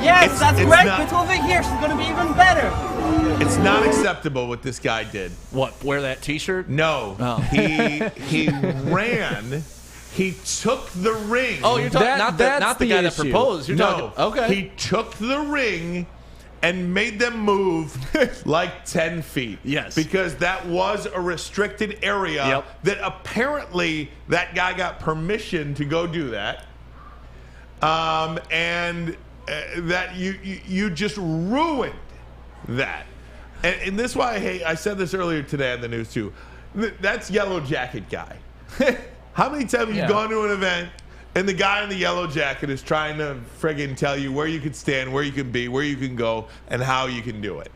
Yes, that's great. Put over here. She's going to be even better. It's not acceptable what this guy did. What? Wear that T-shirt? No. Oh. He ran. He took the ring. Oh, you're talking not the guy that proposed. You're talking. Okay. He took the ring and made them move like 10 feet. Yes. Because that was a restricted area that apparently that guy got permission to go do that. That you just ruined that. And this is why I said this earlier today on the news too. That's Yellow Jacket guy. How many times have you gone to an event and the guy in the yellow jacket is trying to friggin' tell you where you can stand, where you can be, where you can go, and how you can do it?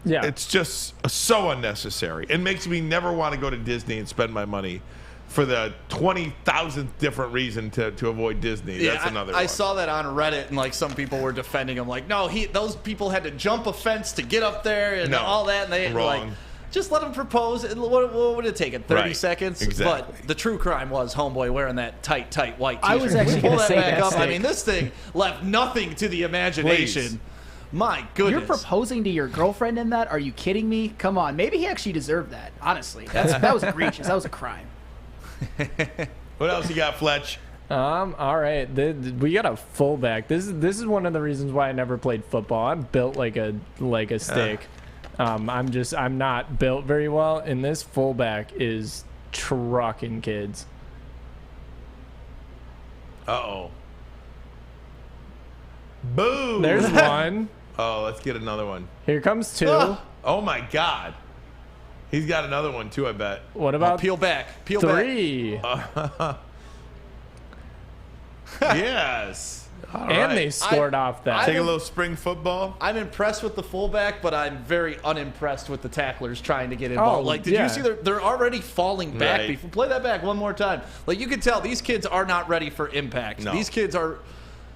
Yeah. It's just so unnecessary. It makes me never want to go to Disney and spend my money for the 20,000th different reason to avoid Disney. Yeah, That's another one. I saw that on Reddit, and some people were defending him. Like, no, those people had to jump a fence to get up there and all that. And they just let him propose. What would it take? 30 seconds? Exactly. But the true crime was homeboy wearing that tight white T-shirt. I was actually pull going to that say back that. up. I mean, this thing left nothing to the imagination. Please. My goodness. You're proposing to your girlfriend in that? Are you kidding me? Come on. Maybe he actually deserved that, honestly. That was egregious. That was a crime. What else you got, Fletch? All right. We got a fullback. This is one of the reasons why I never played football. I'm built like a stick. I'm not built very well, and this fullback is trucking kids. Uh-oh. Boom! There's one. Oh, let's get another one. Here comes two. Oh my God. He's got another one too, I bet. What about peel back? Peel three? Yes. All and right. they scored off that. Take a little spring football. I'm impressed with the fullback, but I'm very unimpressed with the tacklers trying to get involved. Did you see they're already falling back? Right. Before, play that back one more time. You can tell these kids are not ready for impact. No. These kids are.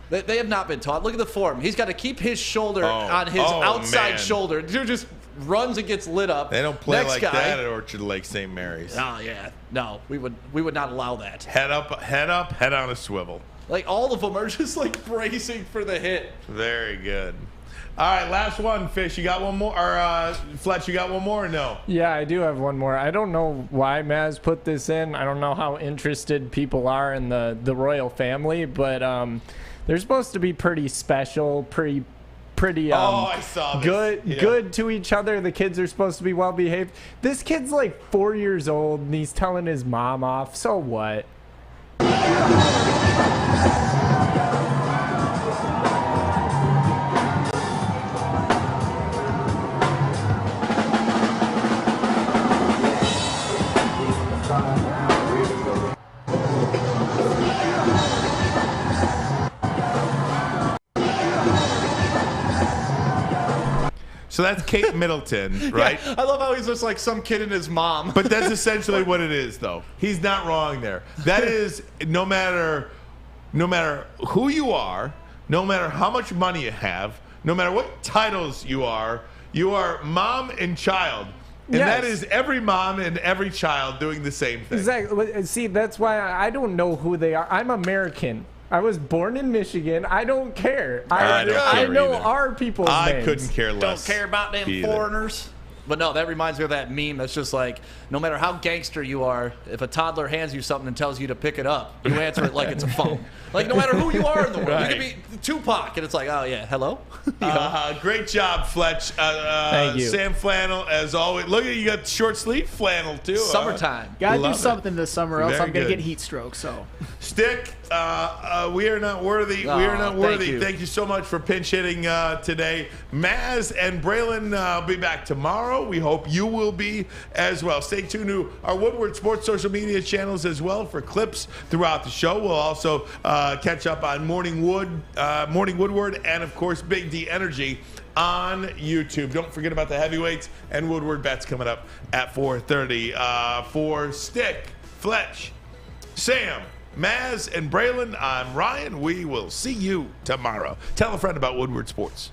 They have not been taught. Look at the form. He's got to keep his shoulder on his outside shoulder. Dude just runs and gets lit up. They don't play Next guy, that at Orchard Lake St. Mary's. Oh yeah, no, we would not allow that. Head up, head on a swivel. All of them are just bracing for the hit. Very good. All right, last one, Fish. You got one more? Or Fletch, you got one more or no? Yeah, I do have one more. I don't know why Maz put this in. I don't know how interested people are in the royal family, but they're supposed to be pretty special, pretty I saw this. good to each other. The kids are supposed to be well behaved. This kid's 4 years old and he's telling his mom off. So what? So that's Kate Middleton, right? Yeah, I love how he's just like some kid and his mom. But that's essentially what it is, though. He's not wrong there. That is, no matter who you are, no matter how much money you have, no matter what titles you are mom and child. And that is every mom and every child doing the same thing. Exactly. See, that's why I don't know who they are. I'm American. I was born in Michigan. I don't care. I know our people's names. I couldn't care less. Don't care about them foreigners. But no, that reminds me of that meme that's just like, no matter how gangster you are, if a toddler hands you something and tells you to pick it up, you answer it like it's a phone. Like, no matter who you are in the world. Right. You could be Tupac, and it's like, oh, yeah, hello? Great job, Fletch. Thank you. Sam Flannel, as always. Look at you got short sleeve flannel, too. Summertime. Gotta do something this summer, else I'm going to good. get heat stroke. So, Stick, we are not worthy. We are not worthy. Thank you so much for pinch hitting today. Maz and Braylon will be back tomorrow. We hope you will be as well. Stay tuned to our Woodward Sports social media channels as well for clips throughout the show. We'll also catch up on Morning Woodward, and of course Big D Energy on YouTube. Don't forget about the heavyweights and Woodward bets coming up at 4:30. For Stick, Fletch, Sam, Maz, and Braylon, I'm Ryan. We will see you tomorrow. Tell a friend about Woodward Sports.